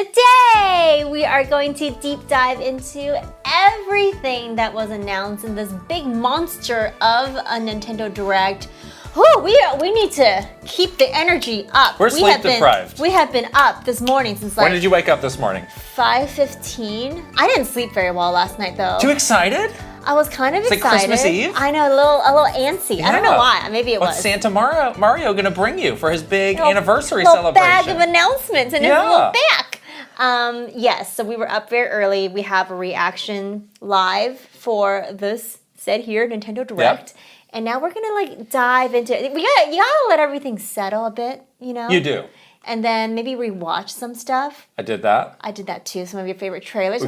Today, we are going to deep dive into everything that was announced in this big monster of a Nintendo Direct. Whew, we need to keep the energy up. We're sleep deprived. We have been up this morning since like... When did you wake up this morning? 5:15. I didn't sleep very well last night though. Too excited? I was kind of excited. It's like Christmas Eve? I know, a little antsy. Yeah. I don't know why. Maybe it was. What's Santa Mario gonna bring you for his big anniversary celebration? celebration? Bag of announcements in his little bag. Yes, so we were up very early. We have a reaction live for this said here Nintendo Direct. Yep. And now we're gonna like dive into it. You gotta let everything settle a bit, you know? You do. And then maybe rewatch some stuff. I did that. I did that too. Some of your favorite trailers. We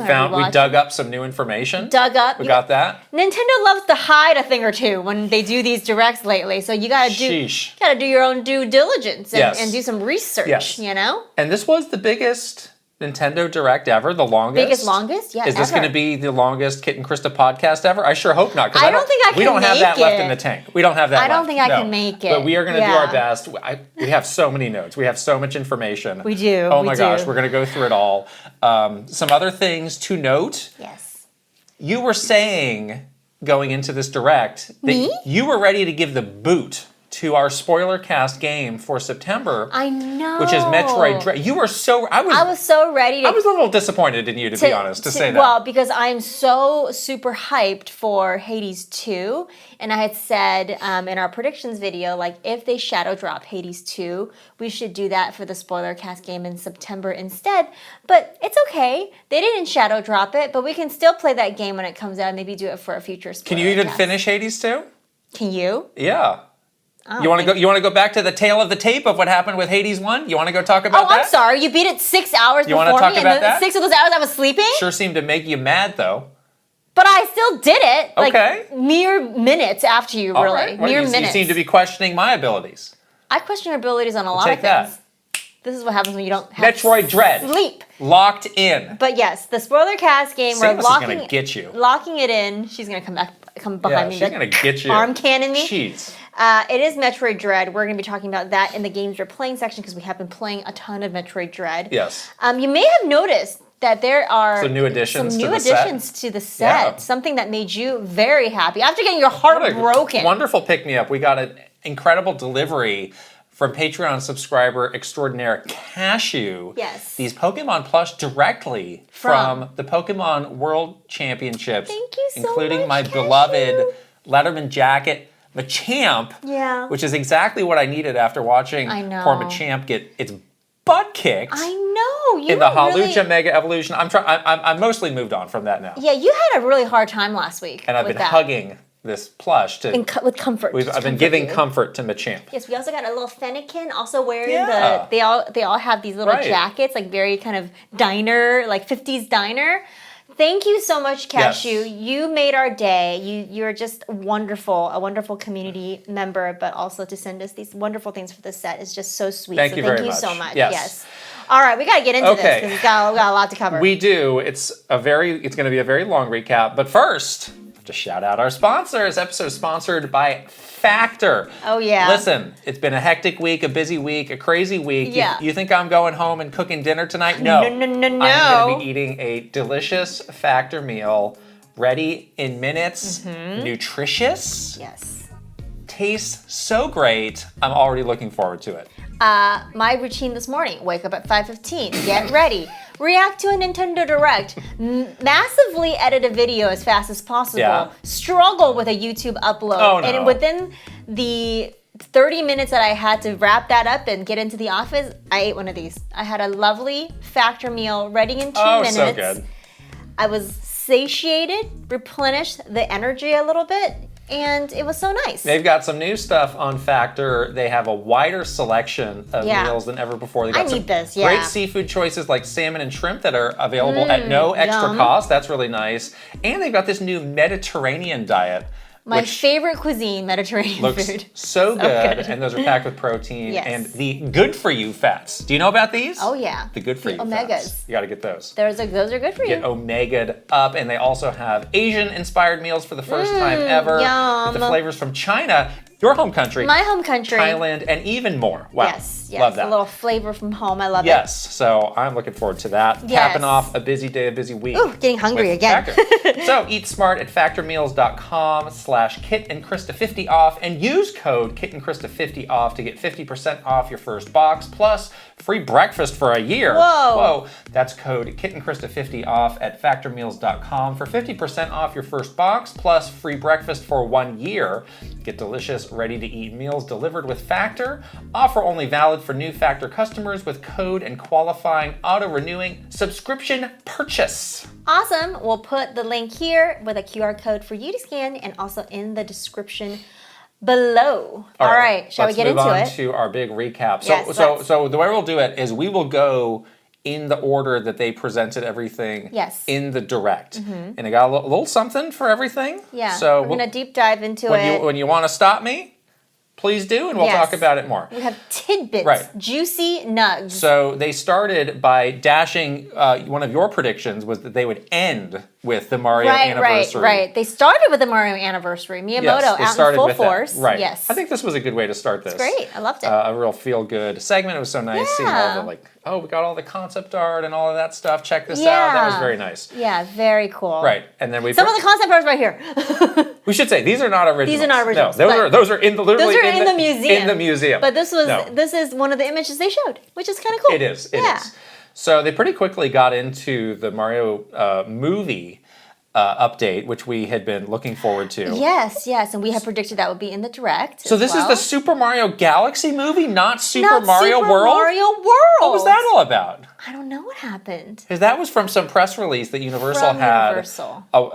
dug up some new information. We got that. Nintendo loves to hide a thing or two when they do these directs lately. So you gotta do your own due diligence and do some research, you know? And this was the biggest Nintendo Direct ever, the longest. Longest? Yeah, Is this going to be the longest Kit and Krysta podcast ever? I sure hope not. I don't think I can make it. We don't have that left in the tank. We don't have that left. I don't think I can make it. But we are going to do our best. We have so many notes. We have so much information. We do. Oh my gosh, we're going to go through it all. Some other things to note. Yes. You were saying, going into this Direct, that you were ready to give the boot to our spoiler cast game for September. I know. Which is Metroid Dread. You were so... I was so ready to... I was a little disappointed in you, to be honest, to say that. Well, because I'm so super hyped for Hades 2. And I had said in our predictions video, like, if they shadow drop Hades 2, we should do that for the spoiler cast game in September instead. But it's okay. They didn't shadow drop it, but we can still play that game when it comes out and maybe do it for a future spoiler Can you even cast. finish Hades 2? Can you? Yeah. You want to go back to the tail of the tape of what happened with Hades 1? You want to go talk about that? Oh, I'm sorry. You beat it 6 hours before me. You want to talk about that? 6 of those hours I was sleeping? Sure seemed to make you mad, though. But I still did it. Okay. Like, mere minutes after you, really. Right. Well, mere minutes. You seem to be questioning my abilities. I question your abilities on a lot of things. That. This is what happens when you don't have Metroid Dread. Sleep. Locked in. But yes, the spoiler cast game, we're locking gonna get you. Locking it in. She's going to come behind me. She's going to get you. Arm cannon me. Jeez. It is Metroid Dread. We're going to be talking about that in the games we're playing section because we have been playing a ton of Metroid Dread. Yes. You may have noticed that there are some new additions to the set. Yeah. Something that made you very happy after getting your heart broken. Wonderful pick-me-up. We got an incredible delivery from Patreon subscriber extraordinaire Cashew. Yes. These Pokemon plush directly from the Pokemon World Championships. Thank you so including much, my Cashew. beloved Letterman jacket, Machamp, which is exactly what I needed after watching poor Machamp get its butt kicked. I know. In the Hawlucha Mega Evolution. I'm mostly moved on from that now. Yeah, you had a really hard time last week. And I've been hugging this plush with comfort. I've been giving comfort to Machamp. Yes, we also got a little Fennekin also wearing they all have these little jackets, like very kind of diner, like 50s diner. Thank you so much, Cashew. Yes. You made our day. You're just wonderful, a wonderful community member, but also to send us these wonderful things for the set is just so sweet. Thank you very much. So much. Yes. All right, we got to get into this because we got a lot to cover. We do. It's going to be a very long recap, but first, to shout out our sponsors. Episode sponsored by Factor. Oh, yeah. Listen, it's been a hectic week, a busy week, a crazy week. Yeah. You think I'm going home and cooking dinner tonight? No. No. I'm going to be eating a delicious Factor meal, ready in minutes, nutritious. Yes. Tastes so great. I'm already looking forward to it. My routine this morning, wake up at 5:15, get ready, react to a Nintendo Direct, massively edit a video as fast as possible, struggle with a YouTube upload, and within the 30 minutes that I had to wrap that up and get into the office, I ate one of these. I had a lovely Factor meal ready in 2 minutes. Oh, so good. I was satiated, replenished the energy a little bit, and it was so nice. They've got some new stuff on Factor. They have a wider selection of meals than ever before. They got great seafood choices like salmon and shrimp that are available at no extra cost. That's really nice. And they've got this new Mediterranean diet. My favorite cuisine, Mediterranean looks food. So good. And those are packed with protein and the good-for-you fats. Do you know about these? Oh, yeah. The good-for-you omegas. Fats. You got to get those. Those are good for you. Get omega'd up. And they also have Asian-inspired meals for the first time ever. Yum. With the flavors from China. your home country. My home country. Thailand, and even more. Wow. Yes. Love that. A little flavor from home. I love it. Yes. So I'm looking forward to that. Yes. Capping off a busy day, a busy week. Ooh, getting hungry again. So eat smart at factormeals.com/Kit and Krysta 50 off and use code Kit and Krysta 50 off to get 50% off your first box plus free breakfast for a year. Whoa. That's code Kit and Krysta 50 off at factormeals.com for 50% off your first box plus free breakfast for 1 year. Get delicious, ready-to-eat meals delivered with Factor. Offer only valid for new Factor customers with code and qualifying auto-renewing subscription purchase. Awesome. We'll put the link here with a QR code for you to scan and also in the description below. All right. Shall we get into it? Let's move on to our big recap. So the way we'll do it is we will go in the order that they presented everything in the direct. And I got a little something for everything. Yeah, so we're going to deep dive into it. When you want to stop me, please do, and we'll talk about it more. We have tidbits, juicy nugs. So they started by dashing, one of your predictions was that they would end with the Mario anniversary. Right. They started with the Mario anniversary. Miyamoto out in full force. Right. Yes. I think this was a good way to start this. It's great. I loved it. A real feel-good segment. It was so nice seeing all the we got all the concept art and all of that stuff. Check this out. That was very nice. Yeah, very cool. Right. And then some of the concept art right here. We should say these are not originals. These are not originals. No, those are in the museum. In the museum. But this is one of the images they showed, which is kind of cool. It is. It is. So they pretty quickly got into the Mario movie update, which we had been looking forward to. Yes, and we had predicted that would be in the direct. So this is the Super Mario Galaxy movie, not Super Mario World? Super Mario World. What was that all about? I don't know what happened. Because that was from some press release that Universal had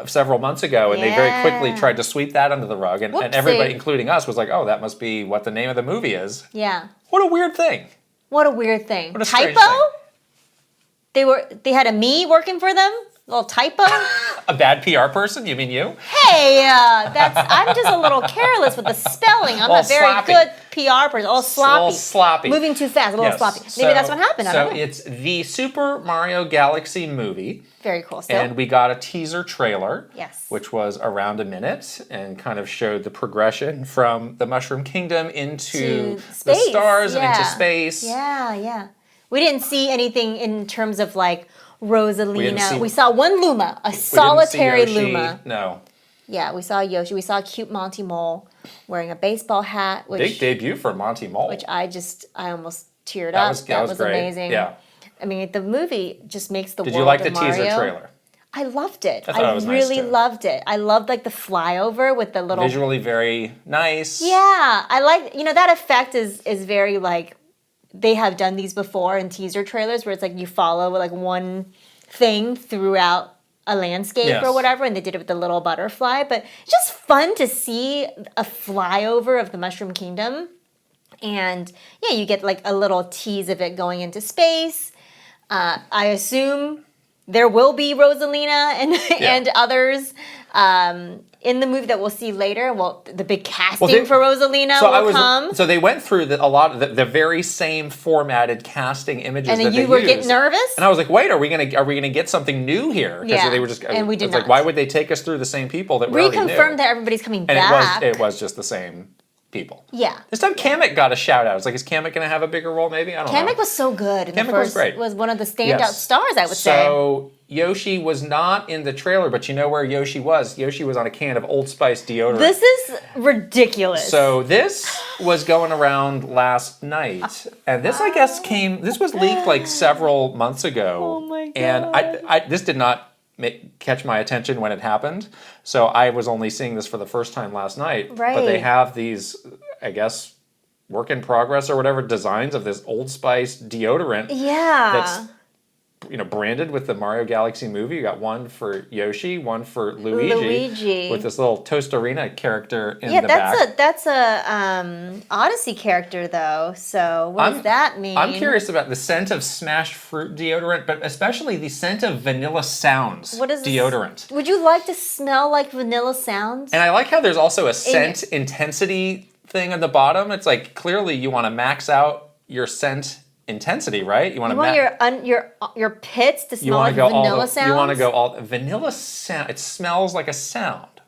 several months ago, and they very quickly tried to sweep that under the rug, and everybody, including us, was like, oh, that must be what the name of the movie is. Yeah. What a weird thing. What a weird thing. What a strange typo? thing. They had a me working for them? A little typo? A bad PR person? You mean you? Hey, I'm just a little careless with the spelling. I'm a very good PR person. A little sloppy. A little sloppy. Moving too fast. A little sloppy. Maybe that's what happened. I don't know. It's the Super Mario Galaxy movie. Very cool still. And we got a teaser trailer. Yes. Which was around a minute and kind of showed the progression from the Mushroom Kingdom into the stars and into space. Yeah. We didn't see anything in terms of like Rosalina. We saw one Luma, a solitary Luma. No. Yeah, we saw Yoshi. We saw cute Monty Mole wearing a baseball hat. Big debut for Monty Mole. Which I almost teared up. That was great. Amazing. Yeah. I mean, the movie just makes the world of Did you like the Mario. Teaser trailer? I loved it. I really loved it. I loved like the flyover with the little... Visually very nice. Yeah. I like, that effect is very like... They have done these before in teaser trailers where it's like you follow like one thing throughout a landscape or whatever, and they did it with the little butterfly. But it's just fun to see a flyover of the Mushroom Kingdom. And yeah, you get like a little tease of it going into space. I assume there will be Rosalina and others in the movie that we'll see later. Well, the big casting for Rosalina will come. So they went through a lot of the very same formatted casting images and that they used. And you were getting nervous? And I was like, wait, are we gonna get something new here? Yeah, they were just, and we did it's not. like, why would they take us through the same people that we already knew? Reconfirmed that everybody's coming back. And it was just the same people. Yeah. This time Kamek got a shout out. It's like, is Kamek going to have a bigger role maybe? I don't know. Kamek was so good. Kamek was great. Was one of the standout stars, I would say. So Yoshi was not in the trailer, but you know where Yoshi was? Yoshi was on a can of Old Spice deodorant. This is ridiculous. So this was going around last night. And this, I guess, this was leaked like several months ago. Oh my God. And this did not catch my attention when it happened. So I was only seeing this for the first time last night. Right. But they have these, I guess, work in progress or whatever designs of this Old Spice deodorant. Yeah. That's branded with the Mario Galaxy movie. You got one for Yoshi, one for Luigi. With this little Tostarina character in the back. Yeah, that's a Odyssey character though. So what does that mean? I'm curious about the scent of smashed fruit deodorant, but especially the scent of Vanilla Sounds deodorant. Would you like to smell like Vanilla Sounds? And I like how there's also a scent intensity thing at the bottom. It's like clearly you want to max out your scent intensity, right? You want your pits to smell like Vanilla Sounds? You want to go all vanilla sound. It smells like a sound.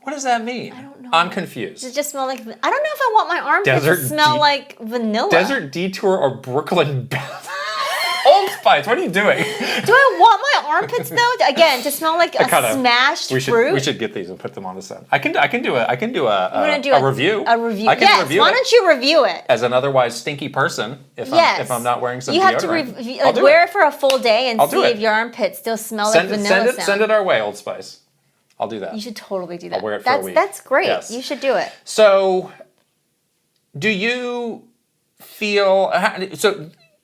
What does that mean? I don't know. I'm confused. Does it just smell like... I don't know if I want my armpits to smell like vanilla. Desert Detour or Brooklyn Bath? Old Spice, what are you doing? Do I want my armpits though? Again, to smell like a smashed fruit? We should get these and put them on the set. I can do a review. A review. Yes. Review why don't you review it? As an otherwise stinky person, if I'm not wearing some deodorant. You have to wear it for a full day and see if your armpits still smell like vanilla. Send it our way, Old Spice. I'll do that. You should totally do that. I'll wear it for a week. That's great. Yes. You should do it. So, do you feel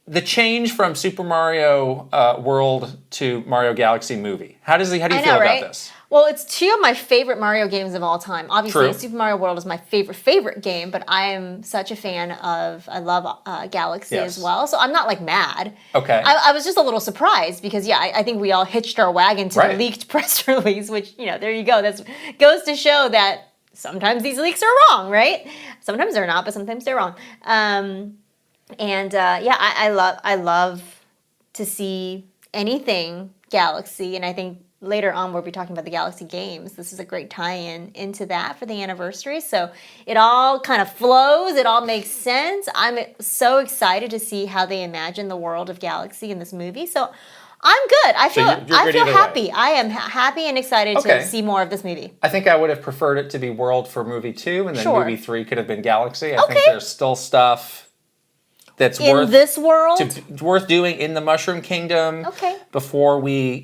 the change from Super Mario World to Mario Galaxy movie? How do you feel about this? Well, it's two of my favorite Mario games of all time. Obviously, True. Super Mario World is my favorite game, but I am such a fan of, I love Galaxy as well. So I'm not like mad. Okay. I was just a little surprised because, I think we all hitched our wagon to the leaked press release, which, there you go. That goes to show that sometimes these leaks are wrong, right? Sometimes they're not, but sometimes they're wrong. I love to see anything Galaxy, and I think later on we'll be talking about the Galaxy games. This is a great tie-in into that for the anniversary, so it all kind of flows, it all makes sense. I'm so excited to see how they imagine the world of Galaxy in this movie, so I'm good. I feel happy. I am happy and excited to see more of this movie. I think I would have preferred it to be World for movie 2, and then movie 3 could have been Galaxy. I think there's still stuff that's worth doing in the Mushroom Kingdom before we,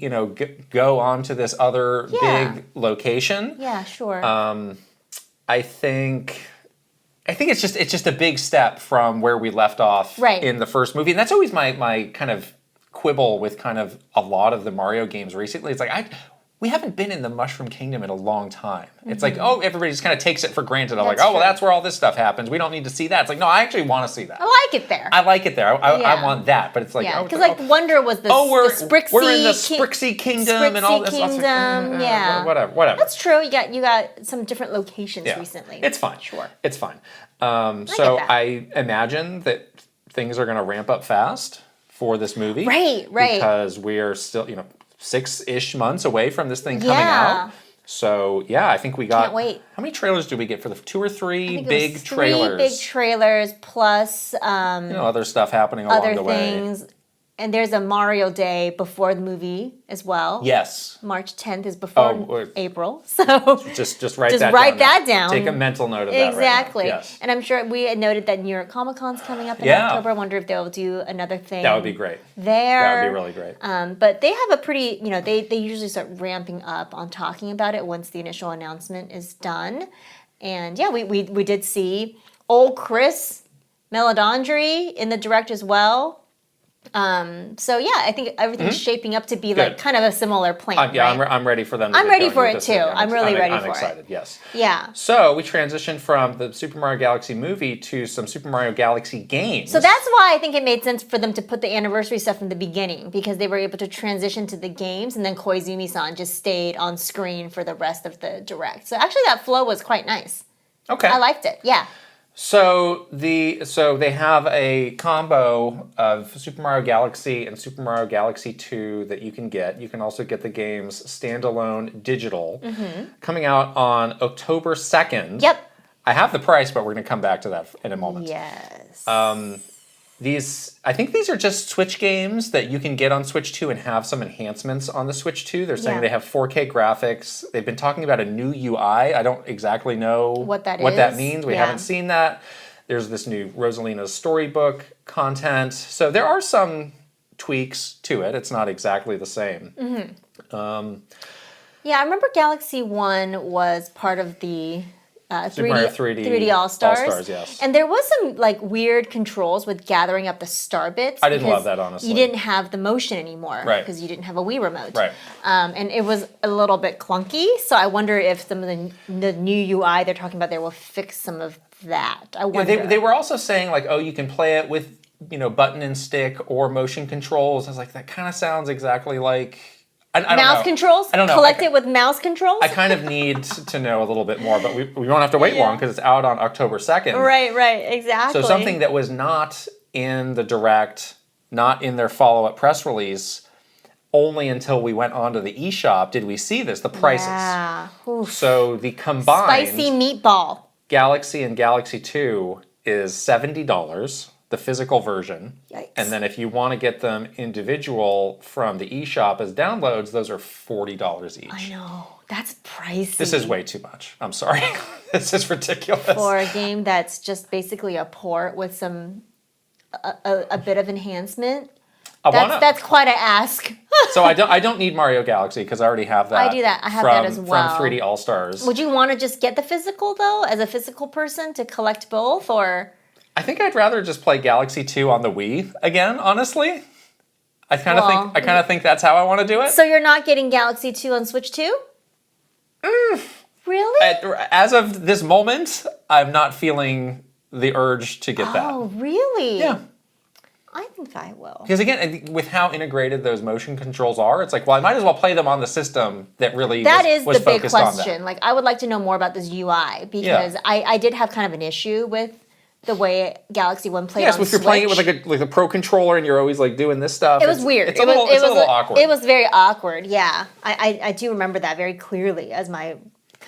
go on to this other big location. Yeah, sure. I think it's just a big step from where we left off in the first movie. And that's always my kind of quibble with kind of a lot of the Mario games recently. It's like we haven't been in the Mushroom Kingdom in a long time. It's like, everybody just kind of takes it for granted. I'm that's where all this stuff happens. We don't need to see that. It's like, no, I actually want to see that. I like it there. I want that. But it's like, because Wonder was the Sprixie. We're in the Sprixie Kingdom and all this. Whatever. That's true. You got some different locations recently. It's fine. Sure. It's fine. I imagine that things are going to ramp up fast for this movie. Right. Because we are still, 6-ish months away from this thing coming out. So, I think we got... Can't wait. How many trailers do we get for the 2 or 3 big3 trailers? big trailers plus... other stuff happening along the way. Other things. And there's a Mario Day before the movie as well. Yes. March 10th is before April. So just write that down. Take a mental note of that. Exactly. Right now. Yes. And I'm sure we had noted that New York Comic Con's coming up in October. I wonder if they'll do another thing. That would be great. That would be really great. But they have a pretty, they usually start ramping up on talking about it once the initial announcement is done. And we did see old Chris Meledandri in the direct as well. I think everything's shaping up to be like kind of a similar plan. I'm ready for them. I'm ready for it too. I'm really ready for it. I'm excited. Yes. Yeah. So we transitioned from the Super Mario Galaxy movie to some Super Mario Galaxy games. So that's why I think it made sense for them to put the anniversary stuff in the beginning, because they were able to transition to the games, and then Koizumi-san just stayed on screen for the rest of the direct. So actually, that flow was quite nice. Okay. I liked it. Yeah. So they have a combo of Super Mario Galaxy and Super Mario Galaxy 2 that you can get. You can also get the games standalone digital, coming out on October 2nd. Yep. I have the price, but we're going to come back to that in a moment. Yes. I think these are just Switch games that you can get on Switch 2 and have some enhancements on the Switch 2. They're saying they have 4K graphics. They've been talking about a new UI. I don't exactly know what that means. We haven't seen that. There's this new Rosalina's Storybook content. So there are some tweaks to it. It's not exactly the same. I remember Galaxy 1 was part of the... 3D All-Stars. All-Stars, yes. And there was some weird controls with gathering up the star bits. I didn't love that, honestly. You didn't have the motion anymore. Right. Because you didn't have a Wii remote. Right. And it was a little bit clunky. So I wonder if some of the new UI they're talking about there will fix some of that. I wonder. They were also saying you can play it with button and stick or motion controls. I was like, that kind of sounds exactly like... I don't mouse know. Controls? I don't know. Collect it with mouse controls? I kind of need to know a little bit more, but we won't have to wait long because it's out on October 2nd. Right, exactly. So something that was not in the direct, not in their follow-up press release, only until we went onto the eShop did we see this, the prices. Yeah. Oof. So the combined spicy meatball Galaxy and Galaxy 2 is $70, the physical version. Yikes. And then if you want to get them individual from the eShop as downloads, those are $40 each. I know. That's pricey. This is way too much. I'm sorry. This is ridiculous. For a game that's just basically a port with a bit of enhancement. That's quite an ask. So I don't need Mario Galaxy because I already have that. I do that. I have that as well. From 3D All Stars. Would you want to just get the physical though, as a physical person to collect both, or? I think I'd rather just play Galaxy 2 on the Wii again. Honestly, I kind of think that's how I want to do it. So you're not getting Galaxy 2 on Switch 2? Really? As of this moment, I'm not feeling the urge to get that. Oh, really? Yeah. I think I will. Because again, I think with how integrated those motion controls are, it's like, well, I might as well play them on the system that really was the big focused on that. question. Like, I would like to know more about this UI because I did have kind of an issue with the way Galaxy 1 played on Switch. Yes, if you're playing it with like a pro controller and you're always like doing this stuff. It was weird. It's a little awkward. It was very awkward, yeah. I do remember that very clearly as my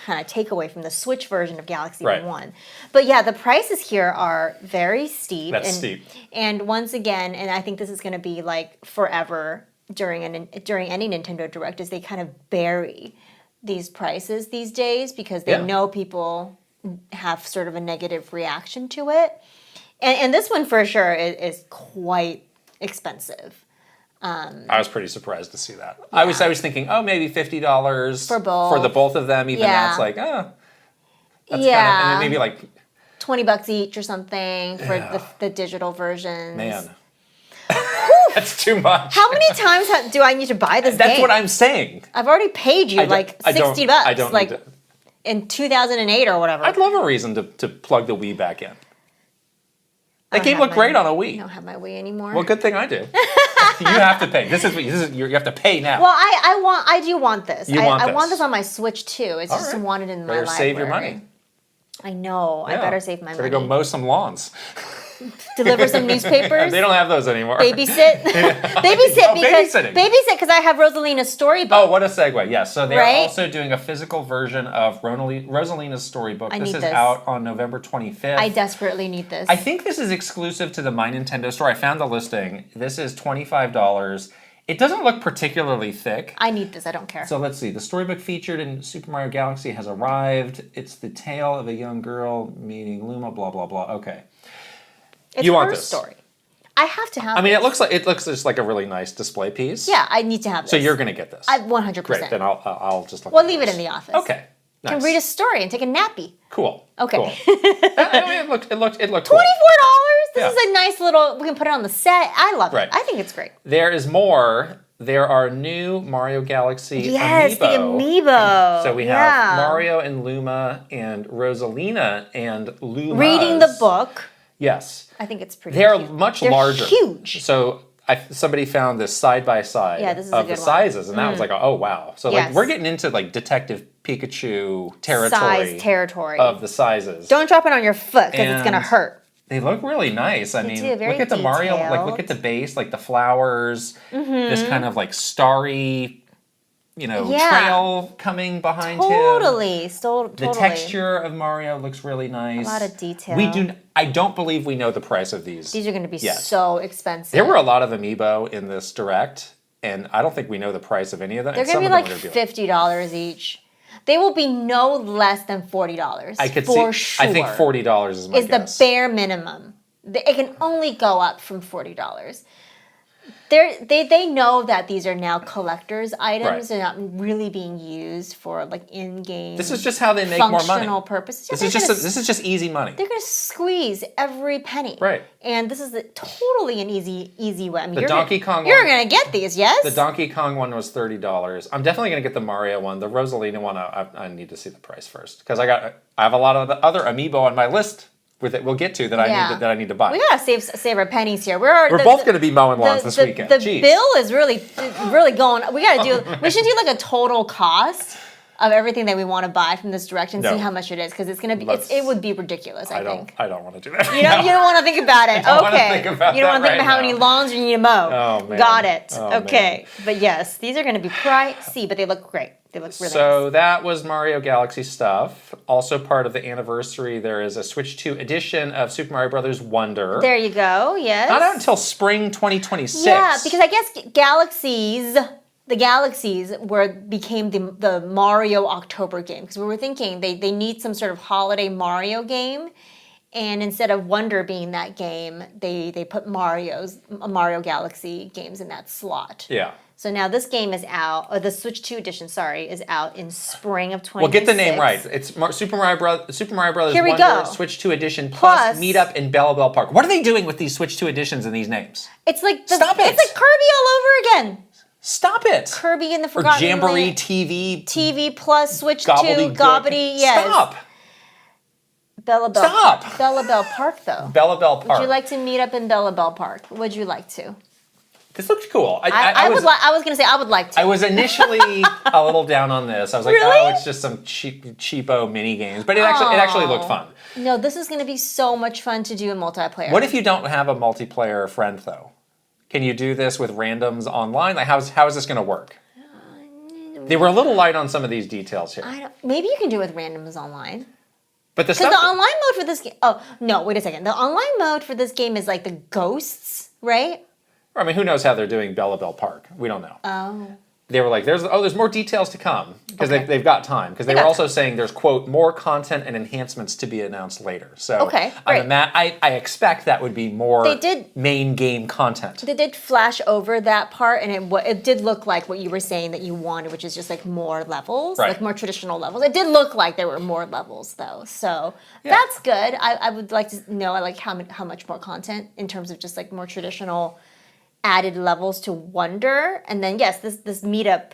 kind of takeaway from the Switch version of Galaxy 1. But yeah, the prices here are very steep. That's steep. And once again, and I think this is going to be like forever during any Nintendo Direct, is they kind of bury these prices these days because they know people have sort of a negative reaction to it. And this one for sure is quite expensive. I was pretty surprised to see that. Yeah. I was thinking, maybe $50 for both. For the both of them. Even that's like, that's and then maybe like $20 each or something for the digital versions. Man, that's too much. How many times do I need to buy this game? That's what I'm saying. I've already paid you like $60. I don't like need to. In 2008 or whatever. I'd love a reason to plug the Wii back in. That game looked great on a Wii. I don't have my Wii anymore. Well, good thing I do. You have to pay. You have to pay now. Well, I do want this. I want this on my Switch too. It's just wanted in my library. Better save your money. I know. Yeah. I better save my money. Better go mow some lawns. Deliver some newspapers. They don't have those anymore. Babysit. Babysit because I have Rosalina's storybook. Oh, what a segue. Yes. So they're also doing a physical version of Rosalina's storybook. This is out on November 25th. I desperately need this. I think this is exclusive to the My Nintendo store. I found the listing. This is $25. It doesn't look particularly thick. I need this. I don't care. So let's see. The storybook featured in Super Mario Galaxy has arrived. It's the tale of a young girl meeting Luma, blah, blah, blah. Okay. It's her story. I have to have. I mean, it looks just like a really nice display piece. Yeah, I need to have this. So you're going to get this. 100%. Great. Then I'll just look. We'll leave it in the office. Okay. Nice. Can read a story and take a nappy. Cool. Okay. Cool. It looked cool. $24. This is a nice little. We can put it on the set. I love it. I think it's great. There is more. There are new Mario Galaxy amiibo. Yes, the amiibo. So we have Mario and Luma and Rosalina and Luma. Reading the book. Yes. I think it's pretty They're cute. much larger. Huge. So somebody found this side by side of the sizes, and that was like, oh wow. So like we're getting into like Detective Pikachu territory of the sizes. Don't drop it on your foot because it's gonna hurt. They look really nice. I mean, look at the Mario, like look at the base, like the flowers, this kind of like starry, trail coming behind him. Totally. The texture of Mario looks really nice. A lot of detail. I don't believe we know the price of these. These are going to be so expensive. There were a lot of amiibo in this direct, and I don't think we know the price of any of them. They're going to be like $50 each. They will be no less than $40. I could for see. Sure. I think $40 is my guess. The bare minimum. It can only go up from $40. They know that these are now collectors' items. Right. They're not really being used for like in-game. This is just how they make more money. Functional purposes. This is just easy money. They're going to squeeze every penny. Right. And this is totally an easy way. I mean, Donkey Kong one. You're going to get these, yes? The Donkey Kong one was $30. I'm definitely going to get the Mario one. The Rosalina one, I need to see the price first because I have a lot of the other amiibo on my list. We'll get to that I need to buy. We gotta save our pennies here. We're both going to be mowing lawns this weekend. The bill is really going. We should do like a total cost of everything that we want to buy from this direct and see how much it is, because it's gonna be it would be ridiculous. I think. I don't want to do that. You don't want to think about it. Okay. You don't want to think about how many lawns you need to mow. Oh man. Got it. Oh, okay. Man. But yes, these are going to be pricey, but they look great. They look really So that was Mario Galaxy stuff. Also part of the anniversary, there is a Switch 2 edition of Super Mario Bros. Wonder. There you go. Yes. Not out until spring 2026. Yeah, because I guess the Galaxies became the Mario October game, because we were thinking they need some sort of holiday Mario game, and instead of Wonder being that game, they put Mario Galaxy games in that slot. Yeah. So now this game is out, or the Switch 2 edition, is out in spring of 2026. Well, get the name right. It's Super Mario Bros. Here we Wonder go. Switch 2 edition plus Meetup in Bella Bell Park. What are they doing with these Switch 2 editions and these names? It's like Stop it. It's like Kirby all over again. Stop it. Kirby in the Forgotten Or Jamboree Land. TV plus Switch 2, Gobbledygook. Gobbity, yes. Stop. Bella Bell. Stop. Bella Bell Park, though. Bella Bell Park. Would you like to meet up in Bella Bell Park? Would you like to? This looks cool. I was going to say I would like to. I was initially a little down on this. I was like, Really? oh, it's just some cheapo mini games. But it actually looked fun. No, this is going to be so much fun to do in multiplayer. What if you don't have a multiplayer friend, though? Can you do this with randoms online? Like, how is this going to work? They were a little light on some of these details here. Maybe you can do it with randoms online. But Because the online mode for this game... Oh, no, wait a second. The online mode for this game is like the ghosts, right? I mean, who knows how they're doing Bella Bell Park? We don't know. Oh. They were like, there's more details to come, because they've got time. Because they were also saying there's, quote, more content and enhancements to be announced later. So other than that, I expect that would be more main game content. They did flash over that part, and it did look like what you were saying that you wanted, which is just like more levels, like more traditional levels. It did look like there were more levels, though. So that's good. I would like to know like how much more content in terms of just like more traditional added levels to Wonder. And then yes, this meetup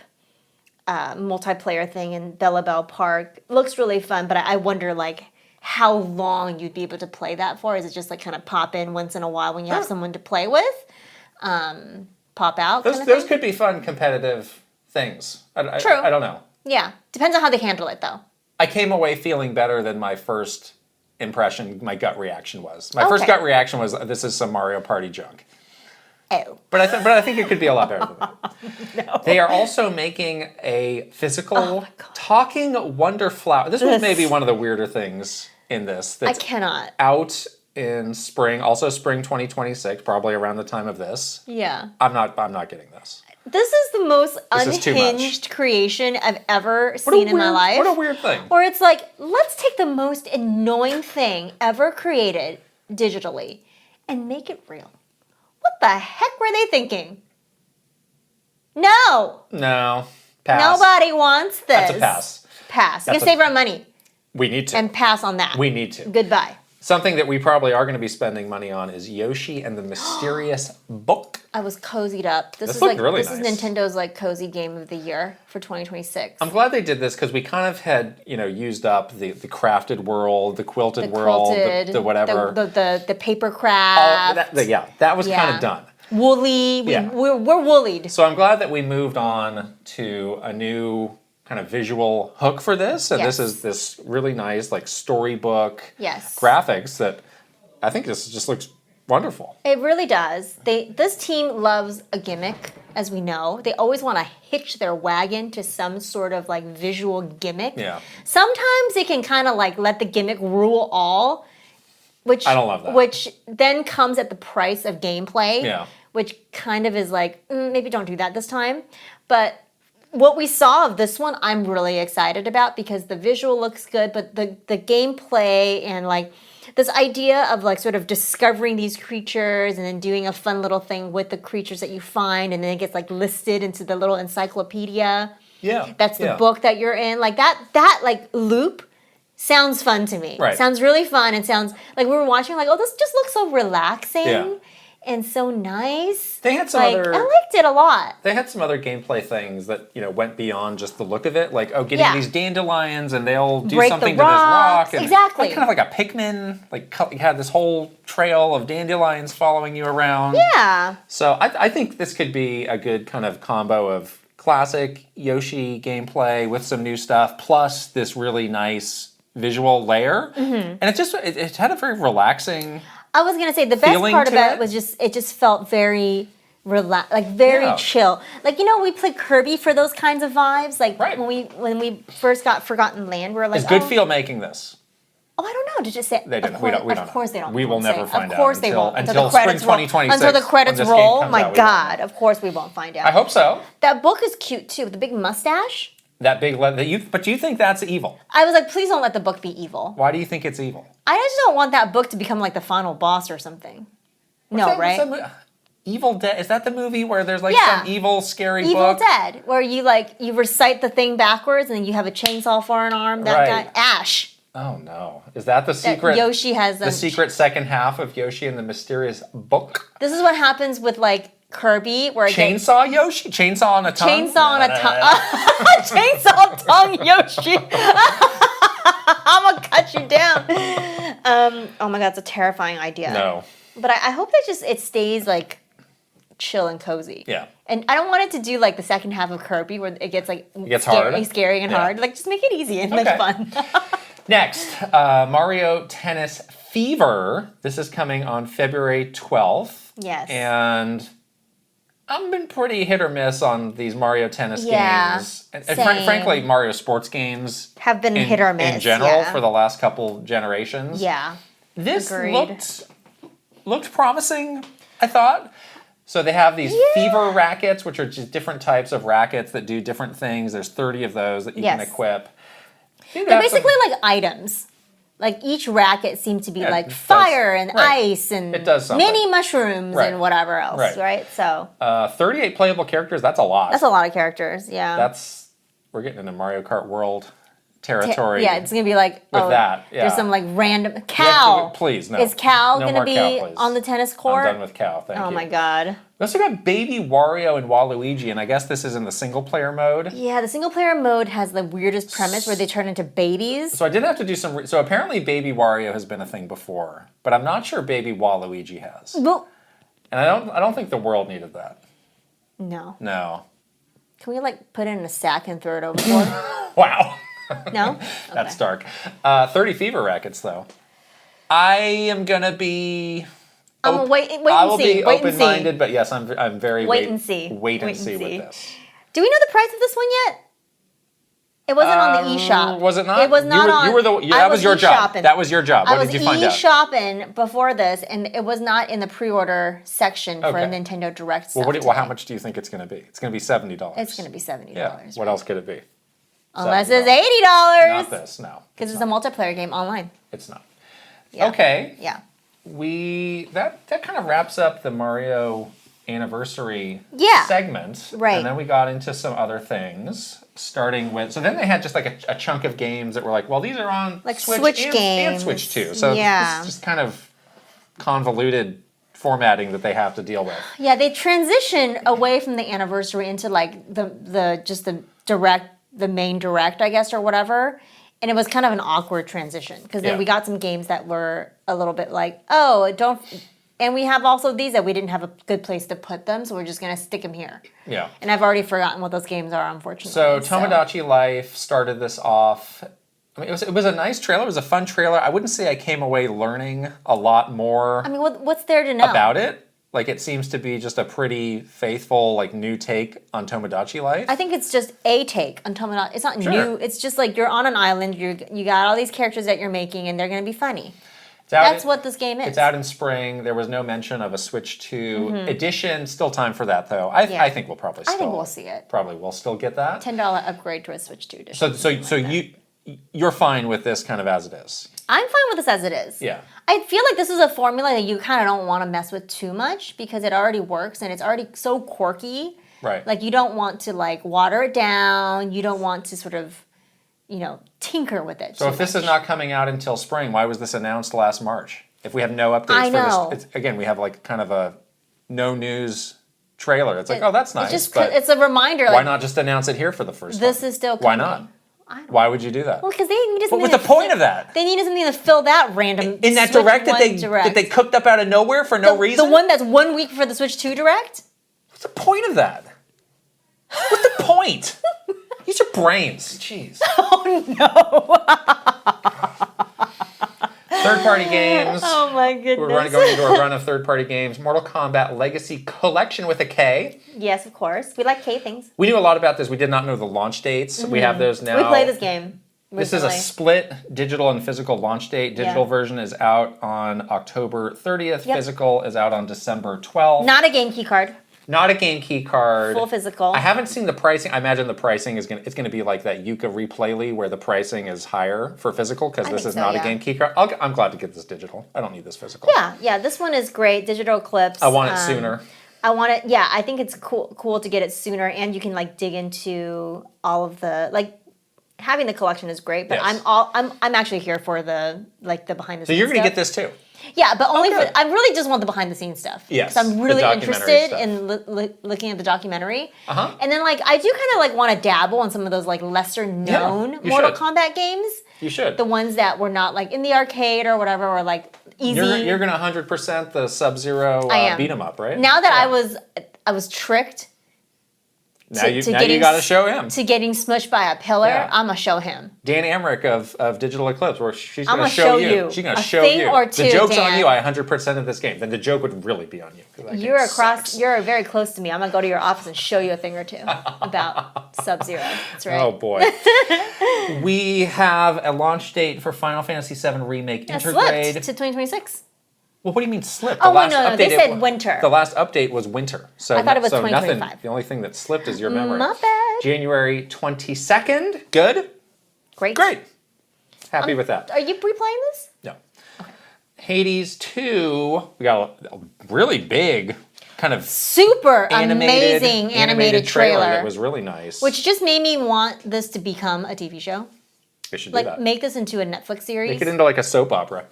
multiplayer thing in Bella Bell Park looks really fun, but I wonder like how long you'd be able to play that for. Is it just like kind of pop in once in a while when you have someone to play with? Pop out? Those could be fun competitive things. True. I don't know. Yeah. Depends on how they handle it, though. I came away feeling better than my first impression, my gut reaction was. My first gut reaction was, this is some Mario Party junk. Oh. But I think it could be a lot better than that. No. They are also making a physical talking Wonder Flower. This was maybe one of the weirder things in this. That's I cannot. Out in spring, also spring 2026, probably around the time of this. Yeah. I'm not getting this. This is the most unhinged creation I've ever seen in my life. What a weird thing. Where it's like, let's take the most annoying thing ever created digitally and make it real. What the heck were they thinking? No. No. Pass. Nobody wants this. That's a pass. Pass. You can save our money. We need to. And pass on that. We need to. Goodbye. Something that we probably are going to be spending money on is Yoshi and the Mysterious Book. I was cozied up. This is Nintendo's like cozy game of the year for 2026. I'm glad they did this because we kind of had, used up the crafted world, the quilted world, the whatever. The paper craft. That was kind of done. Woolly. We're woollied. So I'm glad that we moved on to a new kind of visual hook for this. And this is this really nice like storybook graphics that I think this just looks wonderful. It really does. This team loves a gimmick, as we know. They always want to hitch their wagon to some sort of like visual gimmick. Yeah. Sometimes they can kind of like let the gimmick rule all, which I don't love that. Which then comes at the price of gameplay. Yeah. Which kind of is like, maybe don't do that this time. But what we saw of this one, I'm really excited about because the visual looks good, but the gameplay and like this idea of like sort of discovering these creatures and then doing a fun little thing with the creatures that you find, and then it gets like listed into the little encyclopedia. Yeah. That's the book that you're in. Like that like loop sounds fun to me. Right. Sounds really fun. It sounds like we were watching like, oh, this just looks so relaxing. Yeah. And so nice. They had some I liked it a lot. They had some other gameplay things that went beyond just the look of it, like getting these dandelions and they'll do something to this rock. And exactly. Kind of like a Pikmin. Like you had this whole trail of dandelions following you around. Yeah. So I think this could be a good kind of combo of classic Yoshi gameplay with some new stuff, plus this really nice visual layer. And it had a very relaxing. I was gonna say the best part of it was it just felt very very chill. Like, you know, we played Kirby for those kinds of vibes. Like when we first got Forgotten Land, we were like, is Good Feel making this? Oh, I don't know. Did you say? They didn't. We don't. Of course they don't. We will never find out. Of course they won't. Until spring 2026. Until the credits roll. My God. Of course we won't find out. I hope so. That book is cute too. The big mustache. That big. But do you think that's evil? I was like, please don't let the book be evil. Why do you think it's evil? I just don't want that book to become like the final boss or something. Right? Evil Dead. Is that the movie where there's like some evil, scary Evil book? Dead, where you recite the thing backwards and then you have a chainsaw for an arm. That guy, Ash. Oh no! Is that the secret? Yoshi has the secret second half of Yoshi and the Mysterious Book. This is what happens with like Kirby, where Yoshi, chainsaw on a tongue, chainsaw tongue Yoshi. I'm gonna cut you down. Oh my God, it's a terrifying idea. No, but I hope that it stays like chill and cozy. Yeah. And I don't want it to do like the second half of Kirby where it gets scary and hard. Like just make it easy and like fun. Next, Mario Tennis Fever. This is coming on February 12th. Yes. And I've been pretty hit or miss on these Mario Tennis games. And frankly, Mario sports games have been hit or miss in general for the last couple generations. Yeah. This looked promising, I thought. So they have these Fever rackets, which are just different types of rackets that do different things. There's 30 of those that you can equip. They're basically like items. Like each racket seemed to be like fire and ice and mini mushrooms and whatever else, right? So 38 playable characters, that's a lot. That's a lot of characters, yeah. We're getting into Mario Kart World territory. Yeah, it's going to be like, there's some like random, Cal. Please, no. Is Cal going to be on the tennis court? I'm done with Cal, thank you. Oh my God. We also got Baby Wario and Waluigi, and I guess this is in the single player mode. Yeah, the single player mode has the weirdest premise where they turn into babies. So I did have to do some, so apparently Baby Wario has been a thing before, but I'm not sure Baby Waluigi has. Well, and I don't think the world needed that. No. No. Can we like put it in a sack and throw it overboard? Wow. No? That's dark. 30 Fever rackets, though. I am going to be... wait and see. I will be open-minded, but yes, I'm very... Wait and see. Wait and see with this. Do we know the price of this one yet? It wasn't on the eShop. Was it not? It was not on... That was your job. That was your job. What did you find out? I was e-shopping before this, and it was not in the pre-order section for a Nintendo Direct stuff. Well, how much do you think it's going to be? It's going to be $70. It's going to be $70. Yeah. What else could it be? Unless it's $80. Not this, no. Because it's a multiplayer game online. It's not. Yeah. Okay. Yeah. That kind of wraps up the Mario anniversary segment. Right. And then we got into some other things, starting with... So then they had just like a chunk of games that were like, well, these are on like Switch games. And Switch too. So it's just kind of convoluted formatting that they have to deal with. Yeah, they transitioned away from the anniversary into like the main direct, I guess, or whatever. And it was kind of an awkward transition because then we got some games that were a little bit like, and we have also these that we didn't have a good place to put them, so we're just going to stick them here. Yeah. And I've already forgotten what those games are, unfortunately. So Tomodachi Life started this off. I mean, it was a nice trailer. It was a fun trailer. I wouldn't say I came away learning a lot more. I mean, what's there to know about it? Like, it seems to be just a pretty faithful, like, new take on Tomodachi Life. I think it's just a take on Tomodachi. It's not new. It's just like you're on an island. You got all these characters that you're making, and they're going to be funny. That's what this game is. It's out in spring. There was no mention of a Switch 2 edition. Still time for that, though. I think we'll probably still... I think we'll see it. Probably we'll still get that. $10 upgrade to a Switch 2 edition. So you're fine with this kind of as it is? I'm fine with this as it is. Yeah. I feel like this is a formula that you kind of don't want to mess with too much because it already works and it's already so quirky. Right. Like, you don't want to, like, water it down. You don't want to sort of, tinker with it. So if this is not coming out until spring, why was this announced last March? If we have no updates for this, again, we have like kind of a no news trailer. It's like, that's nice. It's a reminder. Why not just announce it here for the first time? This is still coming. Why not? Why would you do that? Well, because they needed something. What was the point of that? They needed something to fill that random in that Switch direct that they cooked up out of nowhere for no reason. The one that's 1 week for the Switch 2 direct. What's the point of that? What's the point point. Use your brains. Jeez. Oh, no. Third-party games. Oh, my goodness. We're going into a run of third-party games. Mortal Kombat Legacy Collection with a K. Yes, of course. We like K things. We knew a lot about this. We did not know the launch dates. We have those now. We play this game recently. This is a split digital and physical launch date. Digital version is out on October 30th. Yep. Physical is out on December 12th. Not a game key card. Not a game key card. Full physical. I haven't seen the pricing. I imagine the pricing is it's gonna be like that Yuka Replayly where the pricing is higher for physical because this is not a game key card. I'm glad to get this digital. I don't need this physical. Yeah. This one is great. Digital clips. I want it sooner. I want it. Yeah, I think it's cool to get it sooner, and you can like dig into all of the like. Having the collection is great, but yes. I'm actually here for the behind the scenes. So you're gonna get this too. Yeah, but only for, I really just want the behind the scenes stuff. Yes, because I'm really interested in looking at the documentary. And then like I do kind of like want to dabble in some of those like lesser known Mortal Kombat games. You should. The ones that were not like in the arcade or whatever, or like easy. You're gonna 100% the Sub-Zero beat 'em up, right? Now that I was tricked. Now you got to show him. To getting smushed by a pillar, I'm going to show him. Dan Amrich of Digital Eclipse, where she's going to show you. She's going to show you. Or two, the joke's Dan. on you. I 100% of this game. Then the joke would really be on you. You're very close to me. I'm going to go to your office and show you a thing or two about Sub-Zero. That's right. Oh, boy. We have a launch date for Final Fantasy VII Remake Intergrade. Slipped to 2026. Well, what do you mean slipped? Oh, no. They said winter. The last update was winter. So I thought it was 2025. Nothing, the only thing that slipped is your memory. My bad. January 22nd. Good? Great. Happy with that. Are you replaying this? No. Okay. Hades 2. We got a really big kind of super amazing animated trailer that was really nice. Which just made me want this to become a TV show. They should do that. Make this into a Netflix series. Make it into like a soap opera.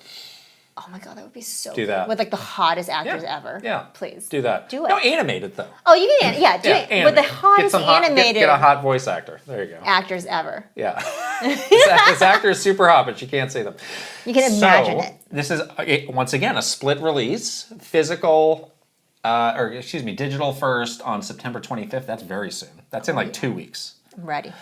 Oh my god, that would be so do that. With like the hottest actors ever. Yeah. Please. Do that. Do it. No, animated though. Oh, you can do it. With the hottest animated. Get a hot voice actor. There you go. Actors ever. Yeah. This actor is super hot, but you can't see them. You can imagine it. This is, once again, a split release. Digital first on September 25th. That's very soon. That's in like 2 weeks. I'm ready.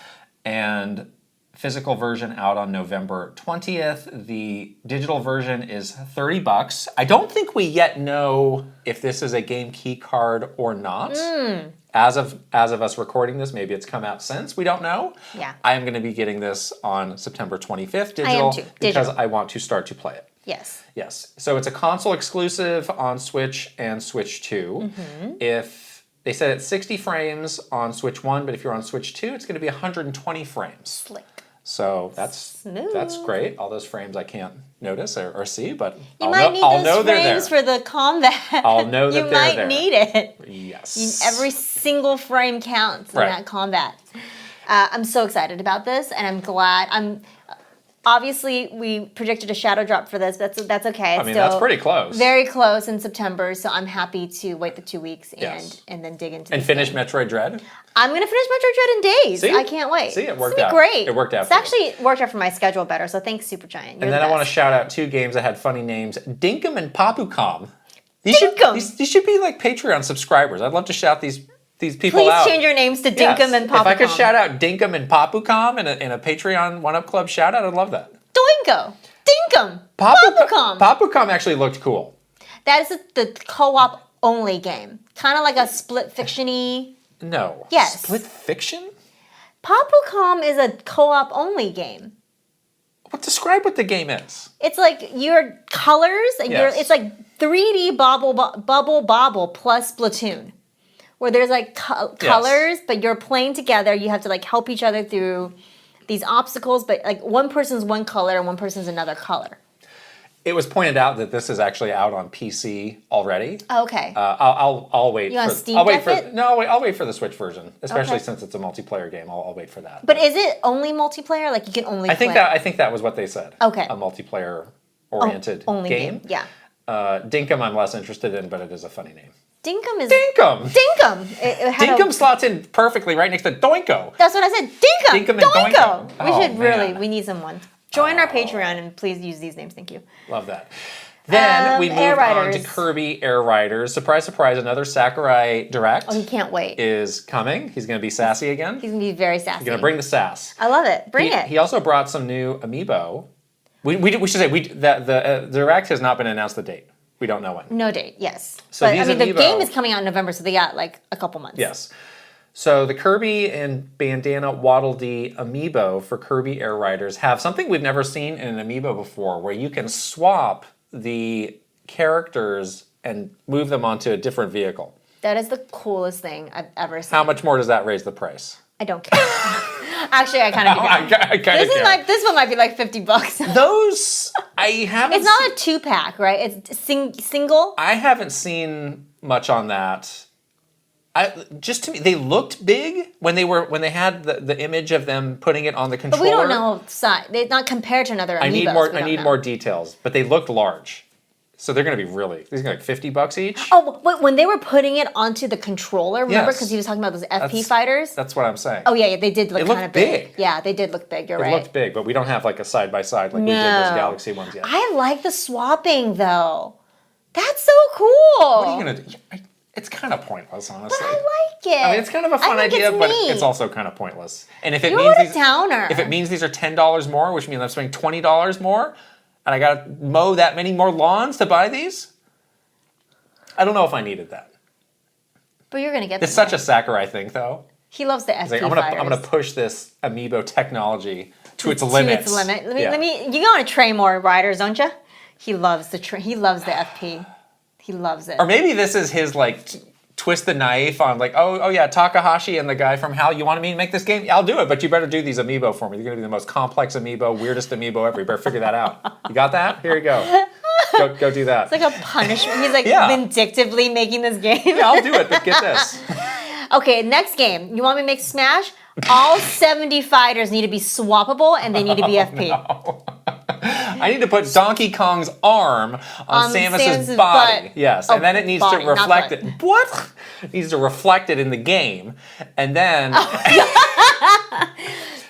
And physical version out on November 20th. The digital version is $30. I don't think we yet know if this is a game key card or not. As of us recording this, maybe it's come out since. We don't know. Yeah. I am going to be getting this on September 25th digital. I am too. Because I want to start to play it. Yes. So it's a console exclusive on Switch and Switch 2. If they said it's 60 frames on Switch 1, but if you're on Switch 2, it's going to be 120 frames. Slick. So that's great. All those frames I can't notice or see, but I'll know they're there. For the combat. I'll know that they're there. You might need it. Yes. Every single frame counts in that combat. I'm so excited about this, and I'm glad. Obviously, we predicted a shadow drop for this, but that's okay. I mean, that's pretty close. Very close in September, so I'm happy to wait the 2 weeks and then dig into it. And finish Metroid Dread? I'm going to finish Metroid Dread in days. See? I can't wait. See, it worked out. Great. It worked out. It's actually worked out for my schedule better, so thanks, Supergiant. And then I want to shout out 2 games that had funny names, Dinkum and Papucom. These should be like Patreon subscribers. I'd love to shout these people out. Please change your names to Dinkum and Papucom. If I could shout out Dinkum and Papucom in a Patreon One Up Club shout out, I'd love that. Doingo! Dinkum! Papucom! Papucom actually looked cool. That is the co-op only game. Kind of like a split fiction-y. No. Yes. Split fiction? Papucom is a co-op only game. Describe what the game is. It's like your colors, and it's like 3D Bubble Bobble plus Splatoon. Where there's like colors, but you're playing together. You have to like help each other through these obstacles, but like one person's one color and one person's another color. It was pointed out that this is actually out on PC already. Okay. I'll wait. You want Steam Deck it? No, I'll wait for the Switch version, especially since it's a multiplayer game. I'll wait for that. But is it only multiplayer? Like you can only. I think that was what they said. Okay. A multiplayer oriented game. Yeah. Dinkum, I'm less interested in, but it is a funny name. Dinkum is... Dinkum! Dinkum slots in perfectly right next to Doinko. That's what I said. Dinkum and Doinko. We should we need someone. Join our Patreon and please use these names. Thank you. Love that. Then we moved on to Kirby Air Riders. Surprise, surprise, another Sakurai Direct. Oh, he can't wait. Is coming. He's going to be sassy again. He's going to be very sassy. He's going to bring the sass. I love it. Bring it. He also brought some new amiibo. We should say the Direct has not been announced the date. We don't know when. No date, yes. So but the game is coming out in November, so they got like a couple months. Yes. So the Kirby and Bandana Waddle Dee amiibo for Kirby Air Riders have something we've never seen in an amiibo before, where you can swap the characters and move them onto a different vehicle. That is the coolest thing I've ever seen. How much more does that raise the price? I don't care. Actually, I kind of care. I kind of care. This one might be like $50. Those, I haven't It's not a 2-pack, right? It's single. I haven't seen much on that. Just to me, they looked big when they had the image of them putting it on the controller. But we don't know size. They're not compared to another amiibos. I need more details, but they looked large. So they're going to be these are like $50 each. Oh, but when they were putting it onto the controller, remember? Because he was talking about those FP fighters. That's what I'm saying. Oh yeah, they did look kind of big. Yeah, they did look big. You're right. It looked big, but we don't have like a side by side like we did those Galaxy ones yet. I like the swapping though. That's so cool. What are you gonna do? It's kind of pointless, honestly. But I like it. I mean, it's kind of a fun idea, but it's also kind of pointless. And if it means these are $10 more, which means I'm spending $20 more, and I got to mow that many more lawns to buy these, I don't know if I needed that. But you're gonna get. It's such a Sakurai thing, though. He loves the FP fighters. I'm gonna push this amiibo technology to its limits. To its limit. Let me. You want to train more riders, don't you? He loves the FP. He loves it. Or maybe this is his like twist the knife on like, oh yeah, Takahashi and the guy from HAL, you wanted me to make this game? Yeah, I'll do it, but you better do these amiibo for me. They're gonna be the most complex amiibo, weirdest amiibo ever. You better figure that out. You got that? Here you go. Go do that. It's like a punishment. He's like vindictively making this game. Yeah, I'll do it, but get this. Okay, next game. You want me to make Smash? All 70 fighters need to be swappable and they need to be FP. No. I need to put Donkey Kong's arm on Samus's body. Butt. Yes, and then it needs to reflect it. What? It needs to reflect it in the game. And then...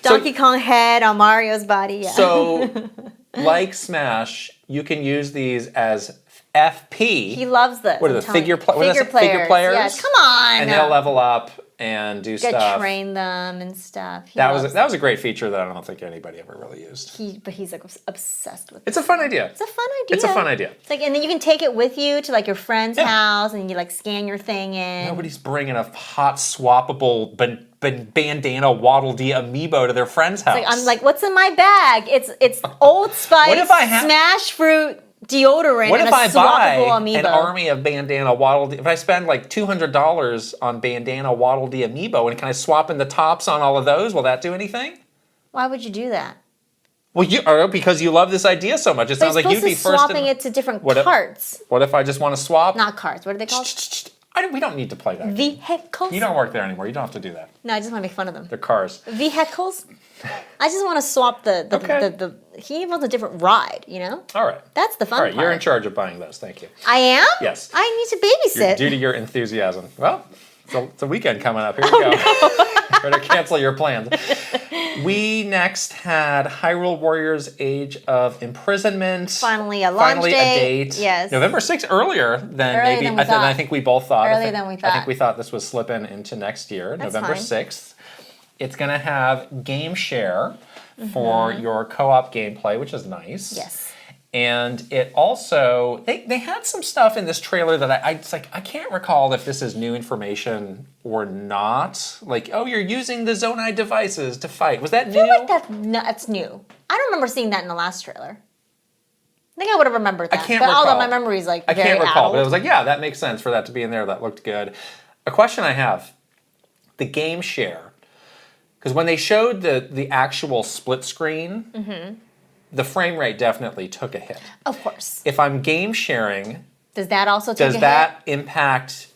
Donkey Kong head on Mario's body, yeah. So, like Smash, you can use these as FP. He loves this. What are the figure players? Yes, come on. And they'll level up and do stuff. Train them and stuff. That was a great feature that I don't think anybody ever really used. But he's like obsessed with it. It's a fun idea. It's a fun idea. It's like, and then you can take it with you to like your friend's house and you like scan your thing in. Nobody's bringing a hot swappable bandana Waddle Dee amiibo to their friend's house. I'm like, what's in my bag? It's Old Spice, Smash Fruit deodorant. What and if I buy amiibo. an army of Bandana Waddle Dee? If I spend like $200 on Bandana Waddle Dee amiibo, and can I swap in the tops on all of those? Will that do anything? Why would you do that? Well, because you love this idea so much. It sounds like you'd be first. Swapping it to different carts. What if I just want to swap? Not carts. What are they called? We don't need to play that. Vehicles. You don't work there anymore. You don't have to do that. No, I just want to make fun of them. They're cars. Vehicles. I just want to swap the he wants a different ride, you know? All right. That's the fun part. All right, you're in charge of buying those. Thank you. I am? Yes. I need to babysit. Due to your enthusiasm. Well, it's a weekend coming up. Here we go. No. Better cancel your plans. We next had Hyrule Warriors Age of Imprisonment. Finally a launch date. Yes. November 6th, earlier than I think we both thought. Earlier than we thought. I think we thought this was slipping into next year, That's November fine. 6th. It's going to have game share for your co-op gameplay, which is nice. Yes. And it also, they had some stuff in this trailer that I can't recall if this is new information or not. Like, oh, you're using the Zonai devices to fight. Was that new? I feel like that's new. I don't remember seeing that in the last trailer. I think I would have remembered that. I can't recall. Although my memory is like I very can't recall, adult. but it was like, yeah, that makes sense for that to be in there. That looked good. A question I have, the game share. Because when they showed the actual split screen, the frame rate definitely took a hit. Of course. If I'm game sharing, does that also take a hit? Does that impact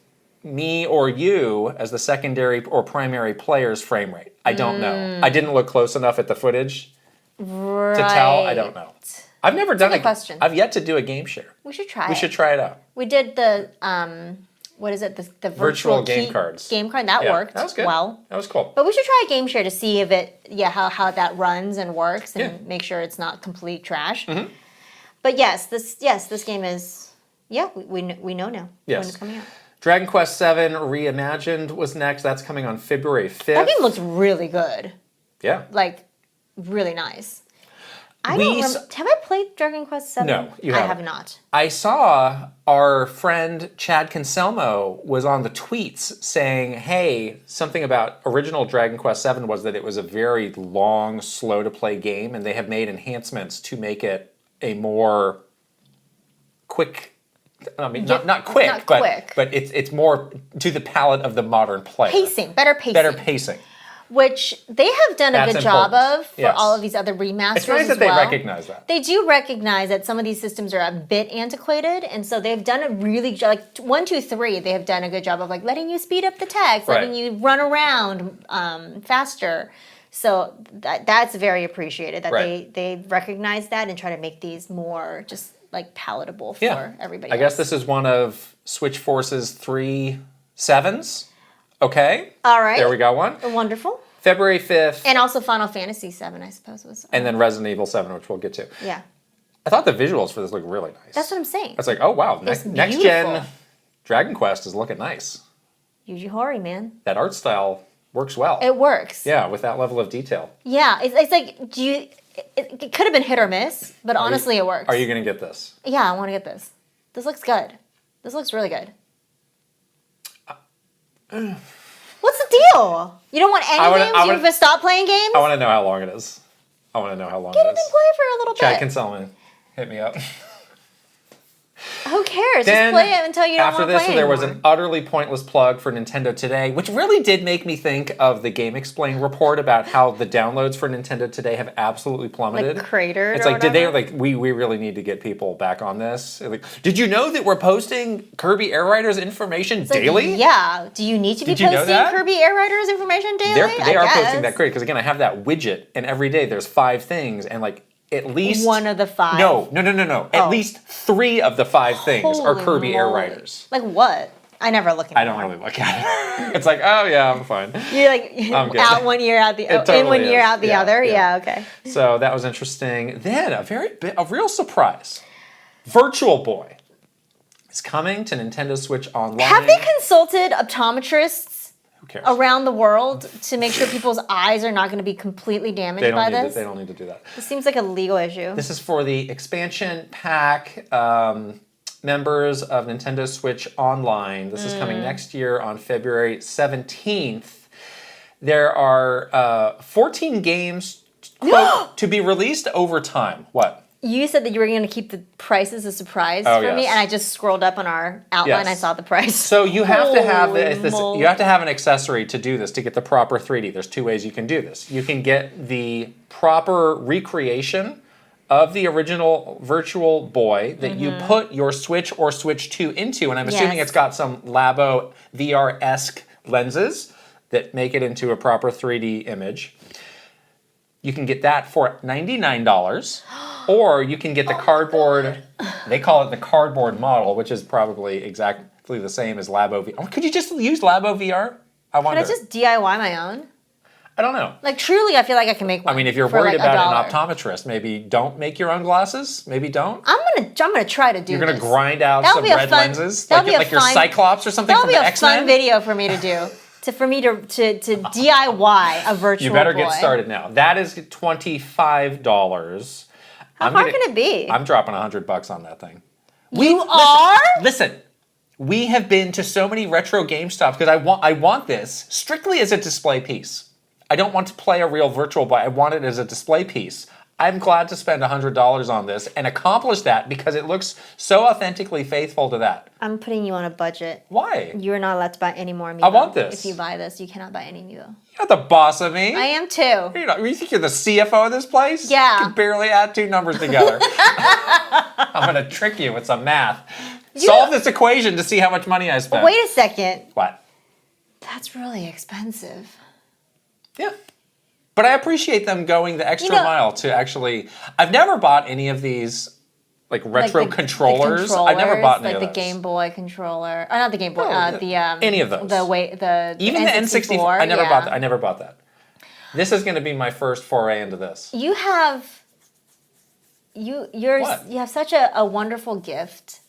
me or you as the secondary or primary player's frame rate? I don't know. I didn't look close enough at the footage to tell. I don't know. I've never done it. I've yet to do a game share. We should try it. We should try it out. We did the what is it? The virtual game cards. Game card that worked. That was good. Well, that was cool. But we should try a game share to see if it how that runs and works and make sure it's not complete trash. But yes, this game is, we know now when it's coming out. Dragon Quest VII Reimagined was next. That's coming on February 5th. That game looks really good. Yeah. Like, really nice. I don't remember. Have I played Dragon Quest VII? No, you haven't. I have not. I saw our friend Chad Conselmo was on the tweets saying, hey, something about original Dragon Quest VII was that it was a very long, slow-to-play game, and they have made enhancements to make it a more quick... I mean, not quick, but it's more to the palate of the modern player. Better pacing. Which they have done a good job of for all of these other remasters. It's nice that they recognize that. They do recognize that some of these systems are a bit antiquated, and so they've done a really like 1, 2, 3. They have done a good job of like letting you speed up the text, letting you run around faster. So that's very appreciated that they recognize that and try to make these more just like palatable for everybody. I guess this is one of Switch Force's 3 7s. Okay. All right. There we got one. Wonderful. February 5th. And also Final Fantasy 7, I suppose was. And then Resident Evil 7, which we'll get to. Yeah. I thought the visuals for this look really nice. That's what I'm saying. It's like, oh wow, next gen Dragon Quest is looking nice. Yuji Horii, man. That art style works well. It works. Yeah, with that level of detail. Yeah, it's like, it could have been hit or miss, but honestly it works. Are you going to get this? Yeah, I want to get this. This looks good. This looks really good. What's the deal? You don't want any games? You've been stopped playing games? I want to know how long it is. I want to know how long it is. Get it and play for a little bit. Chad Conselman, hit me up. Who cares? Just play it until you don't want to play After this, there was anymore. an utterly pointless plug for Nintendo Today, which really did make me think of the Game Explain report about how the downloads for Nintendo Today have absolutely plummeted. Like cratered. It's like, did they we really need to get people back on this? Like, did you know that we're posting Kirby Air Riders information daily? Yeah. Do you need to be posting Kirby Air Riders information daily? They are posting that great because again, I have that widget, and every day there's 5 things, and like. At least one of the 5. No. At least 3 of the 5 things are Kirby Air Riders. Like what? I never look at it. I don't really look at it. It's like, oh yeah, I'm fine. You're like out one year, out the in one year, out the other. Yeah, okay. So that was interesting. Then a real surprise. Virtual Boy is coming to Nintendo Switch Online. Have they consulted optometrists cares? Around the world to make sure people's eyes are not going to be completely damaged by this? They don't need to do that. This seems like a legal issue. This is for the expansion pack members of Nintendo Switch Online. This is coming next year on February 17th. There are 14 games, quote, to be released over time. What? You said that you were going to keep the prices a surprise for me, and I just scrolled up on our outline. I saw the price. So you have to have you have to have an accessory to do this to get the proper 3D. There's 2 ways you can do this. You can get the proper recreation of the original Virtual Boy that you put your Switch or Switch 2 into, and I'm assuming it's got some Labo VR-esque lenses that make it into a proper 3D image. You can get that for $99. Or you can get the cardboard, they call it the cardboard model, which is probably exactly the same as Labo VR. Could you just use Labo VR? I wonder. Could I just DIY my own? I don't know. Like, truly, I feel like I can make one. I mean, if you're worried about an optometrist, maybe don't make your own glasses. Maybe don't. I'm gonna try to do this. You're gonna grind out some red lenses? Like your Cyclops or something from the X-Men? That'll be a fun video for me to do. For me to DIY a Virtual Boy. You better get started now. That is $25. How hard can it be? I'm dropping $100 on that thing. You are? Listen, we have been to so many retro GameStops because I want this strictly as a display piece. I don't want to play a real Virtual Boy. I want it as a display piece. I'm glad to spend $100 on this and accomplish that because it looks so authentically faithful to that. I'm putting you on a budget. Why? You're not allowed to buy any more Amiibo. I want this. If you buy this, you cannot buy any Amiibo. You're not the boss of me. I am too. You think you're the CFO of this place? Yeah. You can barely add 2 numbers together. I'm going to trick you with some math. Solve this equation to see how much money I spent. Wait a second. What? That's really expensive. Yeah. But I appreciate them going the extra mile to actually... I've never bought any of these like retro controllers. I've never bought any of those. Like the Game Boy controller. Not the Game Boy. Any of those. Even the N64. I never bought that. This is going to be my first foray into this. You have you have such a wonderful gift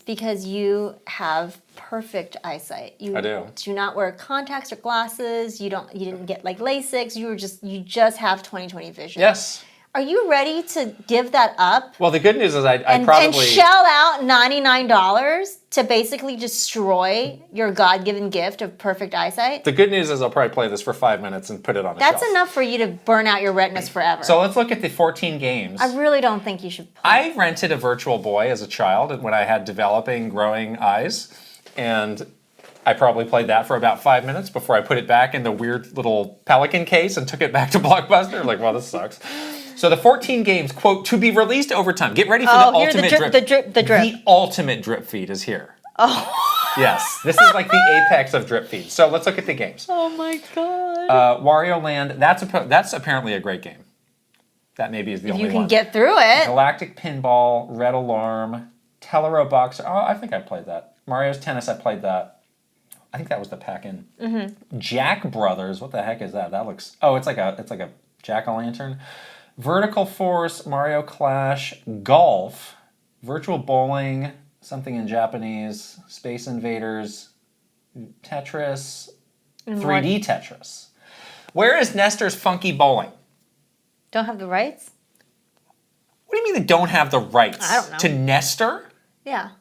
because you have perfect eyesight. I do. Do not wear contacts or glasses. You didn't get like LASIK. You just have 20/20 vision. Yes. Are you ready to give that up? Well, the good news is I probably... And shell out $99 to basically destroy your God-given gift of perfect eyesight? The good news is I'll probably play this for 5 minutes and put it on a That's shelf. enough for you to burn out your retinas forever. So let's look at the 14 games. I really don't think you should play. I rented a Virtual Boy as a child when I had developing, growing eyes. And I probably played that for about 5 minutes before I put it back in the weird little Pelican case and took it back to Blockbuster. Like, well, this sucks. So the 14 games, quote, to be released over time. Get ready for the ultimate drip. The drip. The ultimate drip feed is here. Oh. Yes, this is like the apex of drip feed. So let's look at the games. Oh my God. Wario Land, that's apparently a great game. That maybe is the only one. You can get through it. Galactic Pinball, Red Alarm, Tellero Boxer. Oh, I think I played that. Mario's Tennis, I played that. I think that was the pack-in. Mm-hmm. Jack Brothers, what the heck is that? That looks... Oh, it's like a jack-o'-lantern. Vertical Force, Mario Clash, Golf, Virtual Bowling, something in Japanese, Space Invaders, Tetris, 3D Tetris. Where is Nestor's Funky Bowling? Don't have the rights? What do you mean they don't have the rights? I don't know. To Nestor? Yeah.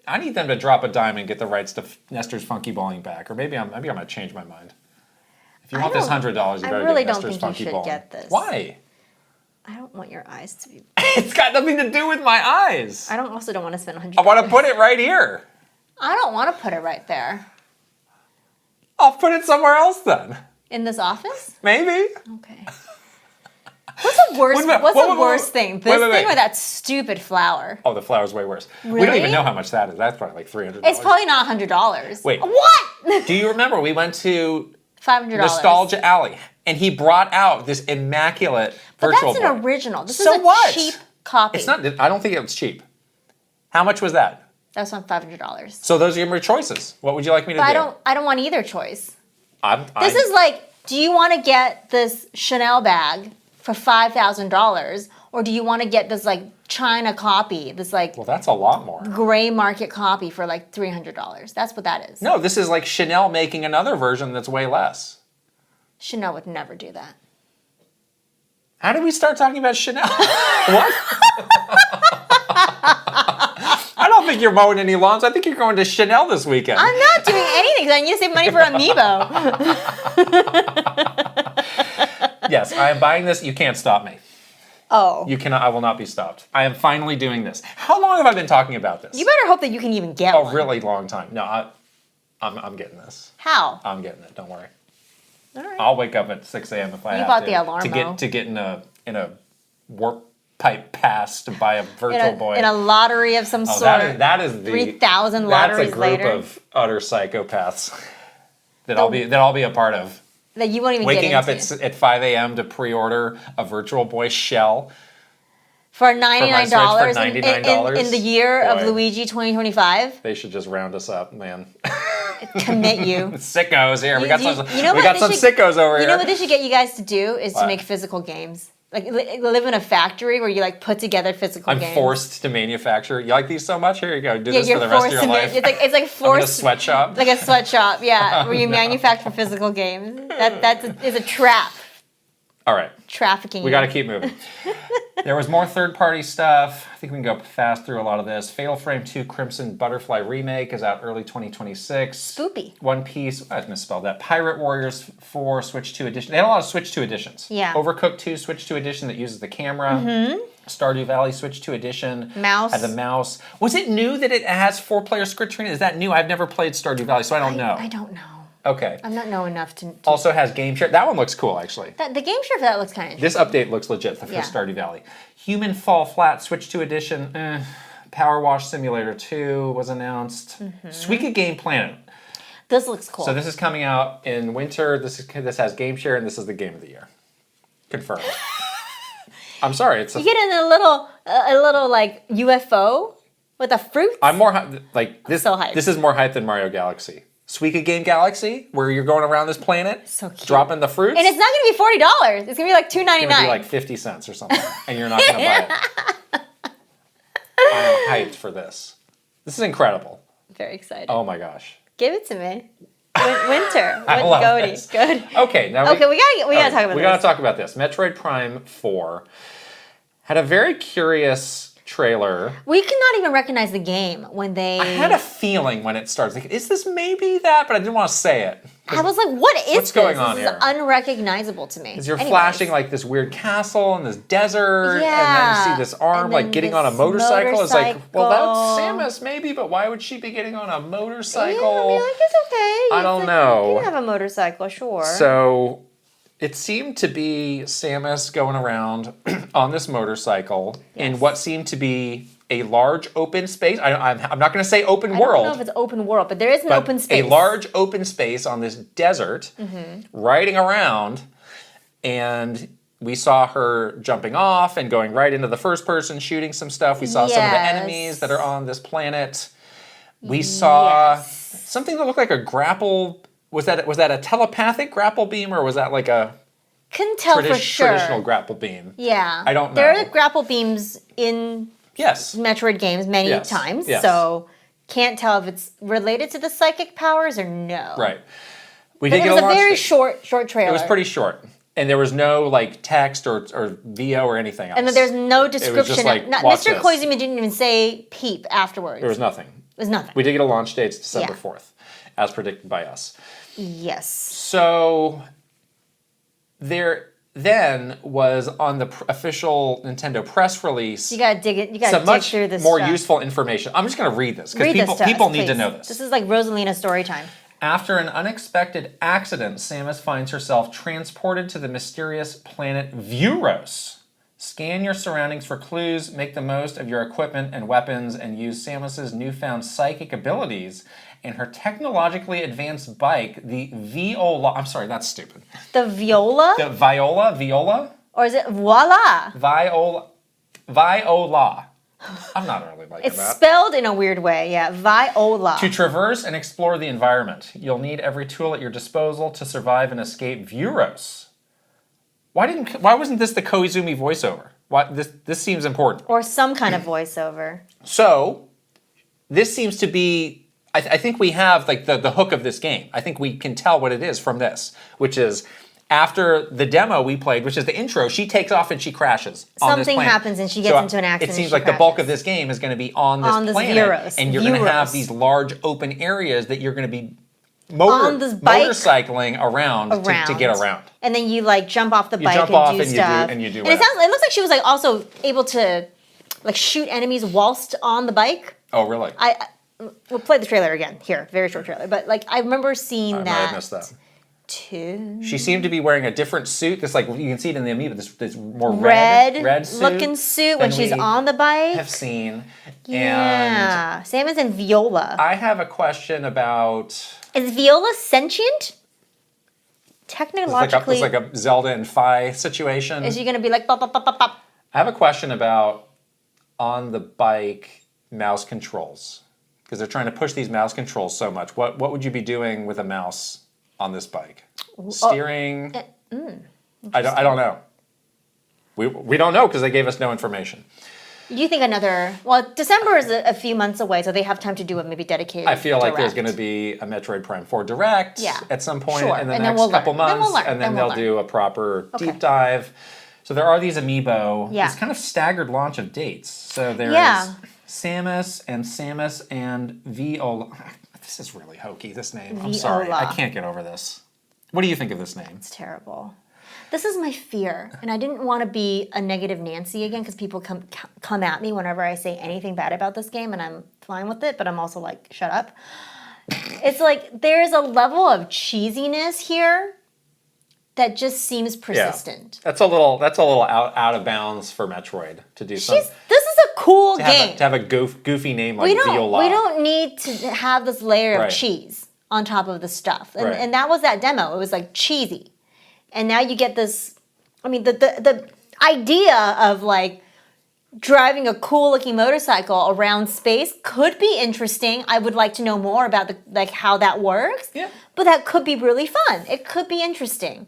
I need them to drop a dime and get the rights to Nestor's Funky Bowling back. Or maybe I'm going to change my mind. If you want this $100, you better get Nestor's Funky Bowling. I really don't think you should get this. Why? I don't want your eyes to be... It's got nothing to do with my eyes. I also don't want to spend $100. I want to put it right here. I don't want to put it right there. I'll put it somewhere else then. In this office? Maybe. Okay. What's the worst thing? This thing or that stupid flower? Oh, the flower's way worse. Really? We don't even know how much that is. That's probably like $300. It's probably not $100. Wait. What? Do you remember we went to $500. Nostalgia Alley and he brought out this immaculate Virtual Boy. But that's an original. This is a cheap copy. It's not. I don't think it was cheap. How much was that? That's not $500. So those are your choices. What would you like me to do? I don't want either choice. This is like, do you want to get this Chanel bag for $5,000, or do you want to get this like China copy, this like... Well, that's a lot more. Gray market copy for like $300. That's what that is. No, this is like Chanel making another version that's way less. Chanel would never do that. How did we start talking about Chanel? What? I don't think you're mowing any lawns. I think you're going to Chanel this weekend. I'm not doing anything because I need to save money for Amiibo. Yes, I am buying this. You can't stop me. Oh. You cannot. I will not be stopped. I am finally doing this. How long have I been talking about this? You better hope that you can even get one. A really long time. No, I'm getting this. How? I'm getting it. Don't worry. All right. I'll wake up at 6 a.m. if I have to. You bought the alarm to get in a warp pipe pass to buy a Virtual Boy. In a lottery of some sort. That is the 3,000 lotteries later. That's a group of utter psychopaths that I'll be a part of. That you won't even Waking get up at 5 a.m. to pre-order a Virtual Boy shell. For $99, for $99 in the year of Luigi 2025. They should just round us up, man. Commit you. Sickos here. We got some sickos over here. You know what they should get you guys to do is to make physical games. Like live in a factory where you like put together physical games. I'm forced to manufacture. You like these so much? Here you go. Do this for the rest of your life. It's like forced. A sweatshop. Like a sweatshop, yeah, where you manufacture physical games. That is a trap. All right. Trafficking. We got to keep moving. There was more third-party stuff. I think we can go fast through a lot of this. Fatal Frame 2 Crimson Butterfly Remake is out early 2026. Spoopy. One Piece, I misspelled that. Pirate Warriors 4 Switch 2 Edition. They had a lot of Switch 2 editions. Yeah. Overcooked 2 Switch 2 Edition that uses the camera. Mm-hmm. Stardew Valley Switch 2 Edition. Mouse. Had the mouse. Was it new that it has 4-player script training? Is that new? I've never played Stardew Valley, so I don't know. I don't know. Okay. I'm not know enough to... Also has Game Share. That one looks cool, actually. The Game Share for that looks kind of interesting. This update looks legit for Stardew Valley. Human Fall Flat Switch 2 Edition. Power Wash Simulator 2 was announced. Mm-hmm. Suika Game Planet. This looks cool. So this is coming out in winter. This has Game Share, and this is the game of the year. Confirmed. I'm sorry. You get in a little like UFO with a fruit. I'm more like this. So hyped. This is more hype than Mario Galaxy. Suika Game Galaxy, where you're going around this planet, so cute, dropping the fruits. And it's not going to be $40. It's going to be like $2.99. It's going to be like 50 cents or something, and you're not going to buy it. I am hyped for this. This is incredible. Very excited. Oh my gosh. Give it to me. Winter. I love this. Good. Okay, now we gotta talk about this. We gotta talk about this. Metroid Prime 4 had a very curious trailer. We could not even recognize the game when they... I had a feeling when it starts. Like, is this maybe that? But I didn't want to say it. I was like, what's going on here? This is unrecognizable to me. Because you're flashing like this weird castle and this desert, and then you see this arm like getting on a motorcycle. It's like, well, that's Samus maybe, but why would she be getting on a motorcycle? Yeah, I mean, like, it's okay. I don't know. You can have a motorcycle, sure. So it seemed to be Samus going around on this motorcycle in what seemed to be a large open space. I'm not going to say open world. I don't know if it's open world, but there is an open space. A large open space on this desert, riding around, and we saw her jumping off and going right into the first person, shooting some stuff. We saw some of the enemies that are on this planet. We saw something that looked like a grapple. Was that a telepathic grapple beam, or was that like a traditional grapple beam? Yeah. I don't know. There are grapple beams in Metroid games many times, so can't tell if it's related to the psychic powers or no. Right. It was a very short trailer. It was pretty short. And there was no like text or VO or anything else. And then there's no description. It was just like, Mr. Koizumi didn't even say peep afterwards. There was nothing. It was nothing. We did get a launch date. It's December 4th, as predicted by us. Yes. So there then was on the official Nintendo press release. You gotta dig it. You gotta dig through this. More useful information. I'm just gonna read this because people need to know this. This is like Rosalina story time. After an unexpected accident, Samus finds herself transported to the mysterious planet Vuros. Scan your surroundings for clues, make the most of your equipment and weapons, and use Samus's newfound psychic abilities and her technologically advanced bike, the Viola. I'm sorry, that's stupid. The Viola? The Viola? Or is it Voila? Viola. I'm not really liking that. It's spelled in a weird way, yeah. Viola. To traverse and explore the environment, you'll need every tool at your disposal to survive and escape Vuros. Why wasn't this the Koizumi voiceover? This seems important. Or some kind of voiceover. So, this seems to be... I think we have like the hook of this game. I think we can tell what it is from this, which is after the demo we played, which is the intro, she takes off and she crashes. Something happens and she gets into an accident. It seems like the bulk of this game is going to be on this planet, Vuros. And you're going to have these large open areas that you're going to be motorcycling around to get around. And then you like jump off the bike and do stuff. And it looks like she was like also able to like shoot enemies whilst on the bike. Oh, really? We'll play the trailer again here. Very short trailer, but like I remember seeing that. I might have missed that. Too. She seemed to be wearing a different suit. This like you can see it in the Amiibo. This more red suit looking suit when she's on the bike. Have seen. Yeah. And Samus and Viola. I have a question about. Is Viola sentient? Technologically, it's like a Zelda and Fi situation. Is she gonna be like pop pop pop pop pop? I have a question about on the bike mouse controls. Because they're trying to push these mouse controls so much. What would you be doing with a mouse on this bike? Steering? I don't know. We don't know because they gave us no information. You think December is a few months away, so they have time to do a maybe dedicated I feel like direct. there's going to be a Metroid Prime 4 Direct at some point in the and next couple months. And then they'll do a proper deep dive. So there are these Amiibo. Yeah. It's kind of staggered launch of dates. So there's Samus and Viola. This is really hokey, this name. I'm sorry. I can't get over this. What do you think of this name? It's terrible. This is my fear. And I didn't want to be a negative Nancy again because people come at me whenever I say anything bad about this game and I'm fine with it, but I'm also like, shut up. It's like there's a level of cheesiness here that just seems persistent. Yeah. That's a little out of bounds for Metroid to do something. This is a cool game. To have a goofy name like Viola. We don't need to have this layer of cheese on top of the stuff. And that was that demo. It was like cheesy. And now you get this, I mean, the idea of like driving a cool looking motorcycle around space could be interesting. I would like to know more about how that works. Yeah. But that could be really fun. It could be interesting.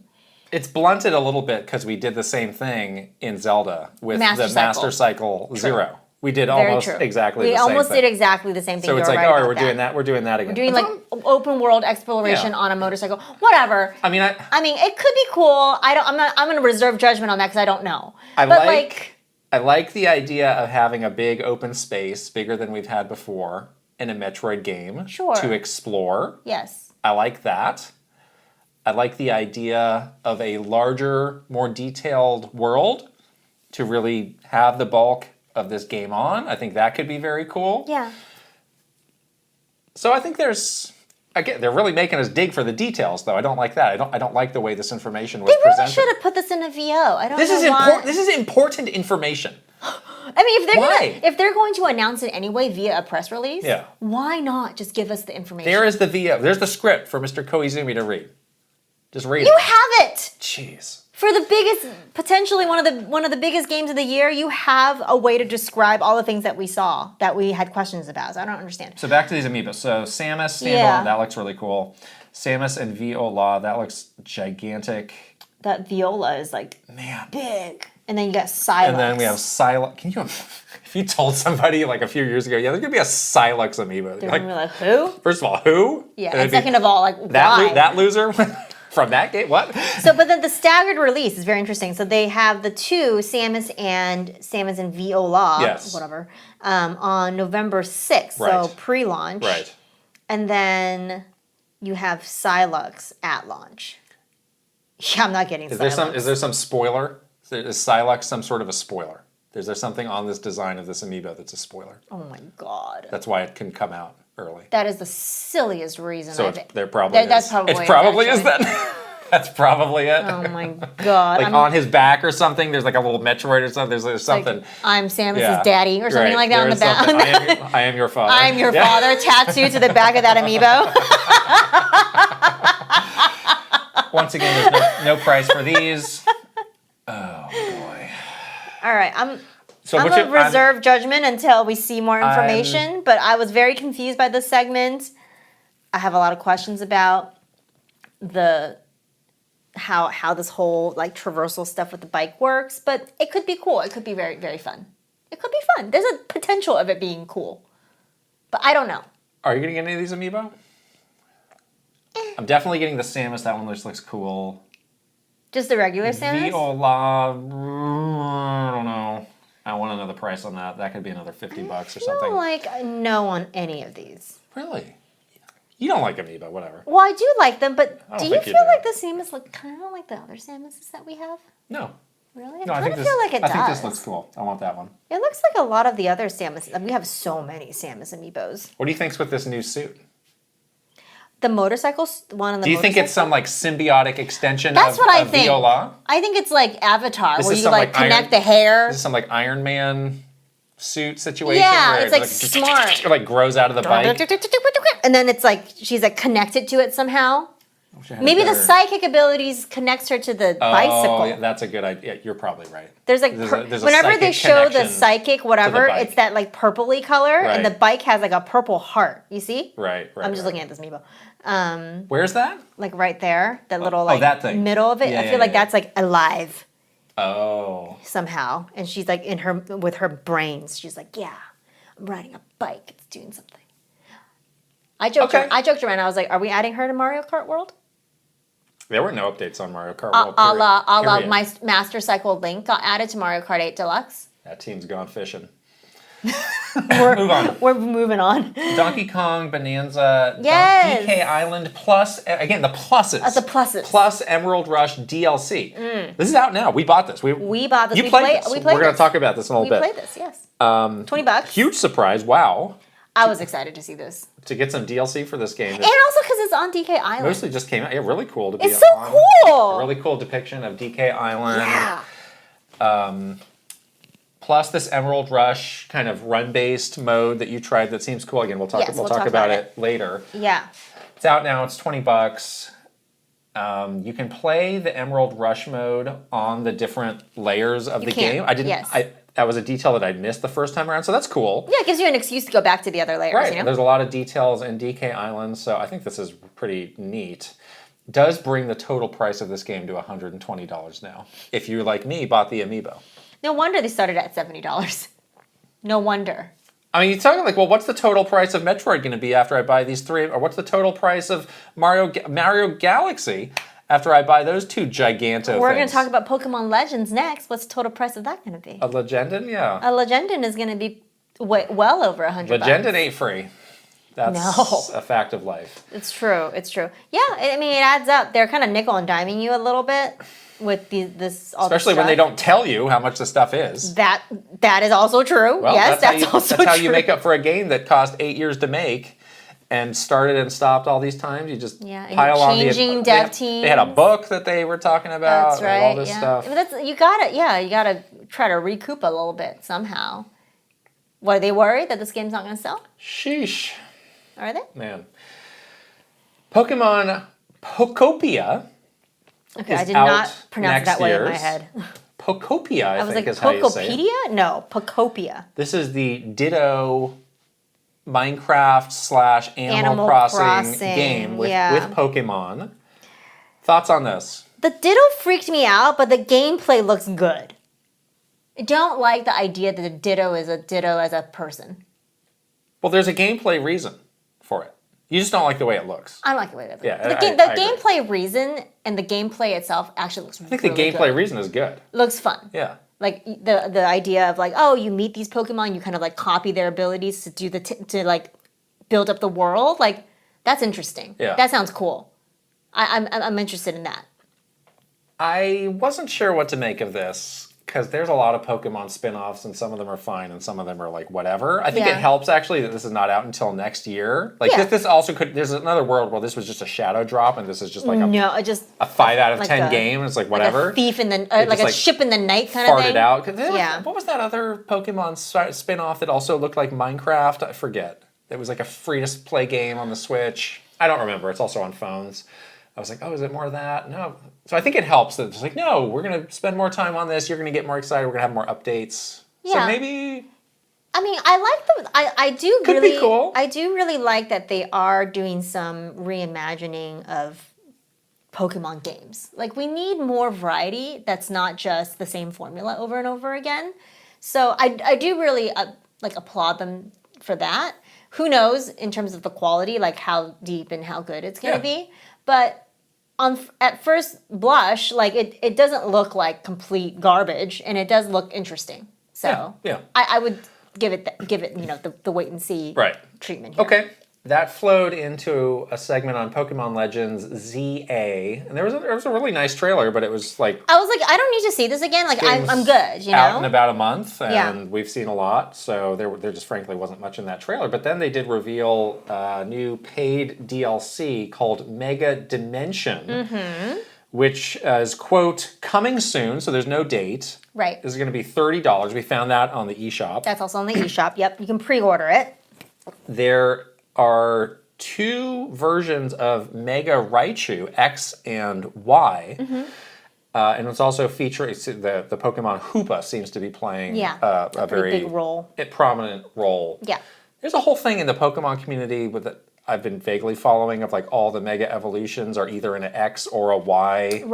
It's blunted a little bit because we did the same thing in Zelda with the Master Cycle Zero, We did almost exactly the same thing. We almost did exactly the same thing. So it's like, all right, we're doing that. We're doing that again. We're doing like open world exploration on a motorcycle. Whatever. I mean, it could be cool. I'm going to reserve judgment on that because I don't know. I like the idea of having a big open space, bigger than we've had before, in a Metroid game to explore. Yes. I like that. I like the idea of a larger, more detailed world to really have the bulk of this game on. I think that could be very cool. Yeah. So I think they're really making us dig for the details, though. I don't like that. I don't like the way this information was presented. They really should have put this in a VO. I don't know why. This is important information. I mean, if they're going to announce it anyway via a press release, why not just give us the information? There is the VO. There's the script for Mr. Koizumi to read. Just read it. You have it. Jeez. For the biggest, potentially one of the biggest games of the year, you have a way to describe all the things that we saw that we had questions about. So I don't understand. So back to these amiibo. So Samus standalone, that looks really cool. Samus and Viola, that looks gigantic. That Viola is like big. And then you got Silex. And then we have Silex. Can you if you told somebody like a few years ago, there's gonna be a Silex amiibo. They're gonna be like, who? First of all, who? Yeah, and second of all, like, why? That loser? From that game? What? But then the staggered release is very interesting. So they have the two, Samus and Viola, whatever, on November 6th, so pre-launch. Right. And then you have Silex at launch. Yeah, I'm not getting Silex. Is there some spoiler? Is Silex some sort of a spoiler? Is there something on this design of this amiibo that's a spoiler? Oh my god. That's why it can come out early. That is the silliest reason. So there probably is. That's probably it. Probably is that. That's probably it. Oh my god. Like on his back or something, there's like a little Metroid or something. There's something. Like, I'm Samus's daddy or something like that on the back. I am your father. I'm your father tattooed to the back of that amiibo. Once again, there's no price for these. Oh boy. All right, I'm gonna reserve judgment until we see more information. But I was very confused by this segment. I have a lot of questions about how this whole like traversal stuff with the bike works. But it could be cool. It could be very, very fun. It could be fun. There's a potential of it being cool, but I don't know. Are you gonna get any of these amiibo? I'm definitely getting the Samus. That one looks cool. Just the regular Samus? Viola, I don't know. I want another price on that. That could be another $50 or something. I don't like no on any of these. Really? You don't like amiibo, whatever. Well, I do like them, but do you feel like the Samus look kind of like the other Samuses that we have? No. Really? I kind of feel like it does. I think this looks cool. I want that one. It looks like a lot of the other Samus. We have so many Samus amiibos. What do you think's with this new suit? The motorcycle one on the. Do you think it's some like symbiotic extension That's what I think. Viola? I think it's like Avatar, where you like connect the hair. This is some like Iron Man suit situation. Yeah, where it's like smart. It like grows out of the bike. And then it's like she's like connected to it somehow. Maybe the psychic abilities connects her to the bicycle. Yeah, that's a good idea. You're probably right. There's like whenever they show the psychic whatever, it's that like purpley color, and the bike has like a purple heart. You see? Right. I'm just looking at this amiibo. Where's that? Like right there, that little like that thing. middle of it. I feel like that's like alive. Oh. Somehow, and she's like with her brains. She's like, yeah, I'm riding a bike. It's doing something. I joked around. I was like, are we adding her to Mario Kart World? There were no updates on Mario Kart World. A la my Master Cycle Link got added to Mario Kart 8 Deluxe. That team's gone fishing. Move on. We're moving on. Donkey Kong Bonanza, yes. DK Island plus, again, the pluses. The pluses. Plus Emerald Rush DLC. This is out now. We bought this. We bought this. You played this. We're going to talk about this in a little bit. We played this, yes. $20. Huge surprise. Wow. I was excited to see this. To get some DLC for this game. And also because it's on DK Island. Mostly just came out. Yeah, really cool to be It's so cool. A really cool depiction of DK Island. Yeah. Plus this Emerald Rush kind of run-based mode that you tried that seems cool. Again, we'll talk about it later. Yeah. It's out now. It's $20. You can play the Emerald Rush mode on the different layers of the game. That was a detail that I missed the first time around, so that's cool. Yeah, it gives you an excuse to go back to the other layers. Right. You know? There's a lot of details in DK Island, so I think this is pretty neat. Does bring the total price of this game to $120 now. If you, like me, bought the amiibo. No wonder they started at $70. No wonder. I mean, you're talking like, well, what's the total price of Metroid going to be after I buy these 3? Or what's the total price of Mario Galaxy after I buy those 2 giganto We're going to talk about Pokemon Legends next. What's the total price of that going to be? A Legendin, yeah. A Legendin is going to be well over $100. Legendin ain't free. That's a fact of life. It's true. It's true. Yeah, I mean, it adds up. They're kind of nickel and diming you a little bit with especially when they don't tell you how much the stuff is. That is also true. Well, yes, that's also true. That's how you make up for a game that cost 8 years to make and started and stopped all these times. You just pile on changing dev teams. They had a book that they were talking about. That's right. And all this stuff. But you gotta try to recoup a little bit somehow. What, are they worried that this game's not going to sell? Sheesh. Are they? Man. Pokemon Pokopia. Okay, I did not pronounce it that way in my head. Pokopia, I think like, is how you say it. Pokopedia? No, Pokopia. This is the Ditto Minecraft / Animal Crossing game with Pokemon. Thoughts on this? The Ditto freaked me out, but the gameplay looks good. I don't like the idea that a Ditto is a Ditto as a person. Well, there's a gameplay reason for it. You just don't like the way it looks. I don't like the way it looks. Yeah, the gameplay reason and the gameplay itself actually looks really good. I think the gameplay reason is good. Looks fun. Yeah. Like the idea of like, oh, you meet these Pokemon, you kind of like copy their abilities to do to like build up the world. Like, that's interesting. Yeah. That sounds cool. I'm interested in that. I wasn't sure what to make of this. Because there's a lot of Pokemon spin-offs, and some of them are fine, and some of them are like whatever. I think it helps actually that this is not out until next year. Like this also could. There's another world where this was just a shadow drop, and this is just like a 5 out of 10 game. And it's like whatever. Like a thief in the like a ship in the night kind of thing. Farted out. What was that other Pokemon spin-off that also looked like Minecraft? I forget. It was like a free-to-play game on the Switch. I don't remember. It's also on phones. I was like, oh, is it more of that? No. So I think it helps that it's like, no, we're going to spend more time on this. You're going to get more excited. We're going to have more updates. Yeah. So maybe... I mean, I like them. Could be cool. I do really like that they are doing some reimagining of Pokemon games. Like, we need more variety that's not just the same formula over and over again. So I do really applaud them for that. Who knows in terms of the quality, like how deep and how good it's going to be. But at first blush, like it doesn't look like complete garbage, and it does look interesting. So I would give it the wait and see treatment here. Okay. That flowed into a segment on Pokemon Legends ZA, and there was a really nice trailer, but it was like I was like, I don't need to see this again. Like I'm good, you know. Out in about a month, and we've seen a lot, so there just frankly wasn't much in that trailer. But then they did reveal a new paid DLC called Mega Dimension, which is quote coming soon. So there's no date. Right. This is going to be $30. We found that on the eShop. That's also on the eShop. Yep, you can pre-order it. There are 2 versions of Mega Raichu, X and Y. And it's also featuring the Pokemon Hoopa seems to be playing a very big role. Prominent role. Yeah. There's a whole thing in the Pokemon community I've been vaguely following of like all the Mega Evolutions are either in an X or a Y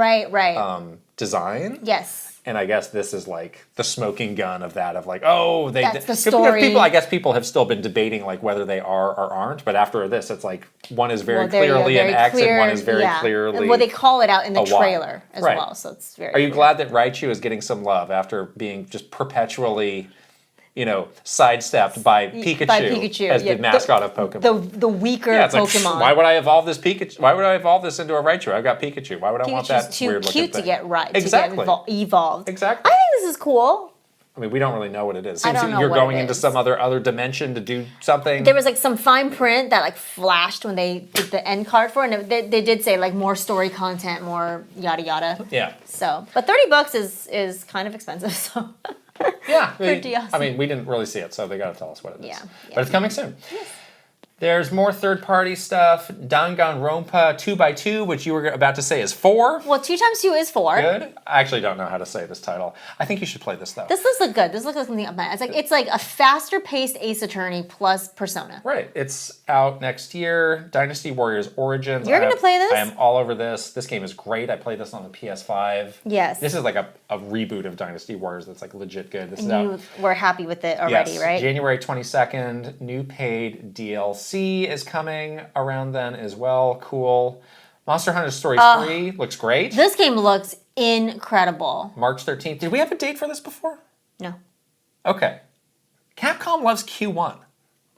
design. Yes. And I guess this is like the smoking gun of that, of like, oh, that's the story. Because people have still been debating like whether they are or aren't. But after this, it's like one is very clearly an X and one is very clearly. Well, they call it out in the trailer as well, so it's very. Are you glad that Raichu is getting some love after being just perpetually, sidestepped by Pikachu as the mascot of Pokemon? The weaker Pokemon. Like, why would I evolve this Pikachu? Why would I evolve this into a Raichu? I've got Pikachu. Why would I want that weird looking thing? Pikachu's too cute to get exactly. to get evolved. Exactly. I think this is cool. I mean, we don't really know what it is. I don't know you're what going it into is. some other dimension to do something. There was like some fine print that like flashed when they did the end card for it, and they did say like more story content, more yada yada. Yeah. So, but $30 is kind of expensive. So. Yeah. For DLC. I mean, we didn't really see it, so they got to tell us what it is. Yeah. But it's coming soon. Yes. There's more third-party stuff. Danganronpa 2x2, which you were about to say is 4. Well, 2 times 2 is 4. Good. I actually don't know how to say this title. I think you should play this, though. This looks like good. This looks like something up my... It's like a faster-paced Ace Attorney plus Persona. Right. It's out next year. Dynasty Warriors Origins. You're going to play this? I am all over this. This game is great. I played this on the PS5. Yes. This is like a reboot of Dynasty Warriors that's like legit good. This is out. We're happy with it already, yes. right? January 22nd. New paid DLC is coming around then as well. Cool. Monster Hunter Stories 3 looks great. This game looks incredible. March 13th. Did we have a date for this before? No. Okay. Capcom loves Q1.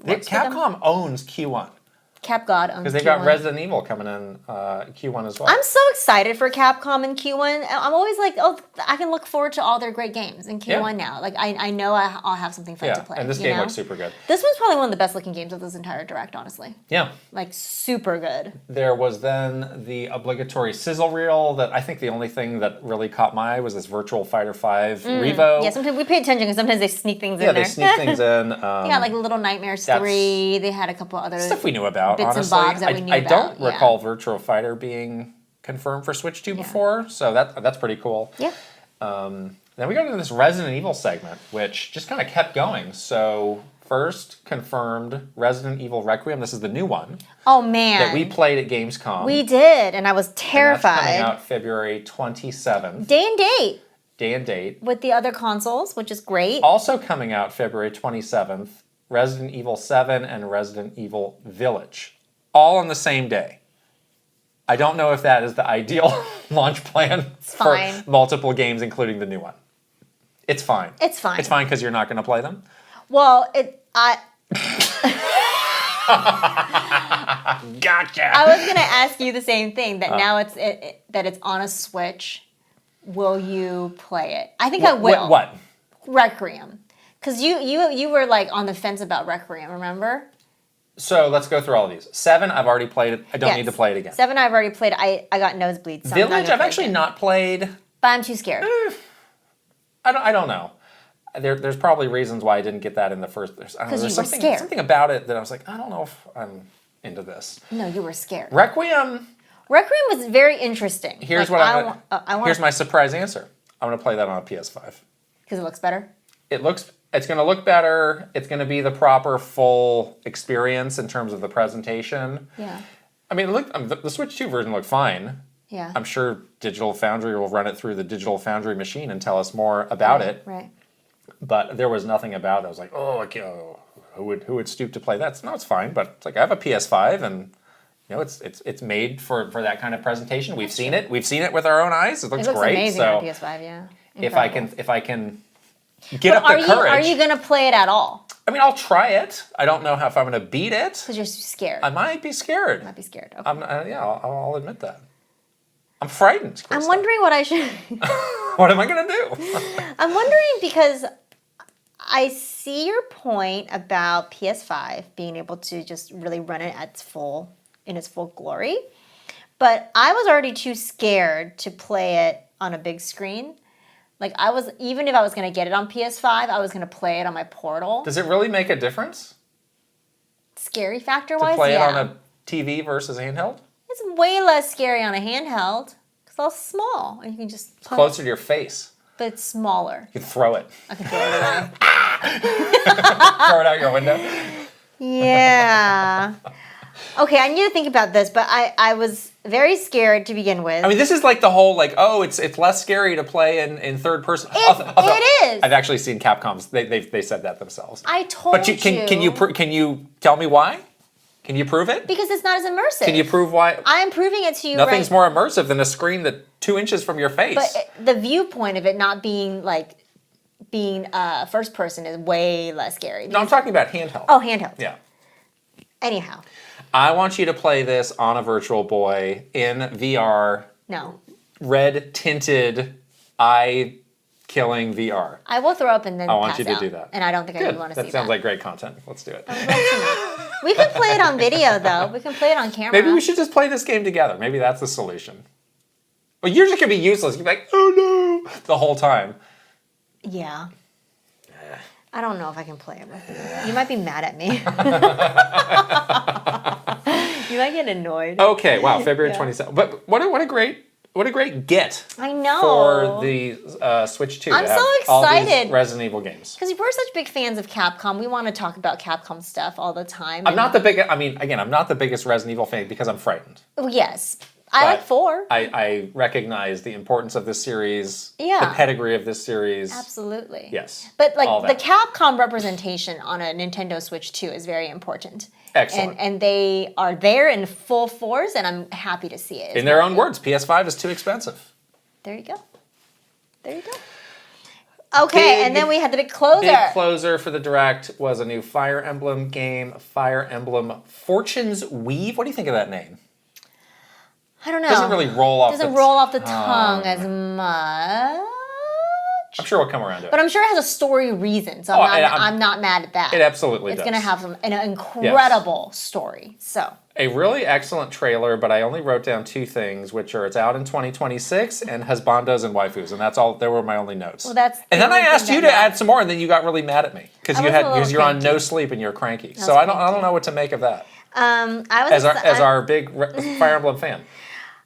Capcom owns Q1. CapGod owns because they got Resident Evil coming in Q1 as well. I'm so excited for Capcom in Q1. I'm always like, oh, I can look forward to all their great games in Q1 now. Like, I know I'll have something fun to play. And this game looks super good. This one's probably one of the best looking games of this entire Direct, honestly. Yeah. Like, super good. There was then the obligatory sizzle reel that I think the only thing that really caught my eye was this Virtual Fighter 5 Revo. Yeah, sometimes we pay attention because sometimes they sneak things in there. Yeah, they sneak things in. They got like Little Nightmares 3. They had a couple other stuff we knew about, bits honestly. and bobs that we knew about. I don't recall Virtual Fighter being confirmed for Switch 2 before, so that's pretty cool. Yeah. Then we got into this Resident Evil segment, which just kind of kept going. So first confirmed Resident Evil Requiem. This is the new one. Oh man. That we played at Gamescom. We did, and I was terrified. And that's coming out February 27th. Day and date. Day and date. With the other consoles, which is great. Also coming out February 27th, Resident Evil 7 and Resident Evil Village. All on the same day. I don't know if that is the ideal launch plan for multiple games, including the new one. It's fine. It's fine. It's fine because you're not going to play them? Well, Gotcha. I was going to ask you the same thing, that now that it's on a Switch, will you play it? I think I will. What? Requiem. Because you were like on the fence about Requiem, remember? So let's go through all of these. 7, I've already played it. I don't need to play it again. 7, I've already played. I got nosebleeds. So Village, I've actually not played. But I'm too scared. I don't know. There's probably reasons why I didn't get that in the first. Because you were scared. Something about it that I was like, I don't know if I'm into this. No, you were scared. Requiem was very interesting. Here's here's my surprise answer. I'm going to play that on a PS5. Because it looks better? It's going to look better. It's going to be the proper full experience in terms of the presentation. Yeah. I mean, the Switch 2 version looked fine. Yeah. I'm sure Digital Foundry will run it through the Digital Foundry machine and tell us more about it. Right. But there was nothing about it. I was like, who would stoop to play that? No, it's fine. But it's like I have a PS5 and it's made for that kind of presentation. We've seen it. We've seen it with our own eyes. It looks great. Amazing on PS5, yeah. Incredible. If I can get up the courage. Are you going to play it at all? I mean, I'll try it. I don't know if I'm going to beat it. Because you're scared. I might be scared. You might be scared. Okay. I'll admit that. I'm frightened, Krysta. I'm wondering what I should... What am I going to do? I'm wondering because I see your point about PS5 being able to just really run it in its full glory. But I was already too scared to play it on a big screen. Like even if I was going to get it on PS5, I was going to play it on my Portal. Does it really make a difference? Scary factor-wise, to play it on a TV versus handheld? It's way less scary on a handheld because it's small and you can just it's closer to your face. But it's smaller. You can throw it. I can throw it away. Throw it out your window. Yeah. Okay, I need to think about this, but I was very scared to begin with. I mean, this is like the whole it's less scary to play in third person. It is. I've actually seen Capcom's. They said that themselves. I told you. But can you tell me why? Can you prove it? Because it's not as immersive. Can you prove why? I'm proving it to you. Nothing's more immersive than a screen that 2 inches from your face. But the viewpoint of it not being first person is way less scary. No, I'm talking about handheld. Oh, handheld. Yeah. Anyhow. I want you to play this on a Virtual Boy in VR. No. Red tinted, eye-killing VR. I will throw up and then I want pass you to out. do that. And I don't think I would want to see that. That sounds like great content. Let's do it. We can play it on video, though. We can play it on camera. Maybe we should just play this game together. Maybe that's the solution. Well, yours just going to be useless. You'll be like, oh no, the whole time. Yeah. I don't know if I can play it with you. You might be mad at me. You might get annoyed. Okay, wow, February 27th. But what a great get. I know. For the Switch 2. I'm so excited. All these Resident Evil games. Because we're such big fans of Capcom. We want to talk about Capcom stuff all the time. I'm not the biggest Resident Evil fan because I'm frightened. Oh, yes. I like 4. I recognize the importance of this series, yeah. the pedigree of this series. Absolutely. Yes. But like the Capcom representation on a Nintendo Switch 2 is very important. Excellent. And they are there in full force, and I'm happy to see it. In their own words, PS5 is too expensive. There you go. There you go. Okay, and then we had the big closer. Big closer for the Direct was a new Fire Emblem game, Fire Emblem Fortune's Weave. What do you think of that name? I don't know. It doesn't really roll off the tongue as much. I'm sure we'll come around to it. But I'm sure it has a story reason, so I'm not mad at that. It absolutely does. It's going to have an incredible story. So a really excellent trailer, but I only wrote down 2 things, which are it's out in 2026 and husbandos and waifus, and that's all. They were my only notes. Well, that's. And then I asked you to add some more, and then you got really mad at me because you're on no sleep and you're cranky. So I don't know what to make of that. As our big Fire Emblem fan.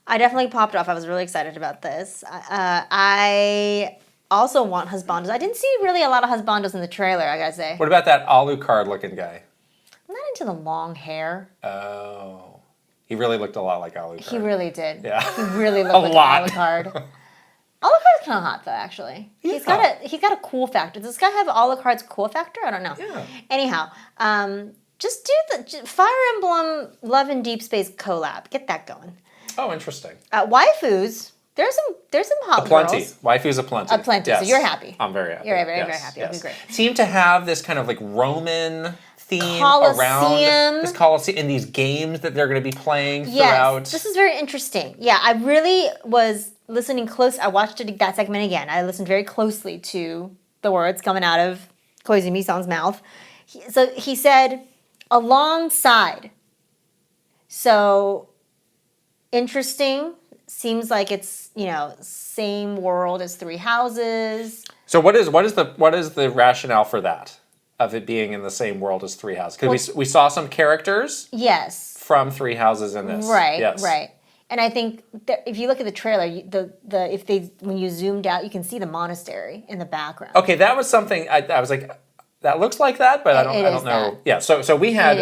I definitely popped off. I was really excited about this. I also want husbandos. I didn't see really a lot of husbandos in the trailer, I gotta say. What about that Alucard looking guy? I'm not into the long hair. Oh. He really looked a lot like Alucard. He really did. Yeah. He really looked like Alucard. Alucard's kind of hot though, actually. Yeah. He's got a cool factor. Does this guy have Alucard's cool factor? I don't know. Yeah. Anyhow, just do the Fire Emblem Love and Deep Space collab. Get that going. Oh, interesting. Waifus, there's some hot girls. Waifus aplenty. Aplenty, yes. So you're happy. I'm very happy. You're very happy. Yes. Okay, great. Seem to have this kind of like Roman theme around this Colosseum in these games that they're going to be playing throughout. Yes, this is very interesting. Yeah, I really was listening close. I watched that segment again. I listened very closely to the words coming out of Koizumi-san's mouth. So he said, alongside. So interesting. Seems like it's, same world as Three Houses. So what is the rationale for that? Of it being in the same world as Three Houses? Because we saw some characters from Three Houses in this. Right, yes. Right. And I think that if you look at the trailer, when you zoomed out, you can see the monastery in the background. Okay, that was something I was like, that looks like that, but I don't know. That. Yeah, so we had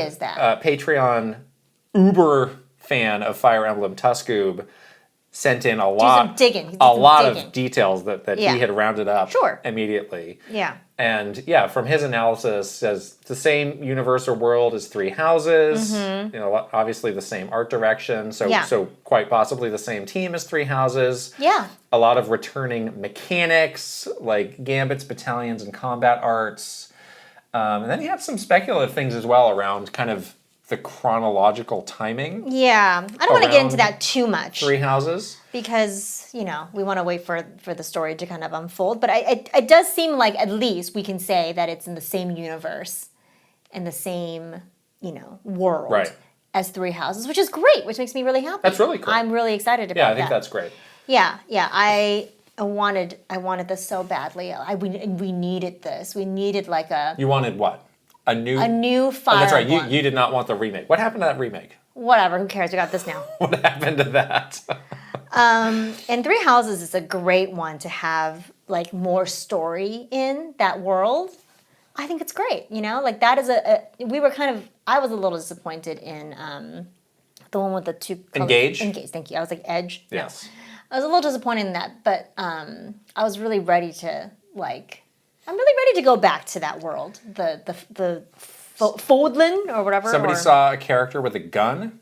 Patreon Uber fan of Fire Emblem Tuskoob sent in a lot of details that he had rounded up immediately. Yeah. And from his analysis, says the same universe or world as Three Houses. Mm-hmm. Obviously the same art direction. So quite possibly the same team as Three Houses. Yeah. A lot of returning mechanics like gambits, battalions, and combat arts. And then he had some speculative things as well around kind of the chronological timing. Yeah. I don't want to get into that too much. Three Houses. Because, we want to wait for the story to kind of unfold. But it does seem like at least we can say that it's in the same universe and the same, world as Three Houses, which is great, which makes me really happy. That's really cool. I'm really excited about that. Yeah, I think that's great. Yeah. I wanted this so badly. We needed this. We needed like a... You wanted what? A new Fire that's right. Emblem. You did not want the remake. What happened to that remake? Whatever. Who cares? We got this now. What happened to that? And Three Houses is a great one to have like more story in that world. I think it's great. Like that is I was a little disappointed in the one with the two Engage. Thank you. I was like Edge. Yes. No. I was a little disappointed in that, but I was really ready to I'm really ready to go back to that world, the Fodlan or whatever. Somebody saw a character with a gun,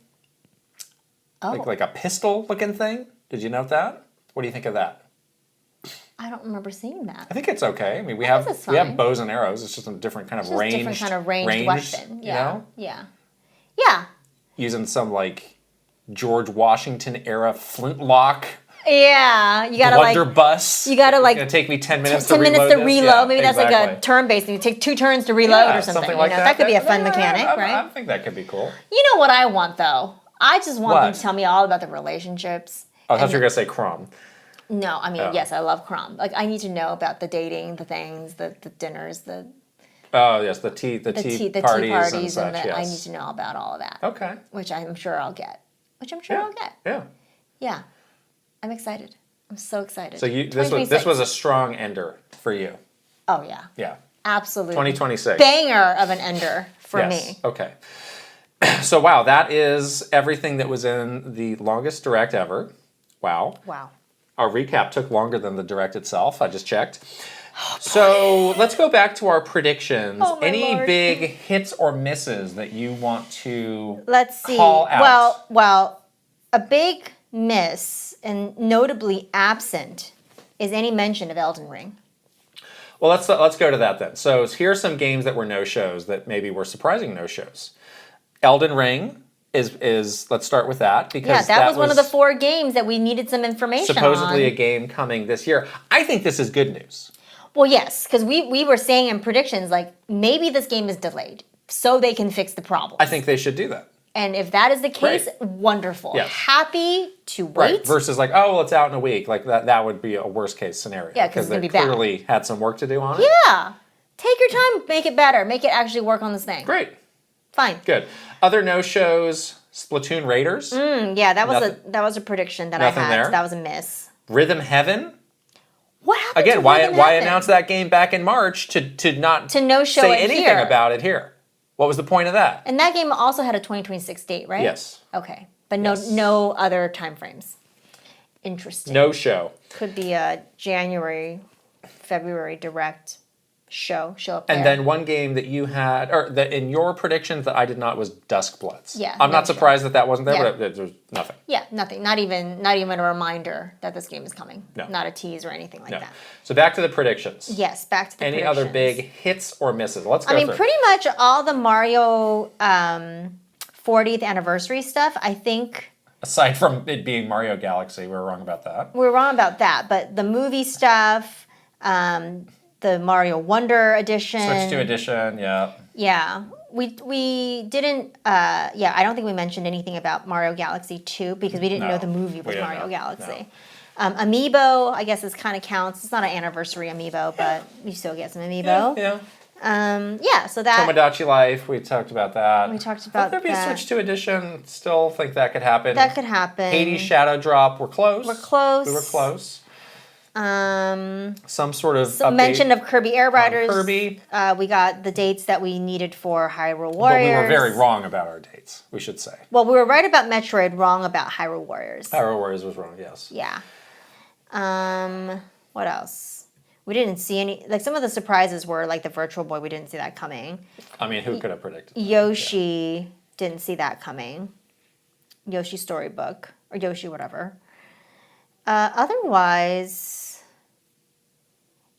like a pistol-looking thing. Did you note that? What do you think of that? I don't remember seeing that. I think it's okay. I mean, we have bows and arrows. It's just a different kind of ranged weapon. Yeah. Using some like George Washington era flintlock. Yeah, you gotta blunderbuss. You gotta it's gonna take me 10 minutes to reload. 10 minutes to reload. Yeah, maybe that's like a turn based, and you take 2 turns to reload or something. Like that could be a fun mechanic, right? I think that could be cool. You know what I want though? I just want them to tell me all about the relationships. Oh, I thought you were gonna say Crom. No, I mean yes, I love Crom. Like I need to know about the dating, the things, the dinners, the Oh yes, the tea parties and such, yes. I need to know about all of that. Okay. Which I'm sure I'll get. Yeah. Yeah. I'm excited. I'm so excited. So this was a strong ender for you. Oh yeah. Yeah. Absolutely. 2026. Banger of an ender for me. Okay. So wow, that is everything that was in the longest direct ever. Wow. Our recap took longer than the direct itself. I just checked. So let's go back to our predictions. Any big hits or misses that you want to call out? Well, a big miss and notably absent is any mention of Elden Ring. Well, let's go to that then. So here are some games that were no-shows that maybe were surprising no-shows. Elden Ring is let's start with that because that was one of the 4 games that we needed some information supposedly on. A game coming this year. I think this is good news. Well, yes, because we were saying in predictions, like, maybe this game is delayed so they can fix the problem. I think they should do that. And if that is the case, wonderful. Yes. Happy to wait. Right. Versus like, oh, well, it's out in a week. Like that would be a worst case scenario. Yeah, because they clearly had some work to do on it. Yeah. Take your time, make it better. Make it actually work on this thing. Great. Fine. Good. Other no-shows, Splatoon Raiders. Yeah, that was a prediction that I had. There. So that was a miss. Rhythm Heaven. What happened Again, to Rhythm why Heaven? announce that game back in March to not no-show say it anything here? about it here? What was the point of that? And that game also had a 2026 date, right? Yes. Okay. But no other time frames. Interesting. No show. Could be a January, February direct show up there. And then one game that you had, or that in your predictions that I did not, was Duskbloods. Yeah. I'm not surprised that wasn't there, but there's nothing. Yeah, nothing. Not even a reminder that this game is coming. No. Not a tease or anything like that. So back to the predictions. Yes, back to the predictions. Any other big hits or misses? Let's go through. Pretty much all the Mario 40th anniversary stuff, I think. Aside from it being Mario Galaxy, we're wrong about that. We're wrong about that, but the movie stuff, the Mario Wonder edition. Switch 2 edition, yeah. Yeah. We didn't, I don't think we mentioned anything about Mario Galaxy 2 because we didn't know the movie was Mario Galaxy. No. Amiibo, I guess this kind of counts. It's not an anniversary Amiibo, but you still get some Amiibo. Yeah. So that. Tomodachi Life, we talked about that. We talked about that. Would there be a Switch 2 edition? Still think that could happen. That could happen. Hades Shadow Drop, we're close. We were close. Some sort of update mention of Kirby Air Riders. Kirby. We got the dates that we needed for Hyrule Warriors. But we were very wrong about our dates, we should say. Well, we were right about Metroid, wrong about Hyrule Warriors. Hyrule Warriors was wrong, yes. Yeah. What else? We didn't see any, like some of the surprises were like the Virtual Boy, we didn't see that coming. I mean, who could have predicted that? Yoshi, didn't see that coming. Yoshi Storybook, or Yoshi whatever. Otherwise,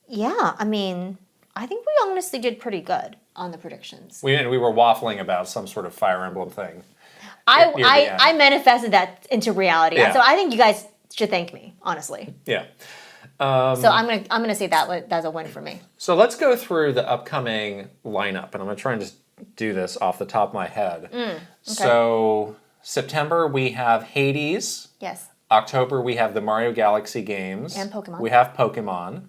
yeah, I mean, I think we honestly did pretty good on the predictions. We were waffling about some sort of Fire Emblem thing. I manifested that into reality. Yeah. So I think you guys should thank me, honestly. Yeah. So I'm gonna say that's a win for me. So let's go through the upcoming lineup, and I'm gonna try and just do this off the top of my head. Okay. So September we have Hades. Yes. October we have the Mario Galaxy games. And Pokemon. We have Pokemon,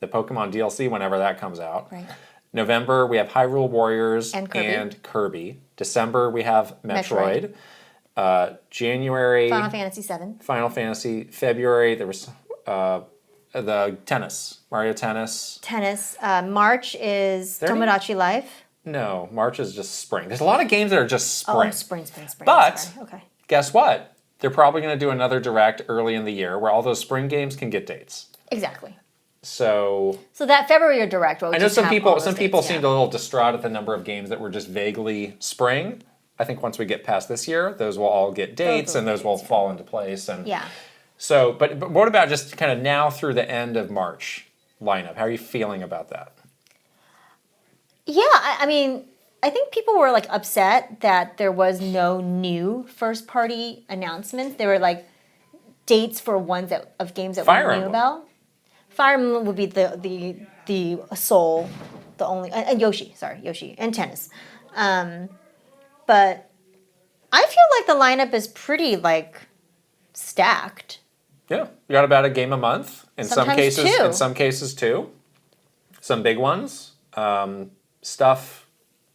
the Pokemon DLC whenever that comes out. Right. November we have Hyrule Warriors and Kirby. December we have Metroid. January Final Fantasy VII. Final Fantasy. February there was the tennis, Mario Tennis. March is Tomodachi Life. No, March is just spring. There's a lot of games that are just spring. Oh, spring. But okay. Guess what? They're probably going to do another direct early in the year where all those spring games can get dates. Exactly. So that February direct. I know some people seemed a little distraught at the number of games that were just vaguely spring. I think once we get past this year, those will all get dates and those will fall into place. And yeah. So, but what about just kind of now through the end of March lineup? How are you feeling about that? Yeah, I mean, I think people were like upset that there was no new first party announcements. There were like dates for ones of games that we knew about. Fire Emblem would be the sole, the only, and Yoshi, and tennis. But I feel like the lineup is pretty like stacked. Yeah, you got about a game a month. Sometimes two. In some cases, two. Some big ones. stuff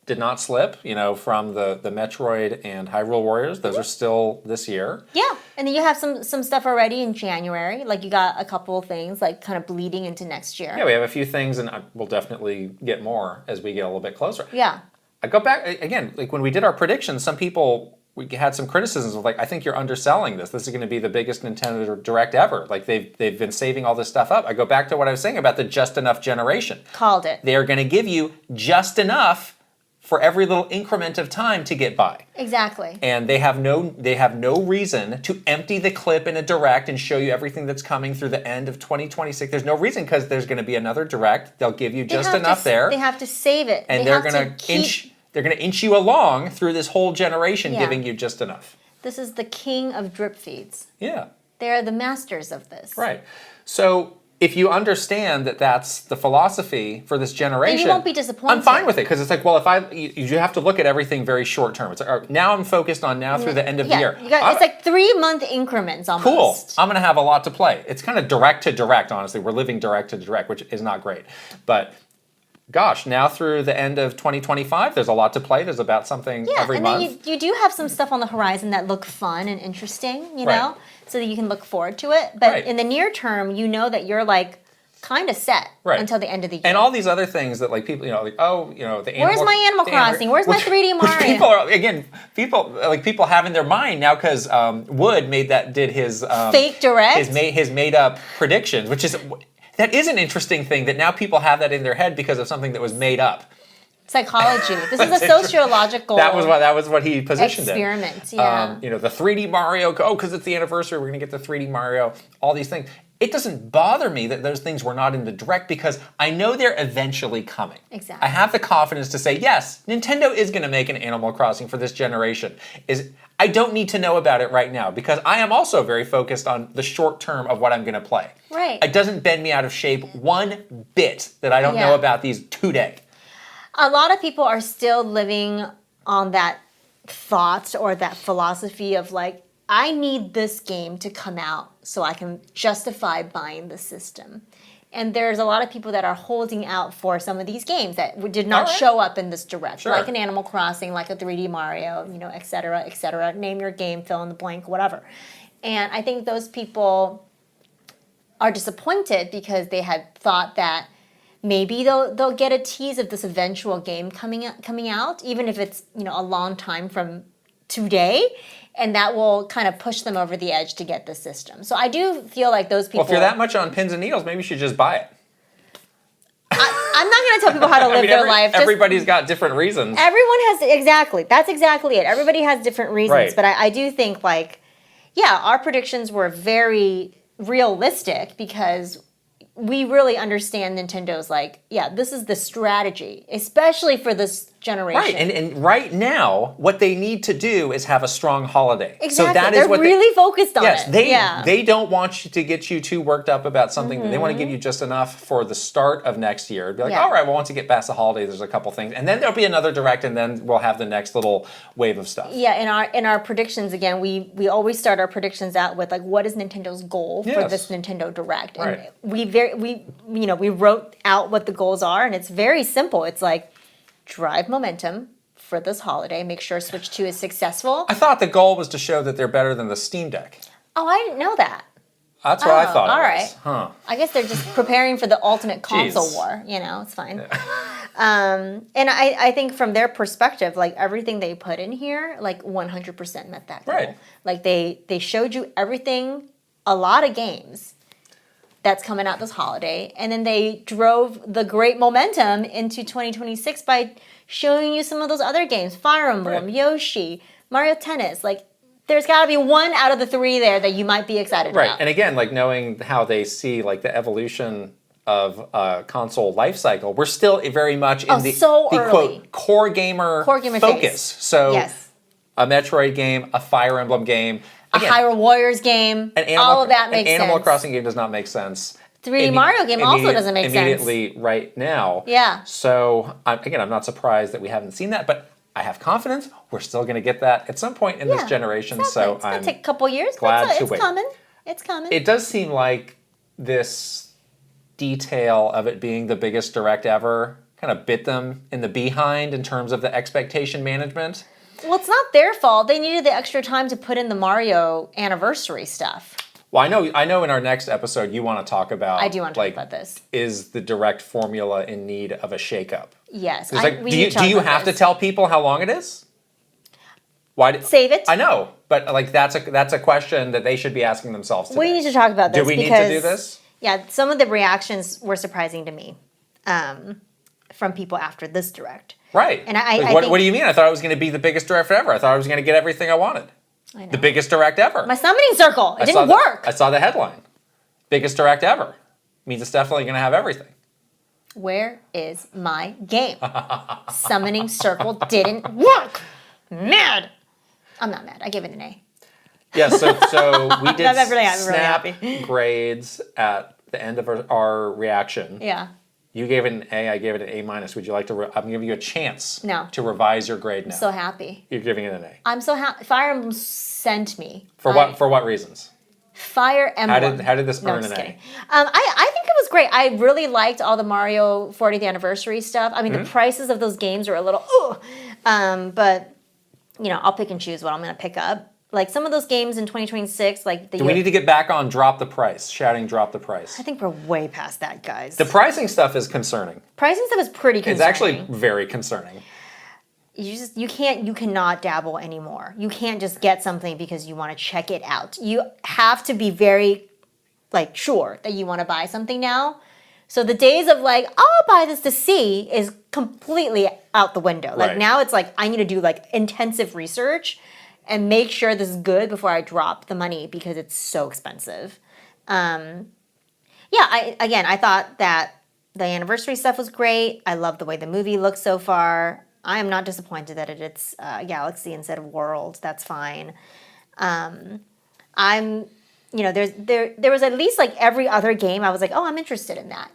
did not slip, from the Metroid and Hyrule Warriors. Those are still this year. Yeah, and then you have some stuff already in January. Like you got a couple of things like kind of bleeding into next year. Yeah, we have a few things, and we'll definitely get more as we get a little bit closer. Yeah. I go back, again, like when we did our predictions, some people, we had some criticisms of like, I think you're underselling this. This is going to be the biggest Nintendo Direct ever. Like they've been saving all this stuff up. I go back to what I was saying about the just enough generation. Called it. They are going to give you just enough for every little increment of time to get by. Exactly. And they have no reason to empty the clip in a Direct and show you everything that's coming through the end of 2026. There's no reason because there's going to be another Direct. They'll give you just enough there. They have to save it. And they're going to inch you along through this whole generation, giving you just enough. This is the king of drip feeds. Yeah. They are the masters of this. Right. So if you understand that that's the philosophy for this generation, then you won't be disappointed. I'm fine with it because it's like, well, you have to look at everything very short term. It's like, now I'm focused on through the end of the year. It's like 3-month increments almost. Cool. I'm going to have a lot to play. It's kind of direct to direct, honestly. We're living direct to direct, which is not great. But gosh, now through the end of 2025, there's a lot to play. There's about something every month. And then you do have some stuff on the horizon that look fun and interesting, you know, so that you can look forward to it. But in the near term, you know that you're like kind of set until the end of the year. And all these other things that like people, the Animal. Where's my Animal Crossing? Where's my 3D Mario? People have in their mind now because Wood did his fake Direct, his made up predictions, which is. That is an interesting thing that now people have that in their head because of something that was made up. Psychology. This is a sociological. That was what he positioned experiment. Yeah. The 3D Mario. Because it's the anniversary, we're going to get the 3D Mario. All these things. It doesn't bother me that those things were not in the Direct because I know they're eventually coming. Exactly. I have the confidence to say, yes, Nintendo is going to make an Animal Crossing for this generation. I don't need to know about it right now because I am also very focused on the short term of what I'm going to play. Right. It doesn't bend me out of shape one bit that I don't know about these today. A lot of people are still living on that thought or that philosophy of like, I need this game to come out so I can justify buying the system. And there's a lot of people that are holding out for some of these games that did not show up in this Direct, like an Animal Crossing, like a 3D Mario, et cetera, et cetera. Name your game, fill in the blank, whatever. And I think those people are disappointed because they had thought that maybe they'll get a tease of this eventual game coming out, even if it's a long time from today. And that will kind of push them over the edge to get the system. So I do feel like those people... Well, if you're that much on pins and needles, maybe you should just buy it. I'm not going to tell people how to live their life. Everybody's got different reasons. Everyone has... Exactly. That's exactly it. Everybody has different reasons. Right. But I do think, our predictions were very realistic because we really understand Nintendo's this is the strategy, especially for this generation. Right, and right now, what they need to do is have a strong holiday. Exactly, so that they're is what really focused on it. Yes, they don't want you to get you too worked up about something. Mm-hmm. They want to give you just enough for the start of next year. Be like, all right, well, once you get past the holiday, there's a couple things. And then there'll be another Direct, and then we'll have the next little wave of stuff. Yeah, in our predictions, again, we always start our predictions out with, what is Nintendo's goal for this Nintendo Direct? And we wrote out what the goals are, and it's very simple. It's drive momentum for this holiday. Make sure Switch 2 is successful. I thought the goal was to show that they're better than the Steam Deck. Oh, I didn't know that. That's what I thought. All right. Huh. I guess they're just preparing for the ultimate console war. It's fine. Yeah. And I think from their perspective, everything they put in here, 100% met that goal. Right. They showed you everything, a lot of games that's coming out this holiday. And then they drove the great momentum into 2026 by showing you some of those other games. Fire Emblem, Yoshi, Mario Tennis. There's got to be one out of the three there that you might be excited about. Right, and again, knowing how they see, the evolution of console life cycle, we're still very much in the quote, core gamer focus. Phase. So a Metroid game, a Fire Emblem game, again, a Hyrule Warriors game, all of that makes sense. An Animal Crossing game does not make sense. 3D Mario game also doesn't make sense. Immediately right now. Yeah. So, I'm not surprised that we haven't seen that, but I have confidence we're still going to get that at some point in this generation. Exactly. So it's going to take a couple years, glad but to wait. It's coming. It does seem like this detail of it being the biggest Direct ever kind of bit them in the behind in terms of the expectation management. Well, it's not their fault. They needed the extra time to put in the Mario anniversary stuff. Well, I know in our next episode you want to talk about... I do want to talk about this. Is the direct formula in need of a shakeup? Yes. Do you have to tell people how long it is? Save it. I know, but like that's a question that they should be asking themselves today. We need to talk about this. Do we need to do this? Yeah, some of the reactions were surprising to me from people after this direct. Right. And what do you mean? I thought it was going to be the biggest direct ever. I thought I was going to get everything I wanted. I know. The biggest direct ever. My summoning circle. It didn't work. I saw the headline. Biggest direct ever. Means it's definitely going to have everything. Where is my game? Summoning circle didn't work. Mad. I'm not mad. I gave it an A. Yeah, so we did snap grades at the end of our reaction. Yeah. You gave it an A, I gave it an A-. Would you like to... I'm giving you a chance to revise your grade now. I'm so happy. You're giving it an A. I'm so happy. Fire Emblem sent me. For what reasons? Fire Emblem. How did this earn an A? I think it was great. I really liked all the Mario 40th anniversary stuff. I mean, the prices of those games are a little... but, you know, I'll pick and choose what I'm going to pick up. Like some of those games in 2026, like we need to get back on drop the price, shouting drop the price. I think we're way past that, guys. The pricing stuff is concerning. Pricing stuff is pretty concerning. It's actually very concerning. You cannot dabble anymore. You can't just get something because you want to check it out. You have to be very sure that you want to buy something now. So the days of I'll buy this to see is completely out the window. Right. Now it's I need to do intensive research and make sure this is good before I drop the money because it's so expensive. I thought that the anniversary stuff was great. I love the way the movie looks so far. I am not disappointed that it's Galaxy instead of World. That's fine. There was at least every other game I was I'm interested in that.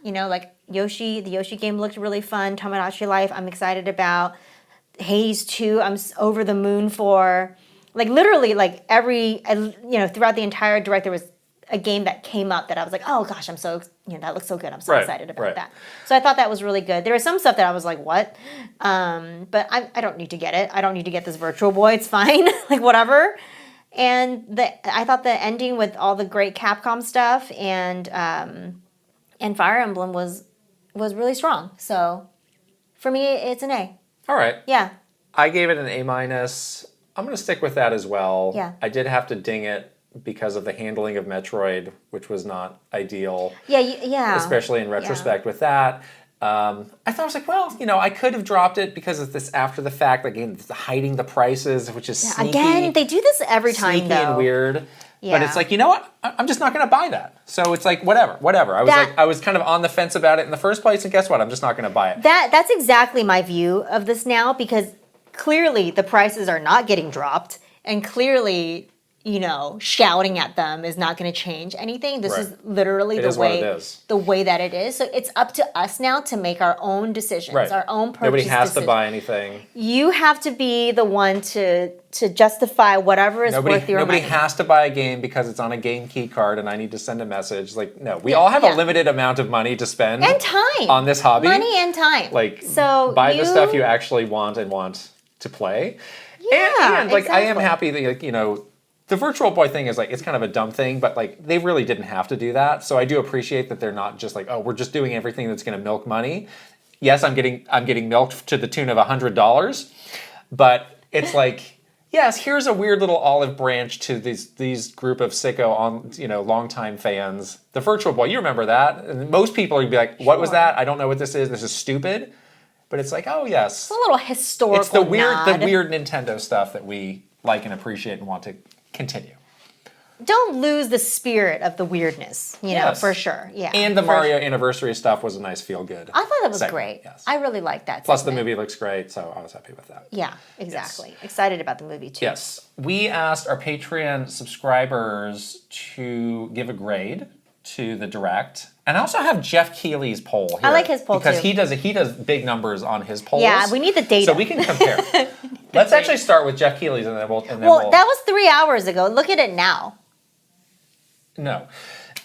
Yoshi, the Yoshi game looked really fun. Tomodachi Life, I'm excited about. Hades 2, I'm over the moon for. Literally, throughout the entire direct, there was a game that came up that I was oh gosh, I'm so, that looks so good. I'm so excited about that. So I thought that was really good. There was some stuff that I was what? But I don't need to get it. I don't need to get this Virtual Boy. It's fine. Whatever. And I thought the ending with all the great Capcom stuff and Fire Emblem was really strong. So for me, it's an A. All right. Yeah. I gave it an A-. I'm going to stick with that as well. Yeah. I did have to ding it because of the handling of Metroid, which was not ideal. Yeah. Especially in retrospect with that. I thought I was I could have dropped it because of this after the fact, hiding the prices, which is sneaky. Again, they do this every time, sneaky and weird. Yeah. But it's you know what? I'm just not going to buy that. So it's whatever. I was kind of on the fence about it in the first place, and guess what? I'm just not going to buy it. That's exactly my view of this now because clearly the prices are not getting dropped, and clearly, shouting at them is not going to change anything. This is literally the way that it is. So it's up to us now to make our own decisions, our own purchase Nobody has decisions. to buy anything. You have to be the one to justify whatever is worth your money. Nobody has to buy a game because it's on a game key card and I need to send a message. No, we all have a limited amount of money to spend. And time. On this hobby. Money and time. So buy the stuff you actually want and want to play. Yeah, and I am happy that, the Virtual Boy thing is it's kind of a dumb thing, but they really didn't have to do that. So I do appreciate that they're not just we're just doing everything that's going to milk money. Yes, I'm getting milked to the tune of $100, but it's yes, here's a weird little olive branch to these group of sicko longtime fans. The Virtual Boy, you remember that? And most people would be what was that? I don't know what this is. This is stupid. But it's oh yes, it's a little historical. It's the weird Nintendo stuff that we like and appreciate and want to continue. Don't lose the spirit of the weirdness, know, for sure. Yeah. And the Mario anniversary stuff was a nice feel good. I thought that was great. Yes. I really liked that. Plus the movie looks great, so I was happy with that. Yeah, exactly. Yes. Excited about the movie too. Yes. We asked our Patreon subscribers to give a grade to the direct. And I also have Jeff Keighley's poll here. I like his poll because too. Because he does big numbers on his polls. Yeah, we need the data. So we can compare. Let's actually start with Jeff Keighley's and then we'll... that was 3 hours ago. Look at it now. No.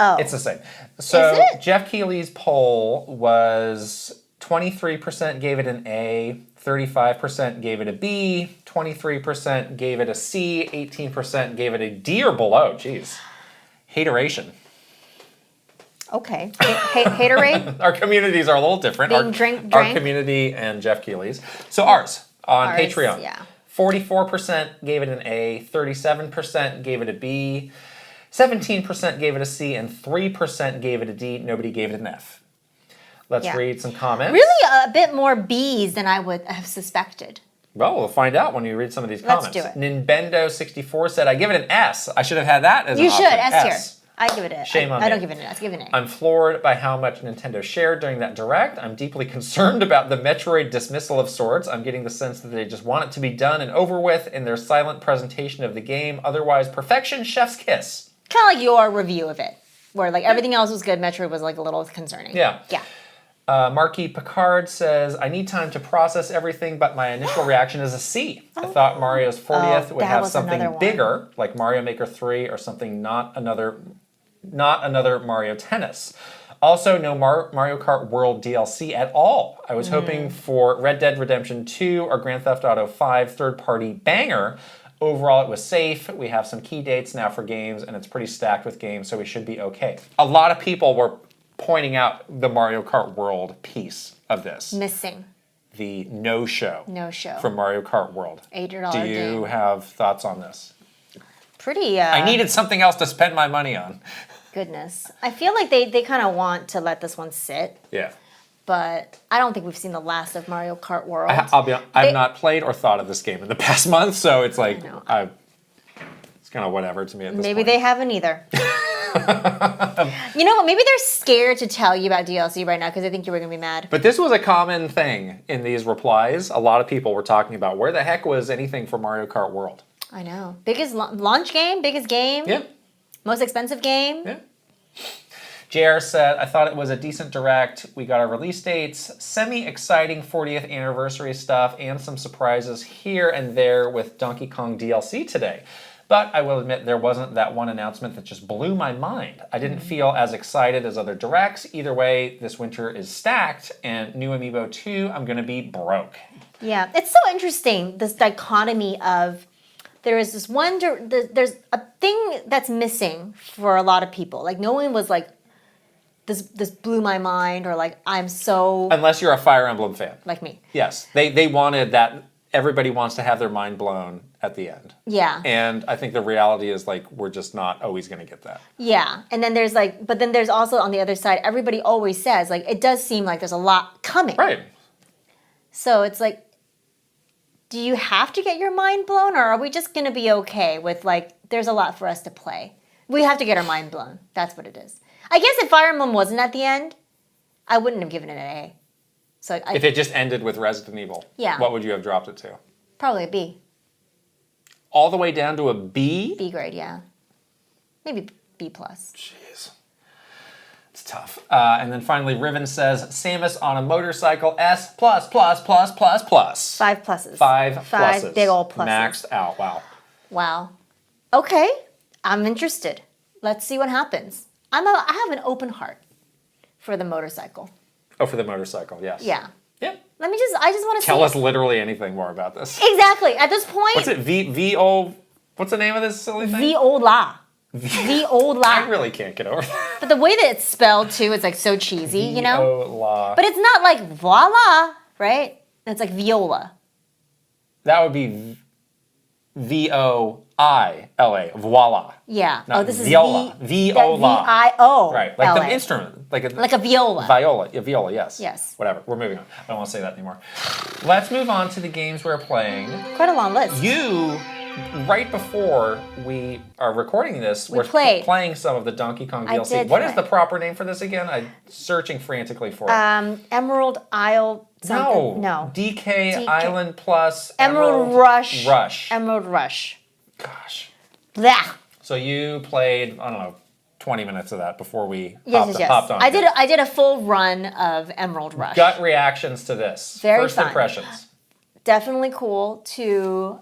Oh. It's the same. So Is it? Jeff Keighley's poll was 23% gave it an A, 35% gave it a B, 23% gave it a C, 18% gave it a D or below. Jeez. Hateration. Okay. Haterade? Our communities are a little different. Our community and Jeff Keighley's. So ours on Patreon. Yeah. 44% gave it an A, 37% gave it a B, 17% gave it a C, and 3% gave it a D. Nobody gave it an F. Let's read some comments. Really a bit more Bs than I would have suspected. Well, we'll find out when you read some of these comments. Let's do it. Nimbendo64 said, I give it an S. I should have had that as an option. You should, S tier. I give it a. Shame on me. I don't give it an S. Give it an A. I'm floored by how much Nintendo shared during that direct. I'm deeply concerned about the Metroid dismissal of sorts. I'm getting the sense that they just want it to be done and over with in their silent presentation of the game. Otherwise, perfection, chef's kiss. Kind of like your review of it, where like everything else was good. Metroid was like a little concerning. Yeah. Yeah. Marquis Picard says, I need time to process everything, but my initial reaction is a C. I thought Mario's 40th would have something bigger, like Mario Maker 3 or something, not another Mario Tennis. Also, no Mario Kart World DLC at all. I was hoping for Red Dead Redemption 2 or Grand Theft Auto 5 third-party banger. Overall, it was safe. We have some key dates now for games, and it's pretty stacked with games, so we should be okay. A lot of people were pointing out the Mario Kart World piece of this. Missing. The no-show. No-show. From Mario Kart World. $8 Do you have thoughts on this? Pretty, I needed something else to spend my money on. Goodness. I feel like they kind of want to let this one sit. Yeah. But I don't think we've seen the last of Mario Kart World. I've not played or thought of this game in the past month, so it's like, it's kind of whatever to me at this point. Maybe they haven't either. You know what? Maybe they're scared to tell you about DLC right now because they think you were going to be mad. But this was a common thing in these replies. A lot of people were talking about where the heck was anything for Mario Kart World. I know. Biggest launch game, biggest game. Yeah. Most expensive game. Yeah. JR said, I thought it was a decent direct. We got our release dates, semi-exciting 40th anniversary stuff, and some surprises here and there with Donkey Kong DLC today. But I will admit there wasn't that one announcement that just blew my mind. I didn't feel as excited as other directs. Either way, this winter is stacked, and new Amiibo 2, I'm going to be broke. Yeah, it's so interesting, this dichotomy of there is this one, there's a thing that's missing for a lot of people. Like no one was like, this blew my mind, or like, I'm so... Unless you're a Fire Emblem fan. Like me. Yes, they wanted that. Everybody wants to have their mind blown at the end. Yeah. And I think the reality is like, we're just not always going to get that. Yeah. And then there's like, but then there's also on the other side, everybody always says like, it does seem like there's a lot coming. Right. So it's like, do you have to get your mind blown, or are we just going to be okay with like, there's a lot for us to play? We have to get our mind blown. That's what it is. I guess if Fire Emblem wasn't at the end, I wouldn't have given it an A. So if it just ended with Resident Evil, what would you have dropped it to? Probably a B. All the way down to a B? B grade, yeah. Maybe B+. Jeez. It's tough. And then finally, Riven says, Samus on a motorcycle, S++++++. 5 pluses. 5 pluses. 5 big old pluses. Maxed out, wow. Wow. Okay, I'm interested. Let's see what happens. I have an open heart for the motorcycle. Oh, for the motorcycle, yes. Yeah. Yep. I just want to tell us literally anything more about this. Exactly. At this point. What's it? V-O... What's the name of this silly thing? Viola. Viola. I really can't get over that. But the way that it's spelled, too, it's like so cheesy, you know? Viola. But it's not like voila, right? It's like viola. That would be V-O-I-L-A. Voila. Yeah. Not this viola. is viola. V-I-O. Right. Like the instrument. Like a viola. Viola. Yeah, viola, yes. Yes. Whatever. We're moving on. I don't want to say that anymore. Let's move on to the games we're playing. Quite a long list. You, right before we are recording this, we're playing some of the Donkey Kong DLC. What is the proper name for this again? I'm searching frantically for it. Emerald Isle something. No. DK Island Plus Emerald Rush. Emerald Rush. Gosh. Blah. So you played, I don't know, 20 minutes of that before we hopped on. I did a full run of Emerald Rush. Gut reactions to this. Very First fun. Impressions. Definitely cool to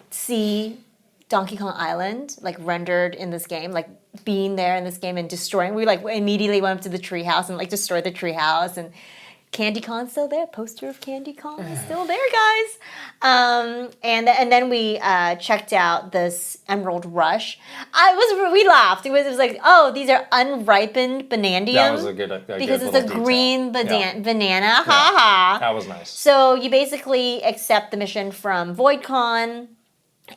see Donkey Kong Island like rendered in this game, like being there in this game and destroying. We like immediately went up to the treehouse and like destroyed the treehouse and Candy Con's still there. Poster of Candy Con is still there, guys. And then we checked out this Emerald Rush. We laughed. It was like, oh, these are unripened bananium. That was a good because it's a detail. Green banana. Ha ha. That was nice. So you basically accept the mission from VoidCon,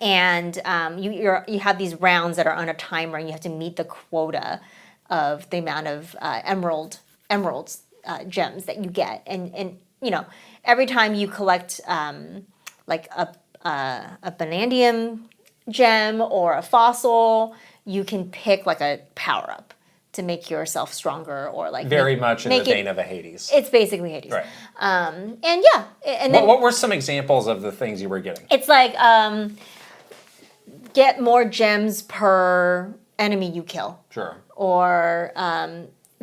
and you have these rounds that are on a timer, and you have to meet the quota of the amount of emeralds. Gems that you get, and every time you collect like a bananium gem or a fossil, you can pick like a power up to make yourself stronger, or like very much in the vein of a Hades. It's basically Hades, right? And then what were some examples of the things you were getting? It's like get more gems per enemy you kill, sure, or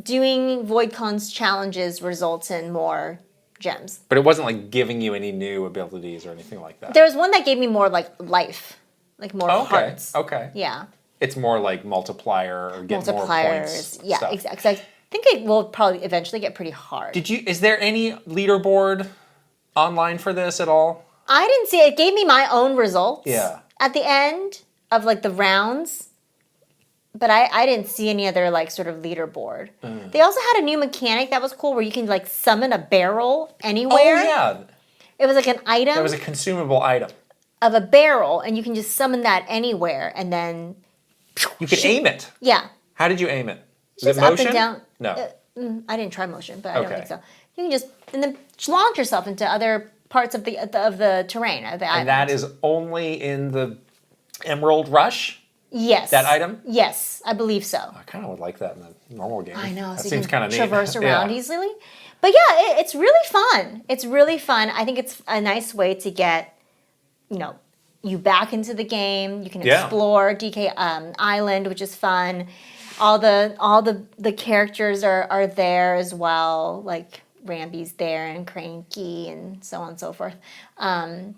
doing VoidCon's challenges results in more gems. But it wasn't like giving you any new abilities or anything like that. There was one that gave me more like life, like more hearts. Okay. Yeah. It's more like multiplier or get more points. Yeah, stuff. exactly. I think it will probably eventually get pretty hard. Is there any leaderboard online for this at all? I didn't see it. It gave me my own results. Yeah. At the end of like the rounds. But I didn't see any other like sort of leaderboard. They also had a new mechanic that was cool where you can like summon a barrel anywhere. Oh yeah. It was like an item. That was a consumable item. Of a barrel, and you can just summon that anywhere, and then you can aim it. Yeah. How did you aim it? Was it motion? Up and down. No. I didn't try motion, but I don't think so. You can just and then launch yourself into other parts of the terrain. Of the and that is only in the Emerald Rush? Yes. That item? Yes, I believe so. I kind of would like that in the normal game. I know. That so seems kind of neat. Traverse around easily. But yeah, it's really fun. It's really fun. I think it's a nice way to get, you back into the game. You can explore DK Island, which is fun. All the characters are there as well. Like Ramby's there and Cranky and so on and so forth. And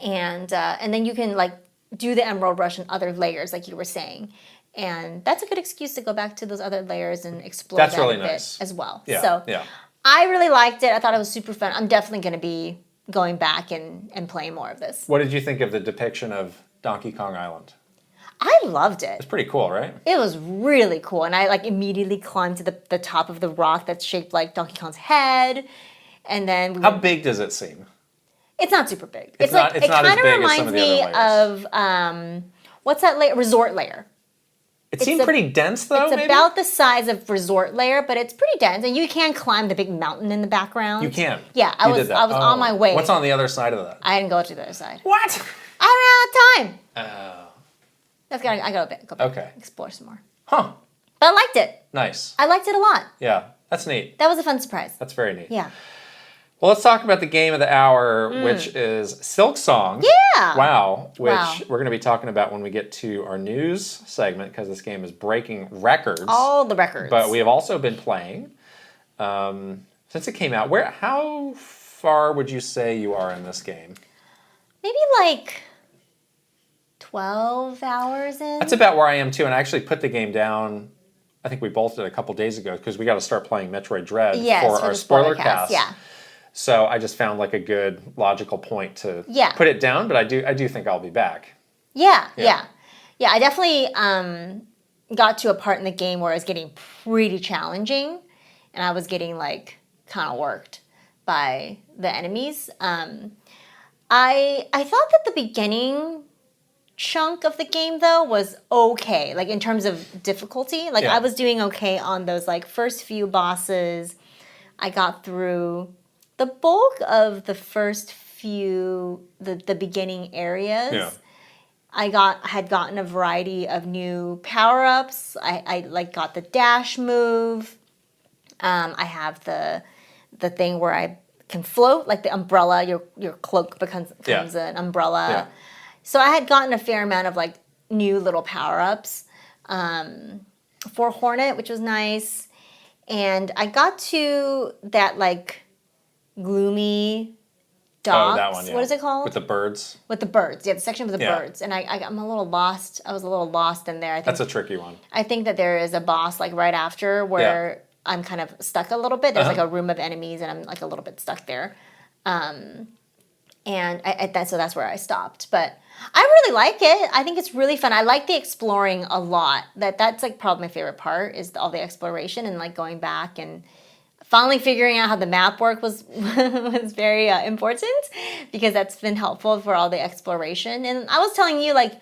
then you can like do the Emerald Rush and other layers, like you were saying. And that's a good excuse to go back to those other layers and explore that really a bit as well. Yeah, so I really liked it. I thought it was super fun. I'm definitely going to be going back and playing more of this. What did you think of the depiction of Donkey Kong Island? I loved it. It's pretty cool, right? It was really cool. And I like immediately climbed to the top of the rock that's shaped like Donkey Kong's head. And then how big does it seem? It's not super big. It kind of reminds me of what's that layer? Resort layer. It seemed pretty dense though. It's about the size of Resort layer, but it's pretty dense, and you can climb the big mountain in the background. You can. Yeah, I was on my way. What's on the other side of that? I didn't go to the other side. What? I ran out of time. Oh. I gotta go back, okay. Explore some more. Huh. But I liked it. Nice. I liked it a lot. Yeah, that's neat. That was a fun surprise. That's very neat. Yeah. Well, let's talk about the game of the hour, which is Silk Song. Yeah! Wow. Which we're going to be talking about when we get to our news segment, because this game is breaking records. All the records. But we have also been playing since it came out. How far would you say you are in this game? Maybe like 12 hours in. That's about where I am too, and I actually put the game down. I think we both did a couple days ago, because we got to start playing Metroid Dread for our spoiler cast. Yeah. So I just found like a good logical point to put it down, but I do think I'll be back. Yeah. I definitely got to a part in the game where it was getting pretty challenging, and I was getting like kind of worked by the enemies. I thought that the beginning chunk of the game though was okay, like in terms of difficulty. Like I was doing okay on those like first few bosses. I got through the bulk of the first few, the beginning areas. Yeah. I had gotten a variety of new power-ups. I like got the dash move. I have the thing where I can float, like the umbrella. Your cloak becomes an umbrella. Yeah. So I had gotten a fair amount of like new little power-ups for Hornet, which was nice. And I got to that like gloomy docks. Oh, that one, yeah. What is it called? With the birds. With the birds, the section with the birds. And I'm a little lost. I was a little lost in there. I think that's a tricky one. I think that there is a boss like right after where I'm kind of stuck a little bit. There's like a room of enemies, and I'm like a little bit stuck there. And so that's where I stopped. But I really like it. I think it's really fun. I like the exploring a lot. That's like probably my favorite part is all the exploration and like going back and finally figuring out how the map worked was very important because that's been helpful for all the exploration. And I was telling you, like,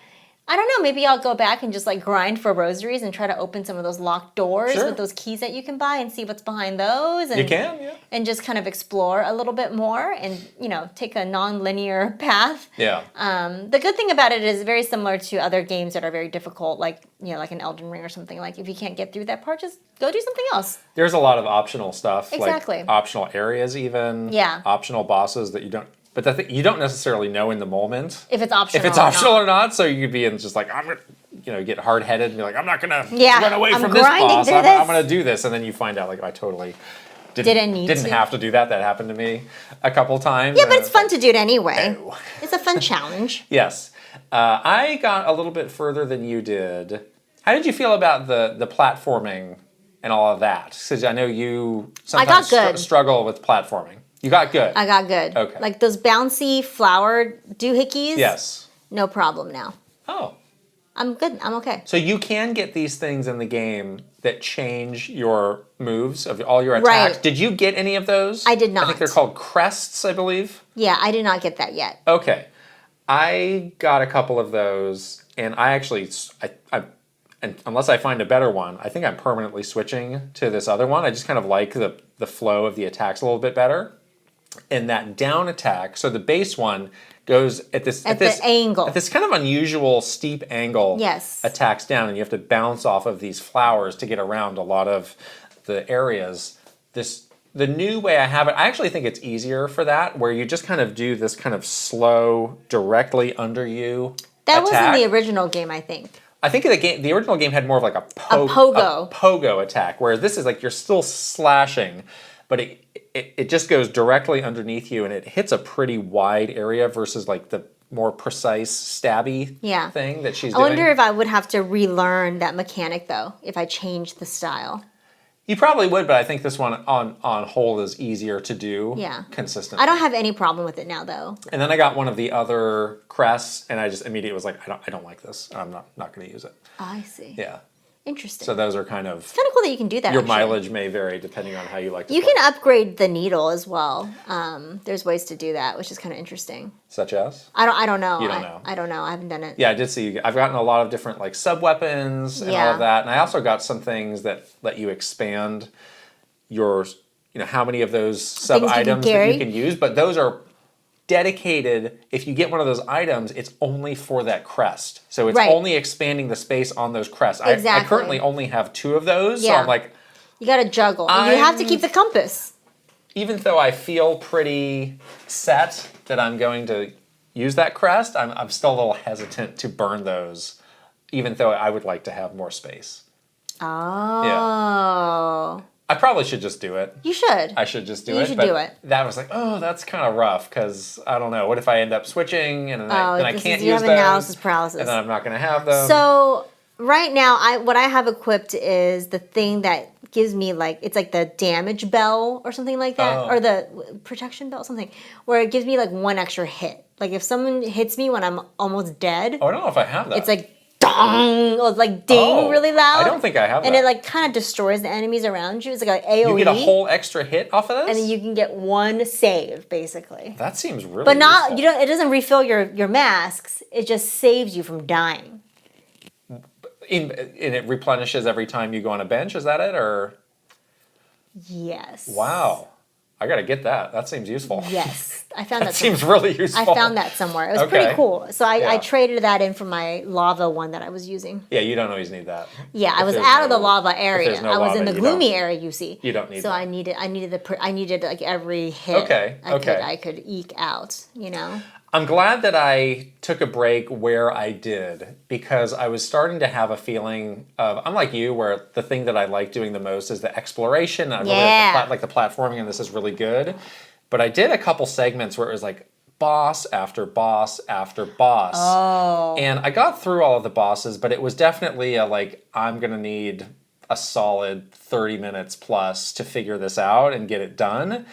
I don't know, maybe I'll go back and just like grind for rosaries and try to open some of those locked doors with those keys that you can buy and see what's behind those. And, you can, yeah. And just kind of explore a little bit more and, you know, take a non-linear path. Yeah. The good thing about it is very similar to other games that are very difficult, like, you know, like an Elden Ring or something. Like, if you can't get through that part, just go do something else. There's a lot of optional stuff. Exactly. Like optional areas even. Yeah. Optional bosses that you don't... But you don't necessarily know in the moment if it's optional. Or not. So you could be in just like, I'm gonna, you know, get hard headed and be like, I'm not gonna run away from this boss. I'm gonna do this, and then you find out like I totally didn't have to do that. That happened to me a couple times. Yeah, but it's fun to do it anyway. No. It's a fun challenge. Yes, I got a little bit further than you did. How did you feel about the platforming and all of that? Because I know you sometimes struggle with platforming. You got good. I got good. Okay. Like those bouncy flower doohickeys. Yes. No problem now. Oh. I'm good. I'm okay. So you can get these things in the game that change your moves of all your attacks. Right. Did you get any of those? I did not. I think they're called crests, I believe. Yeah, I did not get that yet. Okay. I got a couple of those, and I actually, and unless I find a better one, I think I'm permanently switching to this other one. I just kind of like the flow of the attacks a little bit better. And that down attack, so the base one goes at this angle. At this kind of unusual steep angle. Yes. Attacks down, and you have to bounce off of these flowers to get around a lot of the areas. The new way I have it, I actually think it's easier for that, where you just kind of do this kind of slow, directly under you That attack. was in the original game, I think. I think the original game had more of like a pogo attack, where this is like you're still slashing, but it just goes directly underneath you, and it hits a pretty wide area versus like the more precise stabby thing that she's doing. I wonder if I would have to relearn that mechanic, though, if I changed the style. You probably would, but I think this one on whole is easier to do consistently. I don't have any problem with it now, though. And then I got one of the other crests, and I just immediately was like, I don't like this. I'm not going to use it. I see. Yeah. Interesting. So those are kind of... It's kind of cool that you can do that, Your mileage may vary depending on how you like to play. You can upgrade the needle as well. There's ways to do that, which is kind of interesting. Such as? I don't know. You don't know. I don't know. I haven't done it. Yeah, I did see. I've gotten a lot of different like sub-weapons and all of that. And I also got some things that let you expand your, how many of those sub-items that you can use. But those are dedicated. If you get one of those items, it's only for that crest. So it's only expanding the space on those crests. Exactly. I currently only have 2 of those. So I'm like... You got to juggle. You have to keep the compass. Even though I feel pretty set that I'm going to use that crest, I'm still a little hesitant to burn those, even though I would like to have more space. Oh. Yeah. I probably should just do it. You should. I should just do it. You should do it. That was like, oh, that's kind of rough because I don't know. What if I end up switching and then I can't use them? You have analysis paralysis. And then I'm not going to have them. So right now, what I have equipped is the thing that gives me it's like the damage bell or something like that, or the protection bell, something where it gives me like 1 extra hit. Like if someone hits me when I'm almost dead. Oh, I don't know if I have that. It's like dong, or like ding really loud. I don't think I have that. And it like kind of destroys the enemies around you. It's like an AoE. You get a whole extra hit off of this? And then you can get 1 save, basically. That seems really But not, useful. it doesn't refill your masks. It just saves you from dying. And it replenishes every time you go on a bench, is that it? Or yes. Wow. I gotta get that. That seems useful. Yes. I found that seems really useful. I found that somewhere. It was pretty cool. So I traded that in for my lava one that I was using. Yeah, you don't always need that. Yeah, I was out of the lava area. I was in the gloomy area, you see. You don't need so that. I needed like every hit I could eke out, I'm glad that I took a break where I did, because I was starting to have a feeling of, I'm like you, where the thing that I like doing the most is the exploration. I really like the platforming, and this is really good. But I did a couple segments where it was like boss after boss after boss. Oh. And I got through all of the bosses, but it was definitely I'm going to need a solid 30 minutes plus to figure this out and get it done.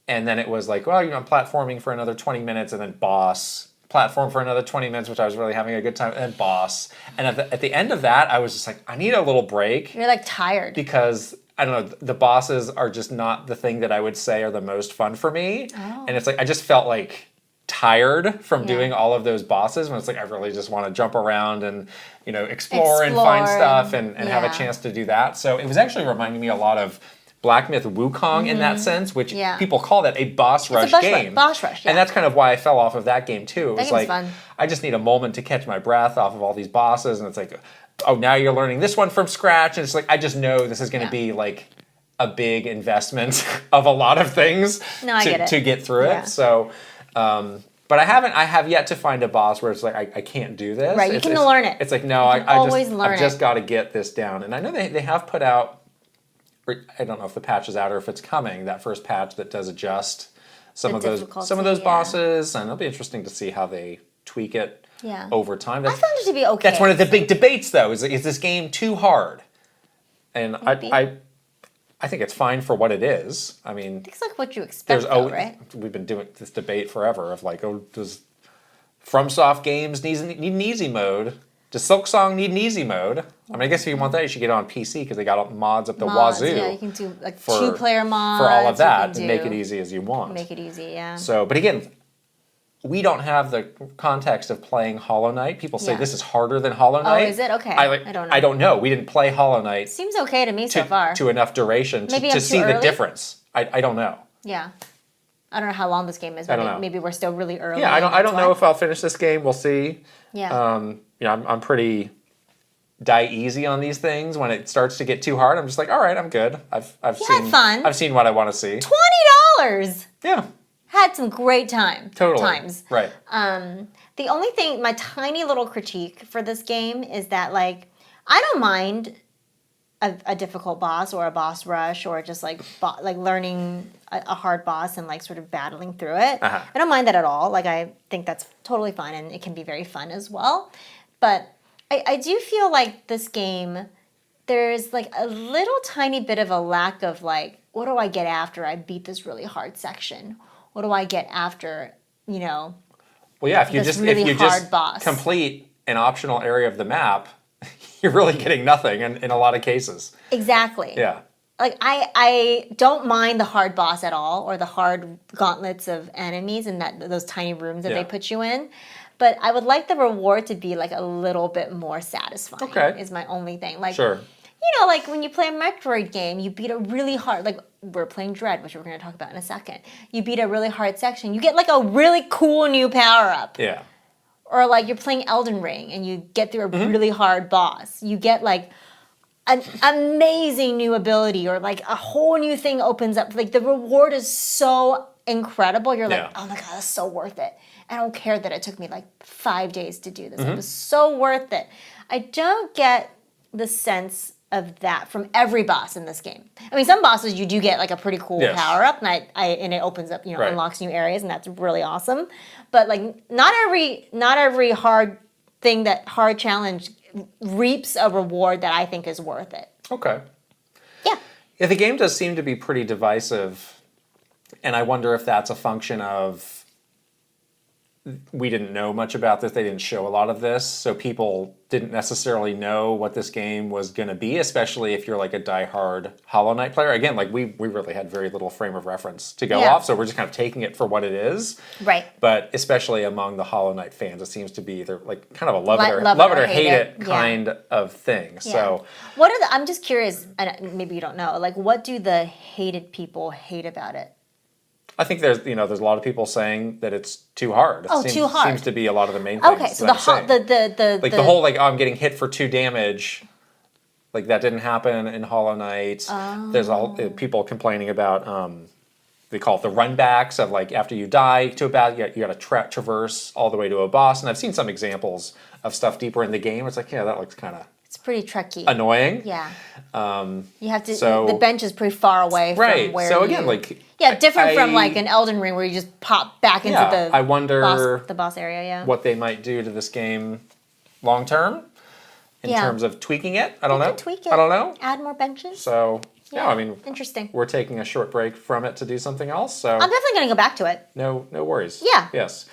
And then it was like, well, platforming for another 20 minutes and then boss. Platform for another 20 minutes, which I was really having a good time, and then boss. And at the end of that, I was just like, I need a little break. You're like tired. Because, I don't know, the bosses are just not the thing that I would say are the most fun for me. Oh. And it's like, I just felt like tired from doing all of those bosses when it's like I really just want to jump around and explore and find stuff and have a chance to do that. So it was actually reminding me a lot of Black Myth Wukong in that sense, which people call that a boss rush game. Boss rush, and that's kind of why I fell off of that game too. It was like fun. I just need a moment to catch my breath off of all these bosses, and it's like, oh, now you're learning this one from scratch, and it's like I just know this is going to be like a big investment of a lot of things to get through it. So. But I have yet to find a boss where it's like, I can't do this. Right, you can learn it. It's like, no, I've just got to get this down. And I know they have put out, I don't know if the patch is out or if it's coming, that first patch that does adjust some of those bosses. And it'll be interesting to see how they tweak it over time. I found it to be okay. That's one of the big debates, though, is this game too hard? And I think it's fine for what it is. I mean, it's like what you expect, right? We've been doing this debate forever of like, oh, does FromSoft games need an easy mode? Does Silksong need an easy mode? I mean, I guess if you want that, you should get it on PC because they got mods up the wazoo. Yeah, you can do like 2-player mods for all of that and make it easy as you want. Make it easy, yeah. So, but again, we don't have the context of playing Hollow Knight. People say this is harder than Hollow Knight. Oh, is it? Okay. I don't know. I don't know. We didn't play Hollow Knight. Seems okay to me so far. To enough duration to see the difference. I don't know. Yeah. I don't know how long this game is. Maybe we're still really early. Yeah, I don't know if I'll finish this game. We'll see. Yeah. I'm pretty die easy on these things. When it starts to get too hard, I'm just like, all right, I'm good. I've seen fun. I've seen what I want to see. $20. Yeah. Had some great times. Right. The only thing, my tiny little critique for this game is that, like, I don't mind a difficult boss or a boss rush or just like learning a hard boss and like sort of battling through it. I don't mind that at all. Like, I think that's totally fine and it can be very fun as well. But I do feel like this game, there's like a little tiny bit of a lack of like, what do I get after I beat this really hard section? What do I get after, Well, yeah, if you just complete an optional area of the map, you're really getting nothing in a lot of cases. Exactly. Yeah. Like, I don't mind the hard boss at all or the hard gauntlets of enemies and those tiny rooms that they put you in. But I would like the reward to be like a little bit more satisfying. Okay. Is my only thing. Like, sure. Like when you play a Metroid game, you beat a really hard, like we're playing Dread, which we're going to talk about in a second. You beat a really hard section. You get like a really cool new power-up. Yeah. Or like you're playing Elden Ring and you get through a really hard boss. You get like an amazing new ability or like a whole new thing opens up. Like the reward is so incredible. You're like, oh my God, that's so worth it. I don't care that it took me like 5 days to do this. It was so worth it. I don't get the sense of that from every boss in this game. I mean, some bosses you do get like a pretty cool power-up and it opens up, unlocks new areas and that's really awesome. But like not every hard challenge reaps a reward that I think is worth it. Okay. Yeah. Yeah, the game does seem to be pretty divisive, and I wonder if that's a function of we didn't know much about this. They didn't show a lot of this, so people didn't necessarily know what this game was going to be, especially if you're like a diehard Hollow Knight player. Again, like we really had very little frame of reference to go off, so we're just kind of taking it for what it is. Right. But especially among the Hollow Knight fans, it seems to be either like kind of a love it or hate it kind of thing. Yeah. So I'm just curious, and maybe you don't know, like what do the hated people hate about it? I think there's a lot of people saying that it's too hard. Too hard seems to be a lot of the main things. Okay, so the whole like I'm getting hit for 2 damage, like that didn't happen in Hollow Knight. There's people complaining about they call it the runbacks of like after you die to a battle, you got to traverse all the way to a boss. And I've seen some examples of stuff deeper in the game. It's like that looks kind of. It's pretty tricky. Annoying. Yeah. You have to. The bench is pretty far away from where. So again, like. Yeah, different from like an Elden Ring where you just pop back into the. I wonder the boss area. Yeah. What they might do to this game, long term. in terms of tweaking it. I don't know. Tweak it. I don't know. Add more benches. So, I mean, interesting. We're taking a short break from it to do something else. So I'm definitely going to go back to it. No worries. Yeah. Yes.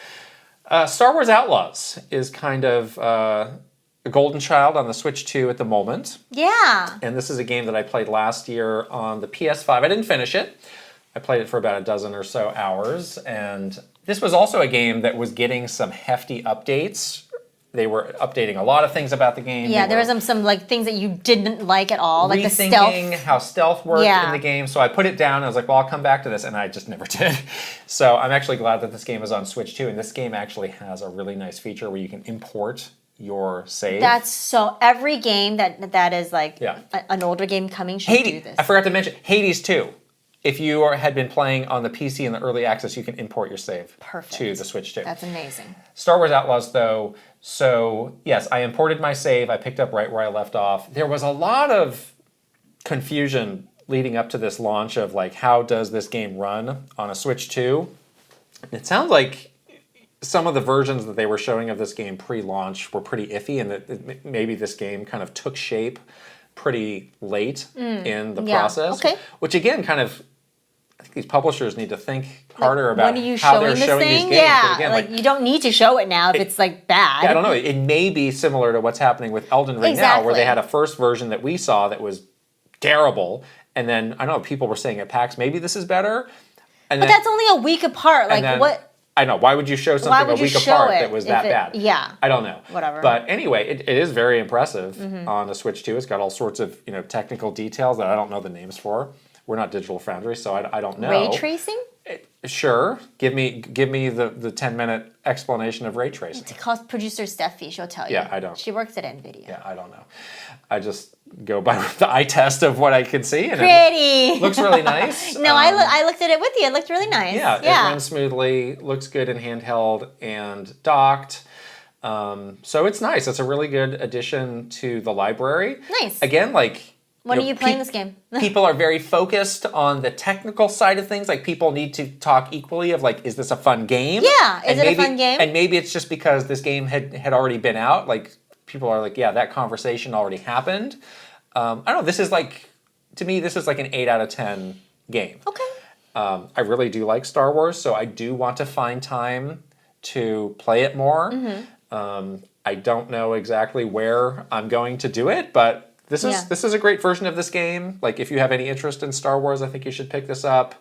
Star Wars Outlaws is kind of a golden child on the Switch 2 at the moment. Yeah. And this is a game that I played last year on the PS5. I didn't finish it. I played it for about a dozen or so hours. And this was also a game that was getting some hefty updates. They were updating a lot of things about the game. Yeah, there was some like things that you didn't like at all, like the stealth. How stealth worked in the game. So I put it down and I was like, well, I'll come back to this, and I just never did. So I'm actually glad that this game is on Switch 2, and this game actually has a really nice feature where you can import your save. That's so every game that is like an older game coming should do this. I forgot to mention Hades 2. If you had been playing on the PC in the early access, you can import your save to the Switch 2. That's amazing. Star Wars Outlaws, though, so yes, I imported my save. I picked up right where I left off. There was a lot of confusion leading up to this launch of like, how does this game run on a Switch 2? It sounds like some of the versions that they were showing of this game pre-launch were pretty iffy, and that maybe this game kind of took shape pretty late in the process. Okay. Which again, kind of, I think these publishers need to think harder about how they're showing these games. Yeah, again, like you don't need to show it now if it's like bad. Yeah, I don't know. It may be similar to what's happening with Elden Ring now, where they had a first version that we saw that was terrible, and then I know people were saying at PAX, maybe this is better. But that's only a week apart. Like what? I know. Why would you show something a week apart that was that bad? Yeah. I don't know. Whatever. But anyway, it is very impressive on the Switch 2. It's got all sorts of technical details that I don't know the names for. We're not Digital Foundry, so I don't know. Ray tracing? Sure. Give me the 10-minute explanation of ray tracing. It's called producer Steffi. She'll tell you. Yeah, I don't. She works at NVIDIA. Yeah, I don't know. I just go by the eye test of what I can see, and it looks really nice. No, I looked at it with you. It looked really nice. Yeah, it runs smoothly, looks good in handheld and docked. So it's nice. It's a really good addition to the library. Nice. Again, like... When are you playing this game? People are very focused on the technical side of things. Like, people need to talk equally of, like, is this a fun game? Yeah, is it a fun game? And maybe it's just because this game had already been out. Like, people are like, yeah, that conversation already happened. I don't know, this is like, to me, this is like an 8 out of 10 game. Okay. I really do like Star Wars, so I do want to find time to play it more. I don't know exactly where I'm going to do it, but... This is a great version of this game. Like, if you have any interest in Star Wars, I think you should pick this up.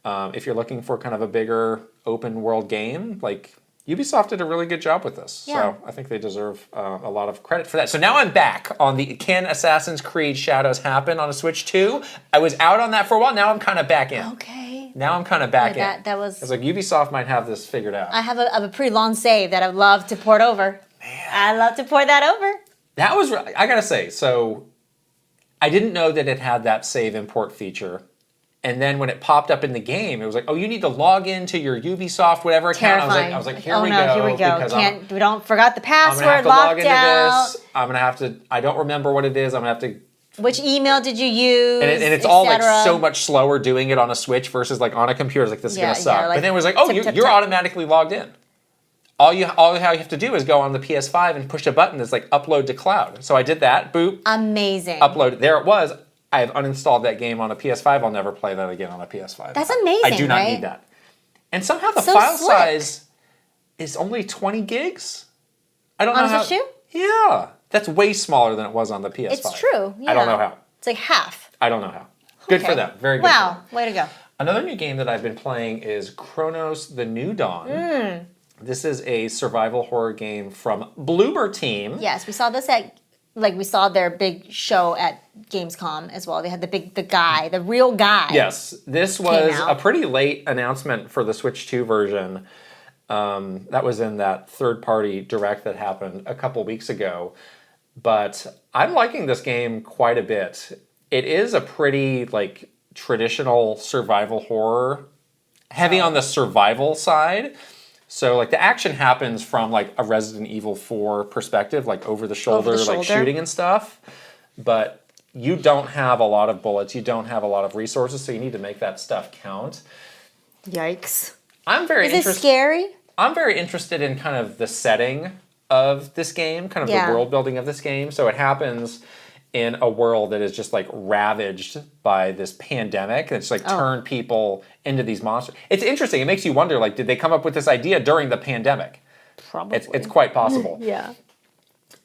If you're looking for kind of a bigger open world game, like, Ubisoft did a really good job with this. Yeah. So I think they deserve a lot of credit for that. So now I'm back on the Can Assassin's Creed Shadows Happen on a Switch 2. I was out on that for a while. Now I'm kind of back in. Okay. Now I'm kind of back in. That was... I was like, Ubisoft might have this figured out. I have a pretty long save that I'd love to port over. Man. I'd love to port that over. That was, I gotta say, so I didn't know that it had that save import feature. And then when it popped up in the game, it was like, oh, you need to log into your Ubisoft whatever account. I was like, here we go. We don't forgot the password, I'm gonna have to log into out. this. I'm gonna have to, I don't remember what it is. I'm gonna have to. Which email did you use? And it's all like so much slower doing it on a Switch versus like on a computer. It's like, this is gonna suck. Like, but then it was like, oh, you're automatically logged in. All you have to do is go on the PS5 and push a button that's like upload to cloud. So I did that. Boop. Amazing. Upload. There it was. I have uninstalled that game on a PS5. I'll never play that again on a PS5. That's amazing. I do not need that. And somehow the file size is only 20 gigs. I don't know how. Switch 2? Yeah, that's way smaller than it was on the PS5. It's true. Yeah. I don't know how. It's like half. I don't know how. Good for them. Very good. Wow, way to go. Another new game that I've been playing is Chronos: The New Dawn. This is a survival horror game from Bloober Team. Yes, we saw this at, we saw their big show at Gamescom as well. They had the real guy. Yes, this was a pretty late announcement for the Switch 2 version. That was in that third-party direct that happened a couple weeks ago. But I'm liking this game quite a bit. It is a pretty, traditional survival horror, heavy on the survival side. So, the action happens from, a Resident Evil 4 perspective, over the shoulder, shooting and stuff. But you don't have a lot of bullets. You don't have a lot of resources, so you need to make that stuff count. Yikes. Is it scary? I'm very interested in kind of the setting of this game, kind of the world building of this game. So it happens in a world that is just like ravaged by this pandemic. It's like turned people into these monsters. It's interesting. It makes you wonder, like, did they come up with this idea during the pandemic? Probably. It's quite possible. Yeah.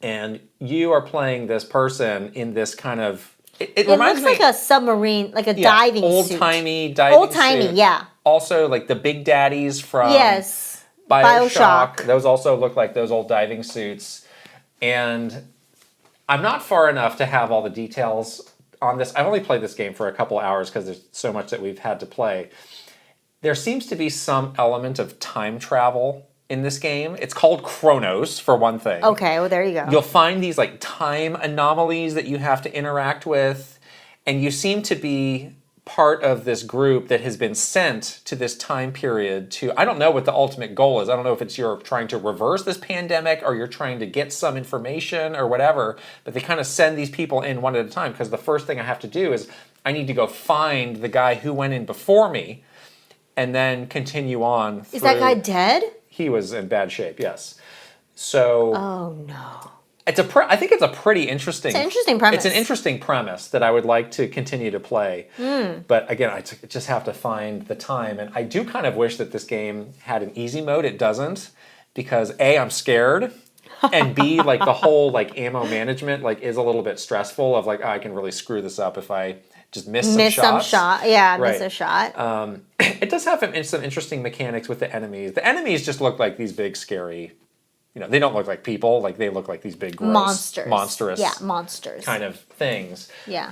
And you are playing this person in this kind of... It reminds looks like a submarine, like a diving suit. Old-timey diving suit. Old-timey, yeah. Also, like the Big Daddies from Bioshock. Those also look like those old diving suits. And I'm not far enough to have all the details on this. I've only played this game for a couple hours because there's so much that we've had to play. There seems to be some element of time travel in this game. It's called Chronos, for one thing. Okay, well, there you go. You'll find these like time anomalies that you have to interact with, and you seem to be part of this group that has been sent to this time period to, I don't know what the ultimate goal is. I don't know if it's you're trying to reverse this pandemic or you're trying to get some information or whatever, but they kind of send these people in one at a time, because the first thing I have to do is I need to go find the guy who went in before me and then continue on through. Is that guy dead? He was in bad shape, yes. So... Oh, no. I think it's a pretty interesting... It's an interesting premise. It's an interesting premise that I would like to continue to play. But again, I just have to find the time. And I do kind of wish that this game had an easy mode. It doesn't. Because A, I'm scared. And B, like the whole like ammo management like is a little bit stressful of like, oh, I can really screw this up if I just miss some shots. Miss a shot. It does have some interesting mechanics with the enemies. The enemies just look like these big, scary... You know, they don't look like people. Like, they look like these big, gross, monstrous... Yeah, monsters. ...kind of things. Yeah.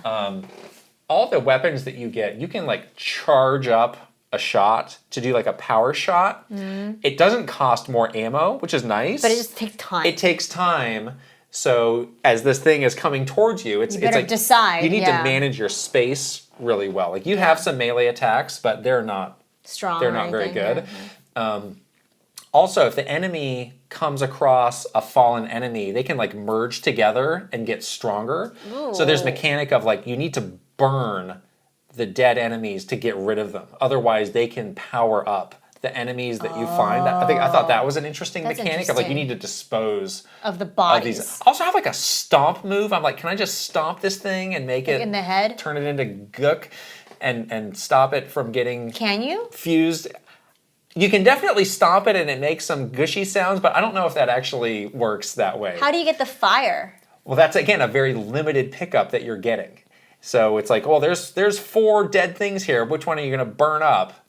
All the weapons that you get, you can, like, charge up a shot to do, like, a power shot. It doesn't cost more ammo, which is nice. But it just takes time. It takes time. So, as this thing is coming towards you, it's better like... decide, You need to manage your space really well. Like, you have some melee attacks, but they're not... Strong. They're not very good. Also, if the enemy comes across a fallen enemy, they can like merge together and get stronger. Ooh. So there's mechanic of like you need to burn the dead enemies to get rid of them. Otherwise, they can power up the enemies that you find. I thought that was an interesting mechanic of like you need to dispose of the bodies. Of these. Also, I have like a stomp move. I'm like, can I just stomp this thing and make it in the head, turn it into gook, and stop it from getting fused? You can definitely stomp it and it makes some gushy sounds, but I don't know if that actually works that way. How do you get the fire? Well, that's, again, a very limited pickup that you're getting. So it's like, well, there's 4 dead things here. Which one are you going to burn up?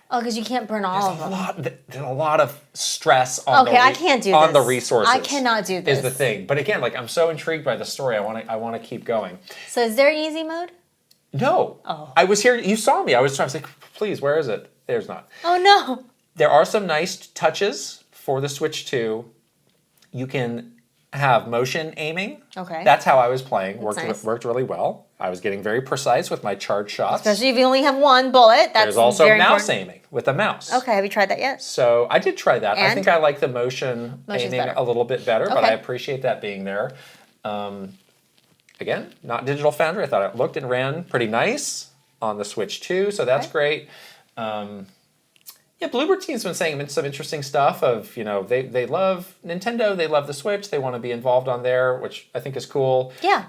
Oh, because you can't burn all of them. There's a lot of stress on I can't do on the resources. I cannot do this. Is the thing. But again, like I'm so intrigued by the story. I want to keep going. So is there an easy mode? No. Oh. I was here. You saw me. I was like, please, where is it? There's not. Oh, no. There are some nice touches for the Switch 2. You can have motion aiming. Okay. That's how I was playing. Nice. Worked really well. I was getting very precise with my charge shots. Especially if you only have one bullet. That's There's also very mouse important. aiming with a mouse. Okay, have you tried that yet? So I did try that. And? I think I like the motion aiming a little bit better, but I appreciate that being there. Again, not Digital Foundry. I thought it looked and ran pretty nice on the Switch 2, so that's great. Yeah, Bluebird Team's been saying some interesting stuff of, you know, they love Nintendo, they love the Switch, they want to be involved on there, which I think is cool. Yeah.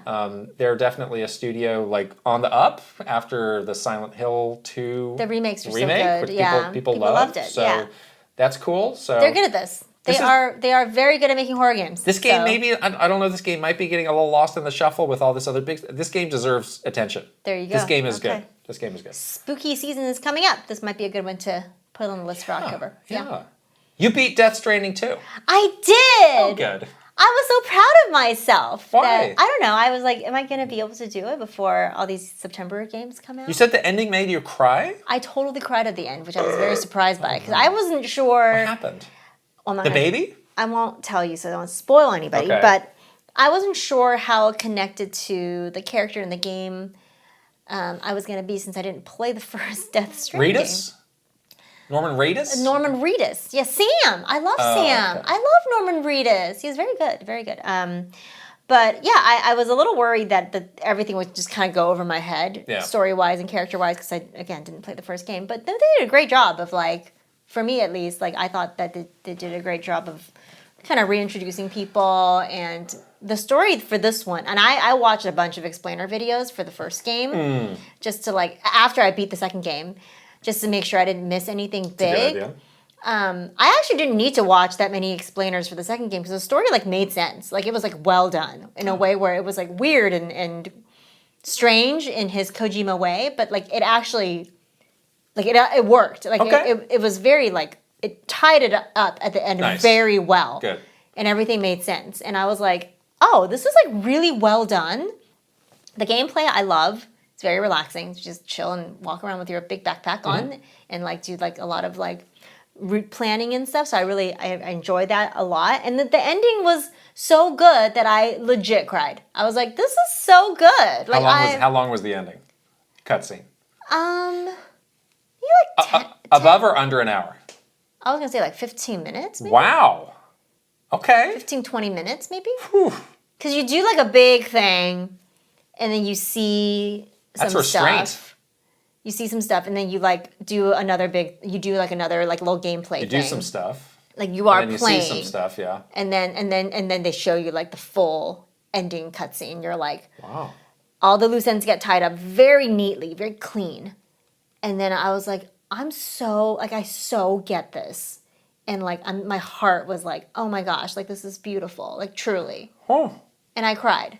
They're definitely a studio, like, on the up after the Silent Hill 2 The remakes were so good, which people loved it, so that's cool. So they're good at this. They are very good at making horror games. This game maybe, I don't know, this game might be getting a little lost in the shuffle with all this other big... This game deserves attention. There you go. This game is good. This game is good. Spooky season is coming up. This might be a good one to put on the list for October. Yeah. You beat Death Stranding too. I did. Oh, good. I was so proud of myself. Why? I don't know. I was like, am I going to be able to do it before all these September games come out? You said the ending made you cry? I totally cried at the end, which I was very surprised by because I wasn't sure. What happened? Well, the baby? I won't tell you so I don't spoil anybody, but I wasn't sure how it connected to the character in the game I was going to be since I didn't play the first Death Stranding game. Norman Reedus? Norman Reedus. Yeah, Sam. I love Sam. Okay. I love Norman Reedus. He's very good. Very good. But yeah, I was a little worried that everything would just kind of go over my head, story-wise and character-wise, because I, again, didn't play the first game. But they did a great job of, like, for me at least, like, I thought that they did a great job of kind of reintroducing people and the story for this one. And I watched a bunch of explainer videos for the first game just to like, after I beat the second game, just to make sure I didn't miss anything big. That's a good idea. I actually didn't need to watch that many explainers for the second game because the story like made sense. Like it was like well done in a way where it was like weird and strange in his Kojima way, but like it actually, like it worked. Like it was very like, it tied it up at the end very well. Good. And everything made sense. And I was like, oh, this is like really well done. The gameplay I love. It's very relaxing. Just chill and walk around with your big backpack on and like do like a lot of like route planning and stuff. So I enjoyed that a lot. And the ending was so good that I legit cried. I was like, this is so good. Like how long was the ending? Cutscene. Maybe like 10, above or under an hour? I was gonna say like 15 minutes. Maybe? Wow. Okay. 15, 20 minutes maybe. Because you do like a big thing, and then you see some stuff. You see some stuff, and then you like do another another like little gameplay thing. You do some stuff. Like you are playing. You see some stuff, yeah. And then they show you like the full ending cutscene. You're like, wow. All the loose ends get tied up very neatly, very clean. And then I was like, I so get this. And like my heart was like, oh my gosh, like this is beautiful, like truly. And I cried.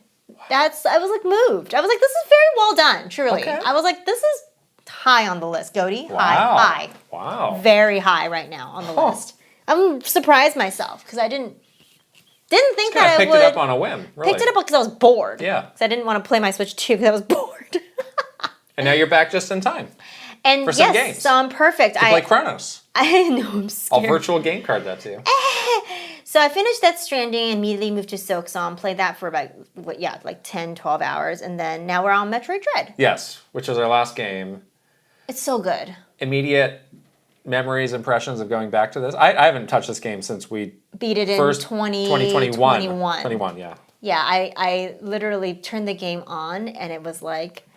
I was like moved. I was like, this is very well done, truly. Okay. I was like, this is high on the list, Goaty. Wow. High. Wow. Very high right now on the list. I'm surprised myself because I didn't think that I would. Picked it up on a whim. Really. Picked it up because I was bored. Yeah. Because I didn't want to play my Switch 2 because I was bored. And now you're back just in time. And for some games. So I'm perfect. To play Chronos. I know, I'm scared. I'll virtual game card that to you. So I finished Death Stranding, immediately moved to Silksong, played that for about, like 10, 12 hours, and then now we're on Metroid Dread. Yes, which was our last game. It's so good. Immediate memories, impressions of going back to this. I haven't touched this game since we beat it in 2021. 21, yeah. Yeah, I literally turned the game on, and it was like,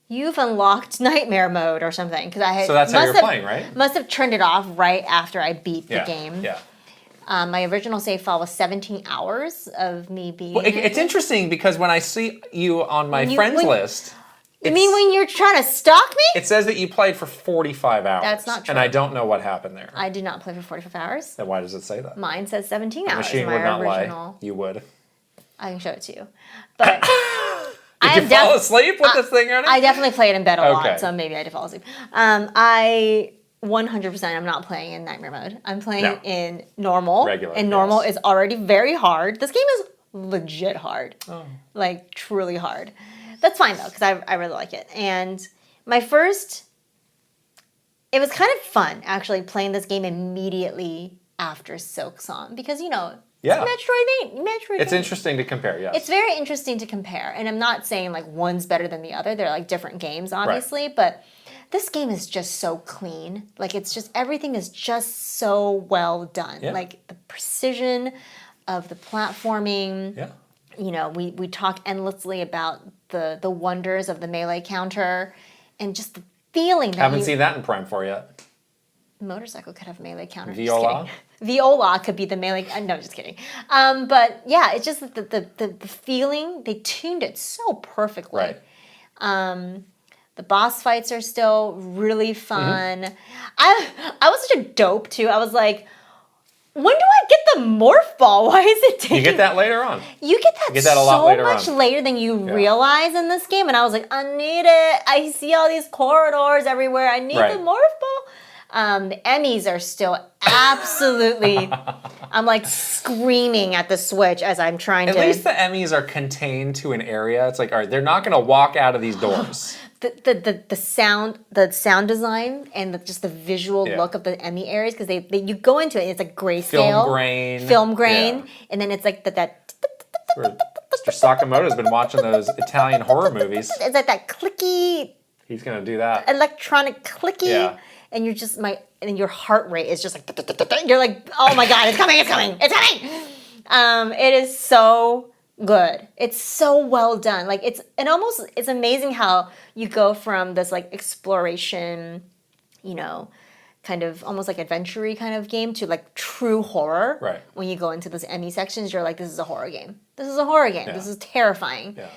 you've unlocked nightmare mode or something. So that's how you're playing, right? Must have turned it off right after I beat the game. Yeah. My original save file was 17 hours of me beating it. It's interesting because when I see you on my friends list... You mean when you're trying to stalk me? It says that you played for 45 hours. That's not true. And I don't know what happened there. I did not play for 45 hours. Then why does it say that? Mine says 17 hours. The machine would not lie. You would. I can show it to you. But... Did you fall asleep with this thing on it? I definitely play it in bed a lot, so maybe I did fall asleep. I 100% am not playing in nightmare mode. I'm playing in normal. Regular. And normal is already very hard. This game is legit hard. Like, truly hard. That's fine, though, because I really like it. And it was kind of fun, actually, playing this game immediately after Silksong. Because, yeah. Metroid. It's interesting to compare, yes. It's very interesting to compare. And I'm not saying like one's better than the other. They're like different games, obviously. Right. But this game is just so clean. Like everything is just so well done. Yeah. Like the precision of the platforming. Yeah. We talk endlessly about the wonders of the melee counter and just the feeling that haven't seen that in Prime 4 yet. Motorcycle could have melee counter. Viola? Viola could be the melee. No, just kidding. But yeah, it's just the feeling. They tuned it so perfectly. Right. The boss fights are still really fun. I was such a dope too. I was like, when do I get the morph ball? Why is it taking... You get that later on. You get that a lot later much later than you realize in this game. And I was like, I need it. I see all these corridors everywhere. I need the morph ball. The Emmys are still absolutely... I'm like screaming at the Switch as I'm trying to... At least the Emmys are contained to an area. It's like, all right, they're not going to walk out of these doors. The sound design and just the visual look of the Emmy areas, because you go into it and it's like grayscale, film grain, and then it's like that. Mr. Sakamoto's been watching those Italian horror movies. It's like that clicky. He's gonna do that electronic clicky, and you're just and your heart rate is just like you're like, oh my god, it's coming, it's coming, it's coming. It is so good. It's so well done. Like it's amazing how you go from this like exploration, kind kind of almost like adventure-y kind of game to like true horror. Right. When you go into those Emmy sections, you're like, this is a horror game. This is a horror game. Yeah. This is terrifying. Yeah.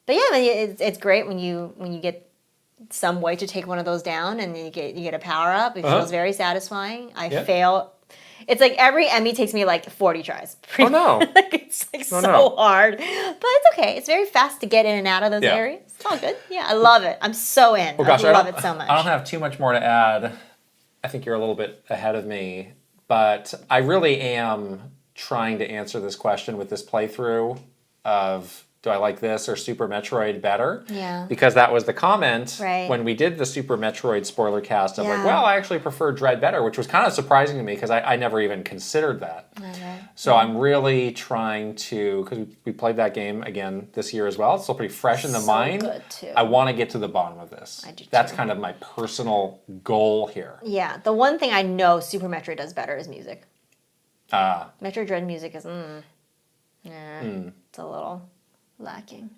But yeah, it's great when you get some way to take one of those down and you get a power up. It feels very satisfying. I fail. It's like every Emmy takes me like 40 tries. Oh no! Like it's like so hard, but it's okay. It's very fast to get in and out of those areas. It's all good. Yeah, I love it. I'm so in. Well, gosh, I love it so much. I don't have too much more to add. I think you're a little bit ahead of me, but I really am trying to answer this question with this playthrough of, do I like this or Super Metroid better? Yeah. Because that was the comment when we did the Super Metroid spoiler cast of like, well, I actually prefer Dread better, which was kind of surprising to me because I never even considered that. So I'm really trying to, because we played that game again this year as well. It's still pretty fresh in the mind. Good too. I want to get to the bottom of this. I do too. That's kind of my personal goal here. Yeah. The one thing I know Super Metroid does better is music. Metroid Dread music is, it's a little lacking,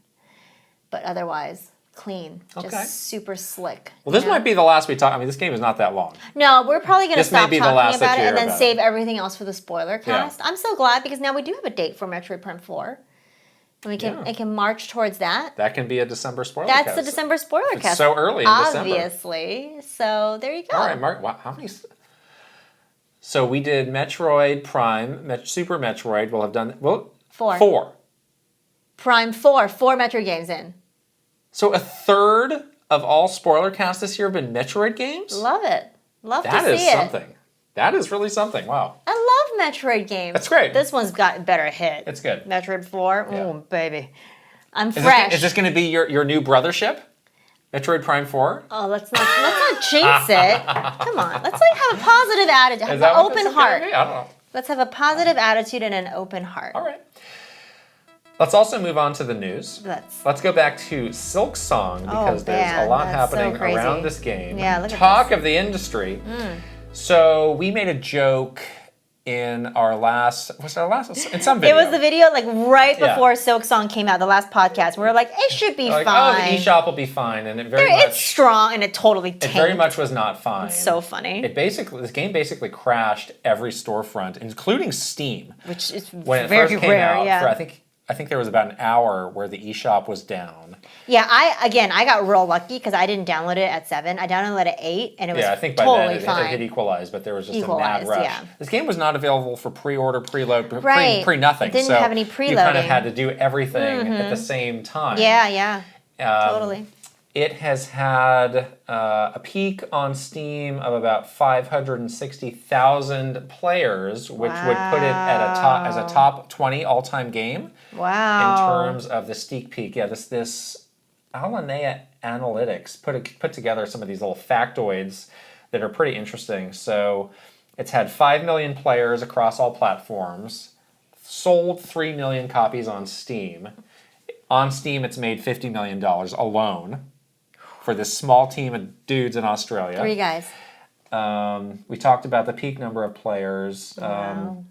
but otherwise clean, just super slick. Well, this might be the last we talk. I mean, this game is not that long. No, we're probably going to stop talking about it and then save it. Everything else for the spoiler cast. I'm so glad because now we do have a date for Metroid Prime 4. And it can march towards that. That can be a December spoiler cast. That's the December spoiler cast. It's so early in December. Obviously. So there you go. All right, Mark. Wow, how many? So we did Metroid Prime, Super Metroid. We'll have done 4. Prime 4 Metroid games in. So a third of all spoiler casts this year have been Metroid games? Love it. Love to see it. That is something. That is really something. Wow. I love Metroid games. That's great. This one's got a better hit. It's good. Metroid 4. Yeah. Oh, baby. I'm fresh. Is this going to be your new brothership? Metroid Prime 4? Oh, let's not jinx it. Come on. Let's have a positive attitude. Have an open heart. I don't know. Let's have a positive attitude and an open heart. All right. Let's also move on to the news. Let's go back to Silk Song because there's a lot happening around this game. Yeah, look at Talk of the industry. So we made a joke in our last, in some video. It was the video like right before Silk Song came out, the last podcast. We were like, it should be fine. Oh, the eShop will be fine, and it's strong, and it totally tanked. It very much was not fine. It's so funny. This game basically crashed every storefront, including Steam, which is when it very first came rare. out. For, I think there was about an hour where the eShop was down. Yeah, I got real lucky because I didn't download it at 7. I downloaded it at 8, and it was I think by totally then fine. it had equalized, but there was just a mad rush. Yeah. This game was not available for pre-order, preload, pre-nothing. It didn't have any preloading. You kind of had to do everything at the same time. Yeah, totally. It has had a peak on Steam of about 560,000 players, which would put it at as a top 20 all-time game. Wow! In terms of the Steak peak, this Alinea Analytics put together some of these little factoids that are pretty interesting. So it's had 5 million players across all platforms, sold 3 million copies on Steam. On Steam, it's made $50 million alone for this small team of dudes in Australia. 3 guys. We talked about the peak number of players. Wow.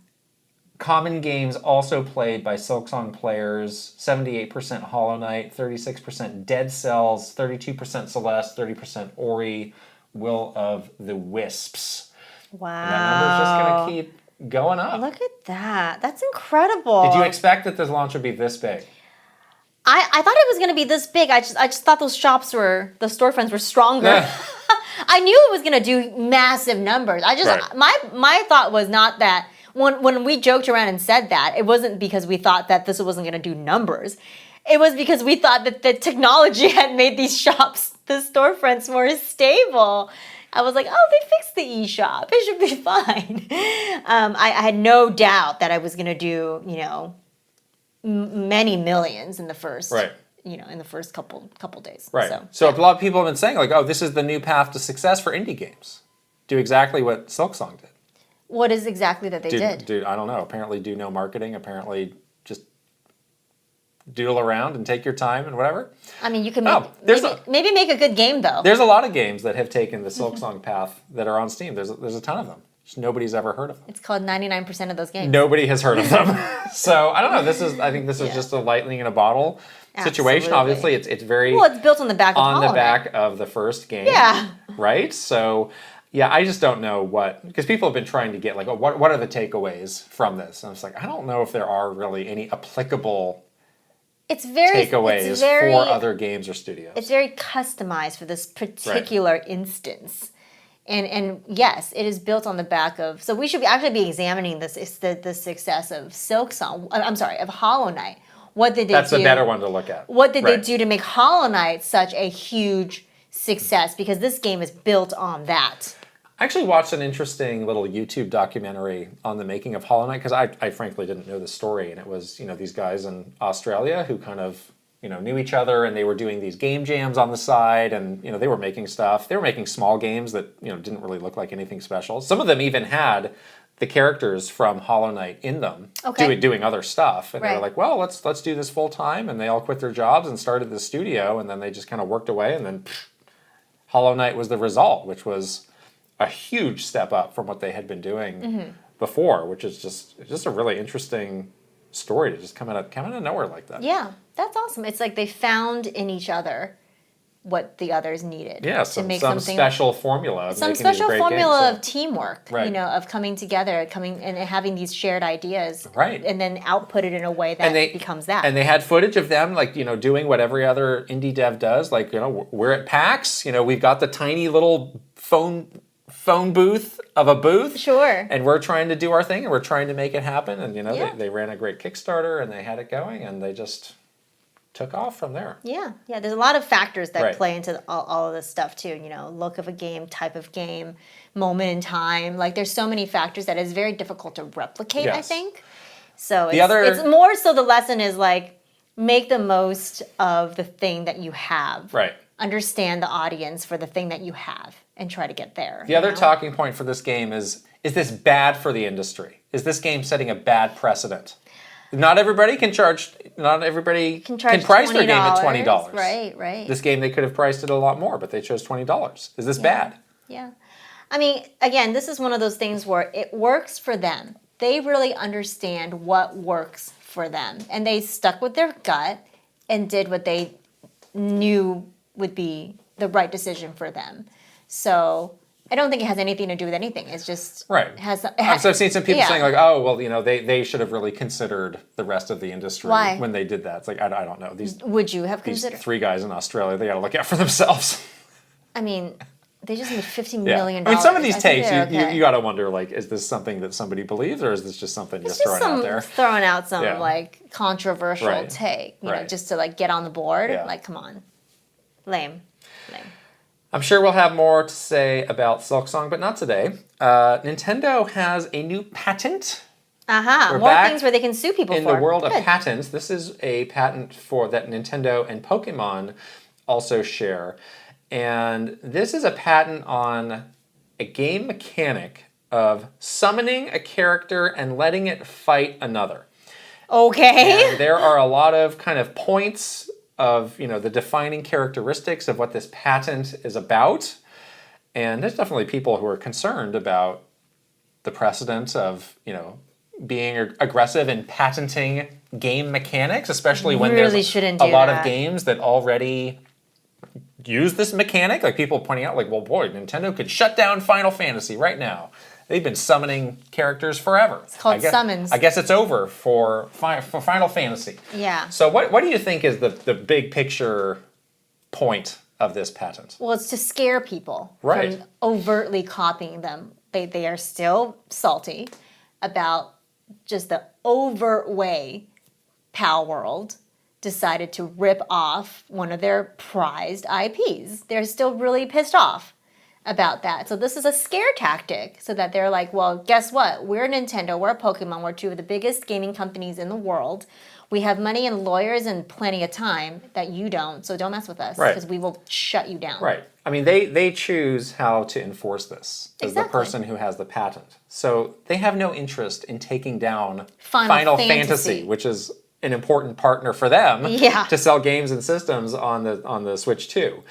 Common games also played by Silksong players, 78% Hollow Knight, 36% Dead Cells, 32% Celeste, 30% Ori, Will of the Wisps. Wow. And that number's just going to keep going up. Look at that. That's incredible. Did you expect that this launch would be this big? I thought it was going to be this big. I just thought the storefronts were stronger. I knew it was going to do massive numbers. My thought was not that when we joked around and said that, it wasn't because we thought that this wasn't going to do numbers. It was because we thought that the technology had made these shops, the storefronts, more stable. I was like, oh, they fixed the eShop. It should be fine. I had no doubt that I was going to do, many millions in the first, in the first couple days. Right. So a lot of people have been saying, like, oh, this is the new path to success for indie games. Do exactly what Silksong did. What is exactly that they did? I don't know. Apparently do no marketing. Apparently just doodle around and take your time and whatever. I mean, you can maybe make a good game, though. There's a lot of games that have taken the Silksong path that are on Steam. There's a ton of them. Just nobody's ever heard of them. It's called 99% of those games. Nobody has heard of them. So I don't know. I think this is just a lightning in a bottle situation. Obviously, it's very it's built on the back of the back of the first game. Yeah. Right. So Yeah, I just don't know because people have been trying to get like, what are the takeaways from this? And I was like, I don't know if there are really any applicable takeaways for other games or studios. It's very customized for this particular instance. And yes, it is built on the back of, so we should actually be examining the success of of Hollow Knight. What did they do? That's the better one to look at. What did they do to make Hollow Knight such a huge success? Because this game is built on that. I actually watched an interesting little YouTube documentary on the making of Hollow Knight because I frankly didn't know the story, and it was these guys in Australia who kind of knew each other, and they were doing these game jams on the side, and they were making stuff. They were making small games that didn't really look like anything special. Some of them even had the characters from Hollow Knight in them, doing other stuff, and they were like, well, let's do this full time, and they all quit their jobs and started the studio, and then they just kind of worked away, and then Hollow Knight was the result, which was a huge step up from what they had been doing before, which is just a really interesting story to just come out of nowhere like that. Yeah, that's awesome. It's like they found in each other what the others needed. Yeah, some special formula. Some special formula of teamwork, of coming together, and having these shared ideas. Right. And then output it in a way that becomes that. And they had footage of them, like, doing what every other indie dev does. Like, we're at PAX, we've got the tiny little phone booth of a booth. Sure. And we're trying to do our thing, and we're trying to make it happen. And, they ran a great Kickstarter, and they had it going, and they just took off from there. Yeah. There's a lot of factors that play into all of this stuff too. Look of a game, type of game, moment in time. Like there's so many factors that it's very difficult to replicate. I think. So it's more so the lesson is like make the most of the thing that you have. Right. Understand the audience for the thing that you have and try to get there. The other talking point for this game is this bad for the industry? Is this game setting a bad precedent? Not everybody can price their game at $20. Right. This game, they could have priced it a lot more, but they chose $20. Is this bad? Yeah. I mean, again, this is one of those things where it works for them. They really understand what works for them. And they stuck with their gut and did what they knew would be the right decision for them. So I don't think it has anything to do with anything. It's just so I've seen some people saying like, oh, well, they should have really considered the rest of the industry when they did that. It's like I don't know. Would you have considered? These 3 guys in Australia, they got to look out for themselves. I mean, they just made $15 million. I mean, some of these takes, you got to wonder, like, is this something that somebody believes, or is this just something you're throwing out there? Throwing out some like controversial take, just to like get on the board. Yeah. Like, come on, lame. I'm sure we'll have more to say about Silksong, but not today. Nintendo has a new patent. More things where they can sue people in the world of patents. This is a patent that Nintendo and Pokemon also share. And this is a patent on a game mechanic of summoning a character and letting it fight another. Okay. And there are a lot of kind of points of the defining characteristics of what this patent is about, and there's definitely people who are concerned about the precedent of being aggressive in patenting game mechanics, especially when there's a lot of games that already use this mechanic. Like people pointing out, like, well, boy, Nintendo could shut down Final Fantasy right now. They've been summoning characters forever. It's called summons. I guess it's over for Final Fantasy. Yeah. So what do you think is the big picture point of this patent? Well, it's to scare people from overtly copying them. They are still salty about just the overt way Pal World decided to rip off one of their prized IPs. They're still really pissed off about that. So this is a scare tactic so that they're like, well, guess what? We're Nintendo, we're Pokemon, we're 2 of the biggest gaming companies in the world. We have money and lawyers and plenty of time that you don't, so don't mess with us because we will shut you down. Right. I mean, they choose how to enforce this as the person who has the patent. So they have no interest in taking down Final Fantasy, which is an important partner for them to sell games and systems on the Switch 2.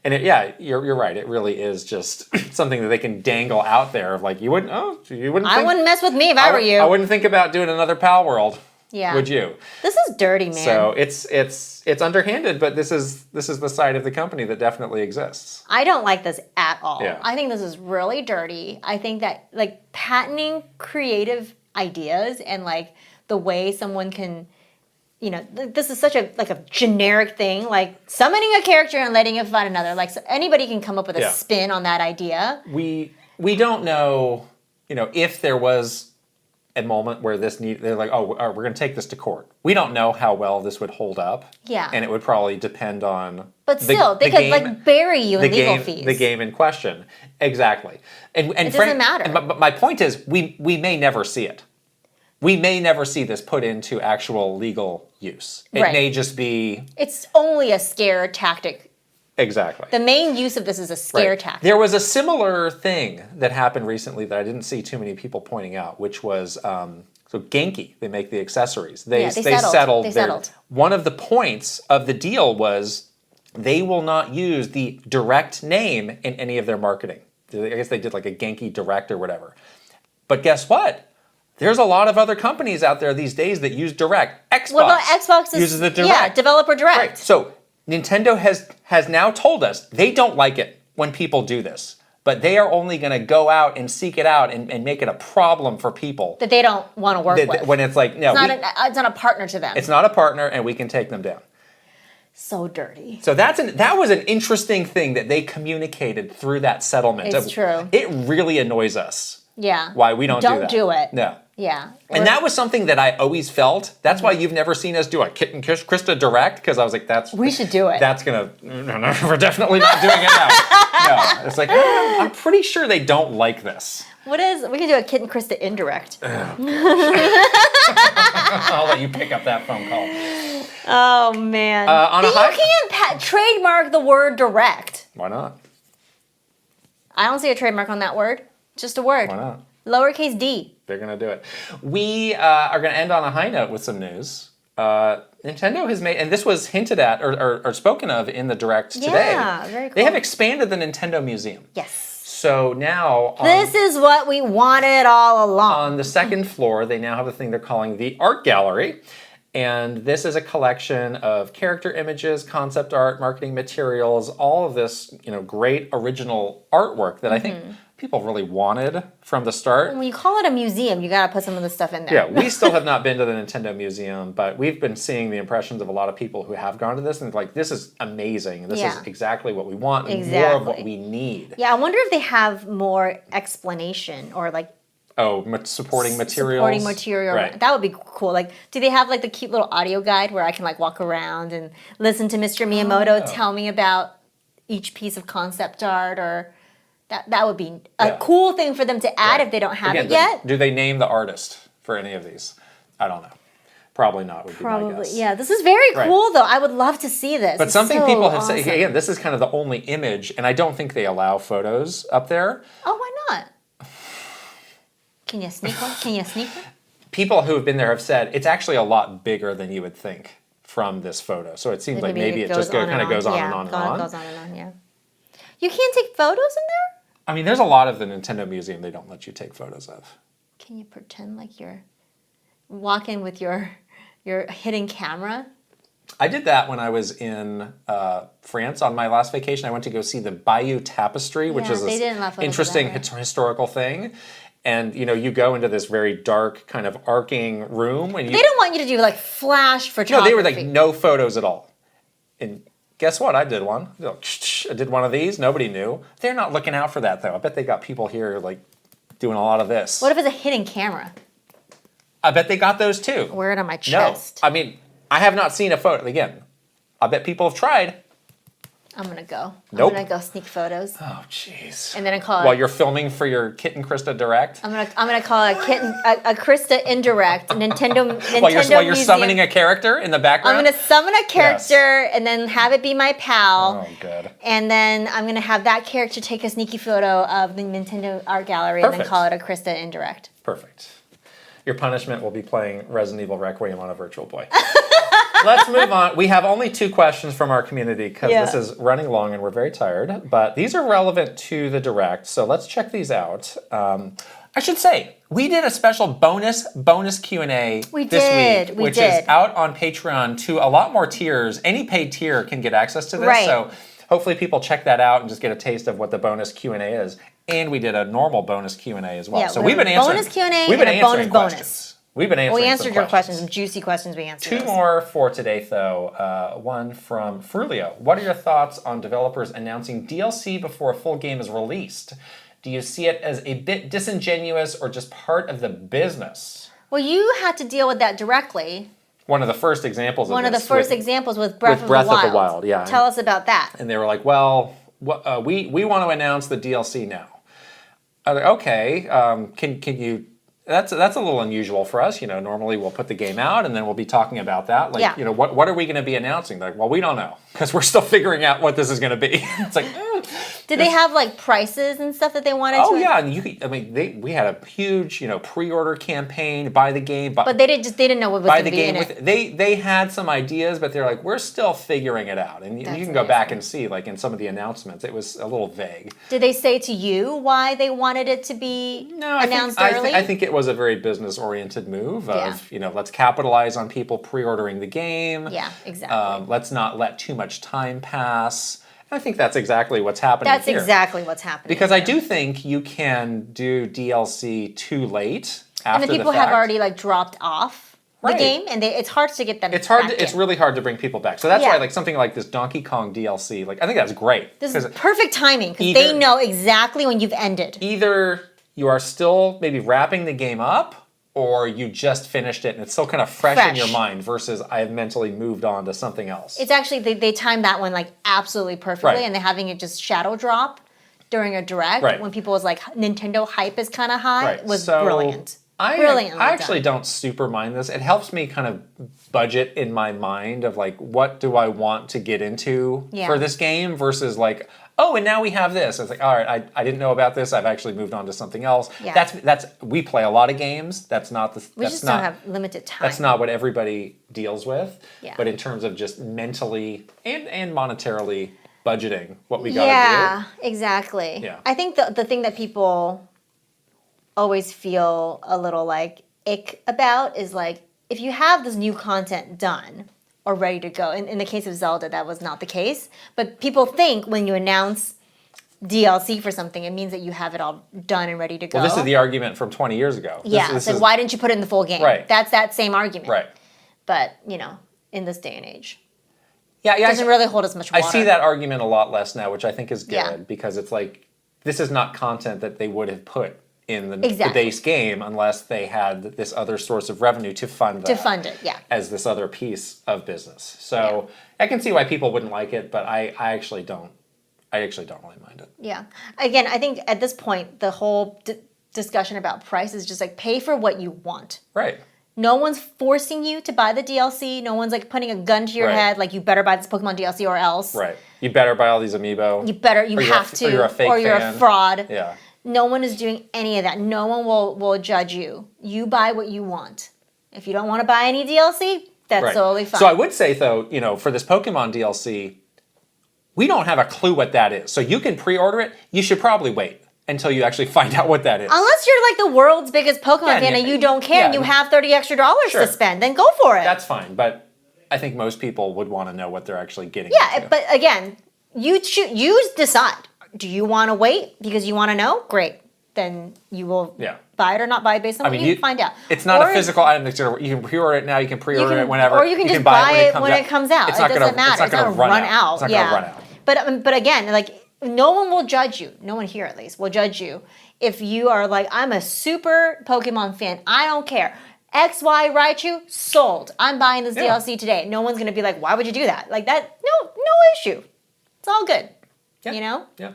And you're right. It really is just something that they can dangle out there of like, you wouldn't. I wouldn't mess with me if I were you. I wouldn't think about doing another Pal World. Yeah. Would you? This is dirty, man. So it's underhanded, but this is the side of the company that definitely exists. I don't like this at all. Yeah. I think this is really dirty. I think that like patenting creative ideas and like the way someone can, you know, this is such a generic thing, like summoning a character and letting it fight another. Like so anybody can come up with a spin on that idea. We don't know, you know, if there was a moment where they're like, oh, we're going to take this to court. We don't know how well this would hold up. Yeah. And it would probably depend on. But still, they could like bury you in legal fees. The game in question. Exactly. And it doesn't matter. But my point is, we may never see it. We may never see this put into actual legal use. It may just be. It's only a scare tactic. Exactly. The main use of this is a scare tactic. There was a similar thing that happened recently that I didn't see too many people pointing out, which was so Genki. They make the accessories. They settled. One of the points of the deal was they will not use the direct name in any of their marketing. I guess they did like a Genki Direct or whatever. But guess what? There's a lot of other companies out there these days that use direct. Xbox. What about Xbox? Uses the direct. Yeah, developer direct. Right. So Nintendo has now told us they don't like it when people do this, but they are only going to go out and seek it out and make it a problem for people that they don't want to work with. When it's like, no, it's not a partner to them. It's not a partner, and we can take them down. So dirty. So that was an interesting thing that they communicated through that settlement. It's true. It really annoys us. Yeah. Why we don't do that. Don't do it. No. Yeah. And that was something that I always felt. That's why you've never seen us do a Kit and Krysta Direct, because I was like, we should do it. That's going to, no, we're definitely not doing it now. No. It's like, I'm pretty sure they don't like this. We can do a Kit and Krysta indirect. Oh, I'll let you pick up that phone call. Oh, man. You can't trademark the word direct. Why not? I don't see a trademark on that word. Just a word. Why not? Lowercase d. They're going to do it. We are going to end on a high note with some news. Nintendo has made, and this was hinted at or spoken of in the Direct today. Yeah, very cool. They have expanded the Nintendo Museum. Yes. So now... this is what we wanted all along. On the second floor, they now have a thing they're calling the Art Gallery. And this is a collection of character images, concept art, marketing materials, all of this, great original artwork that I think people really wanted from the start. When you call it a museum, you got to put some of this stuff in there. Yeah, we still have not been to the Nintendo Museum, but we've been seeing the impressions of a lot of people who have gone to this and like, this is amazing. This is exactly what we want and more of what we need. Yeah, I wonder if they have more explanation or like supporting materials. Supporting material. Right. That would be cool. Like, do they have like the cute little audio guide where I can like walk around and listen to Mr. Miyamoto tell me about each piece of concept art, or that would be a cool thing for them to add if they don't have it yet. Do they name the artist for any of these? I don't know. Probably not would be my guess. Yeah. This is very cool though. I would love to see this. But something people have said, again, this is kind of the only image, and I don't think they allow photos up there. Oh, why not? Can you sneak one? People who have been there have said it's actually a lot bigger than you would think from this photo. So it seems like maybe it just kind of goes on and on and on. It goes on and on, yeah. You can't take photos in there? I mean, there's a lot of the Nintendo Museum they don't let you take photos of. Can you pretend like you're walking with your hidden camera? I did that when I was in France on my last vacation. I went to go see the Bayeux Tapestry, which is this interesting historical thing. And, you go into this very dark, kind of arcing room. They don't want you to do, like, flash photography. No, they were like, no photos at all. And guess what? I did one. I did one of these. Nobody knew. They're not looking out for that, though. I bet they got people here, like, doing a lot of this. What if it's a hidden camera? I bet they got those, too. Wear it on my chest. No. I mean, I have not seen a photo. Again, I bet people have tried. I'm going to go. Nope. I'm going to go sneak photos. Oh, jeez. And then I call it... While you're filming for your Kit and Krysta Direct? I'm gonna call it a Krysta Indirect, Nintendo While you're summoning a character in the background? I'm going to summon a character and then have it be my pal. Oh, good. And then I'm going to have that character take a sneaky photo of the Nintendo Art Gallery and then call it a Krysta Indirect. Perfect. Your punishment will be playing Resident Evil Requiem on a Virtual Boy. Let's move on. We have only 2 questions from our community because this is running long and we're very tired. But these are relevant to the Direct, so let's check these out. I should say, we did a special bonus Q&A this week, which is out on Patreon to a lot more tiers. Any paid tier can get access to this, so hopefully people check that out and just get a taste of what the bonus Q&A is. And we did a normal bonus Q&A as well. Yeah, so we've been answering bonus Q&A and a bonus questions. We've been answering We answered your questions, some juicy questions we answered. 2 more for today, though. One from Frulio. What are your thoughts on developers announcing DLC before a full game is released? Do you see it as a bit disingenuous or just part of the business? Well, you had to deal with that directly. One of the first examples of this. One of the first examples with Breath of the Wild. Yeah. Tell us about that. And they were like, well, we want to announce the DLC now. I was like, okay, can you... That's a little unusual for us. Normally we'll put the game out and then we'll be talking about that. What are we going to be announcing? Like, well, we don't know because we're still figuring out what this is going to be. It's like, did they have like prices and stuff that they wanted? Oh yeah, and we had a huge pre-order campaign, buy the game, but they didn't know what was going to be in it. They had some ideas, but they're like, we're still figuring it out, and you can go back and see like in some of the announcements, it was a little vague. Did they say to you why they wanted it to be announced early? I think it was a very business-oriented move of let's capitalize on people pre-ordering the game. Yeah, exactly. Let's not let too much time pass. I think that's exactly what's happening here. That's exactly what's happening. Because I do think you can do DLC too late after the fact. And the people have already dropped off the game, and it's hard to get them back in. It's really hard to bring people back. So that's why something like this Donkey Kong DLC, I think that's great. This is perfect timing because they know exactly when you've ended. Either you are still maybe wrapping the game up, or you just finished it and it's still kind of fresh in your mind versus I have mentally moved on to something else. It's actually, they timed that one absolutely perfectly, and they're having it just shadow drop during a Direct when people was like, Nintendo hype is kind of high. It was brilliant. Brilliantly I actually don't super mind this. It helps me kind of budget in my mind of what do I want to get into for this game versus oh, and now we have this. It's like, all right, I didn't know about this. I've actually moved on to something else. Yeah. That's we play a lot of games. That's not the. We just don't have limited time. That's not what everybody deals with. Yeah. But in terms of just mentally and monetarily budgeting what we got to do. Yeah, exactly. Yeah. I think the thing that people always feel a little ick about is if you have this new content done or ready to go. In the case of Zelda, that was not the case. But people think when you announce DLC for something, it means that you have it all done and ready to go. Well, this is the argument from 20 years ago. Yeah, why didn't you put it in the full game? Right. That's that same argument. Right. But, in this day and age. Yeah, it doesn't really hold as much water. I see that argument a lot less now, which I think is good because it's this is not content that they would have put in the base game unless they had this other source of revenue to fund that. To fund it, yeah. As this other piece of business. So I can see why people wouldn't like it, but I actually don't. I actually don't really mind it. Yeah. Again, I think at this point, the whole discussion about price is just pay for what you want. Right. No one's forcing you to buy the DLC. No one's putting a gun to your head you better buy this Pokemon DLC or else. Right. You better buy all these amiibo. You have to. Or you're a fake or you're fan. A fraud. Yeah. No one is doing any of that. No one will judge you. You buy what you want. If you don't want to buy any DLC, that's totally fine. So I would say, though, for this Pokemon DLC, we don't have a clue what that is. So you can pre-order it. You should probably wait until you actually find out what that is. Unless you're the world's biggest Pokemon fan and you don't care and you have $30 extra to spend, then go for it. That's fine. But I think most people would want to know what they're actually getting into. But again, you decide. Do you want to wait because you want to know? Great. Then you will buy it or not buy it based on what you find out. It's not a physical item that's you can pre-order it now, you can pre-order it whenever. Or you can just buy it when it comes out. It doesn't matter. It's not going to run out. It's not going to run out. But again, no one will judge you. No one here at least will judge you if you are I'm a super Pokemon fan. I don't care. XY Raichu sold. I'm buying this DLC today. No one's going to be why would you do that? That, no issue. It's all good. Yeah. Yeah.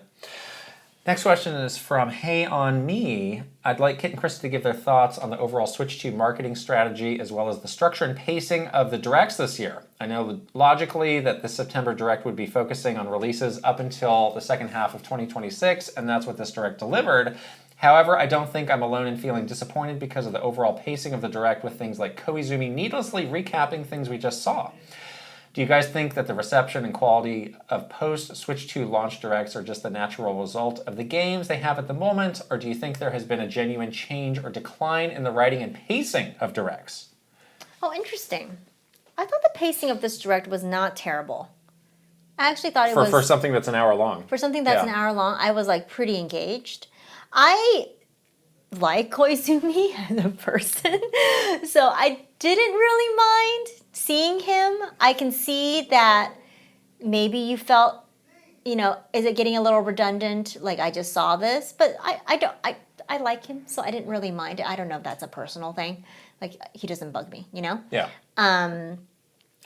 Next question is from Hey On Me. I'd like Kit and Krysta to give their thoughts on the overall Switch 2 marketing strategy as well as the structure and pacing of the Directs this year. I know logically that the September Direct would be focusing on releases up until the second half of 2026, and that's what this Direct delivered. However, I don't think I'm alone in feeling disappointed because of the overall pacing of the Direct with things like Koizumi needlessly recapping things we just saw. Do you guys think that the reception and quality of post-Switch 2 launch Directs are just the natural result of the games they have at the moment, or do you think there has been a genuine change or decline in the writing and pacing of Directs? Oh, interesting. I thought the pacing of this Direct was not terrible. I actually thought it was... For something that's an hour long. For something that's an hour long, I was like pretty engaged. I like Koizumi as a person, so I didn't really mind seeing him. I can see that maybe you felt, you know, is it getting a little redundant? Like, I just saw this, but I like him, so I didn't really mind it. I don't know if that's a personal thing. Like, he doesn't bug me, you know? Yeah.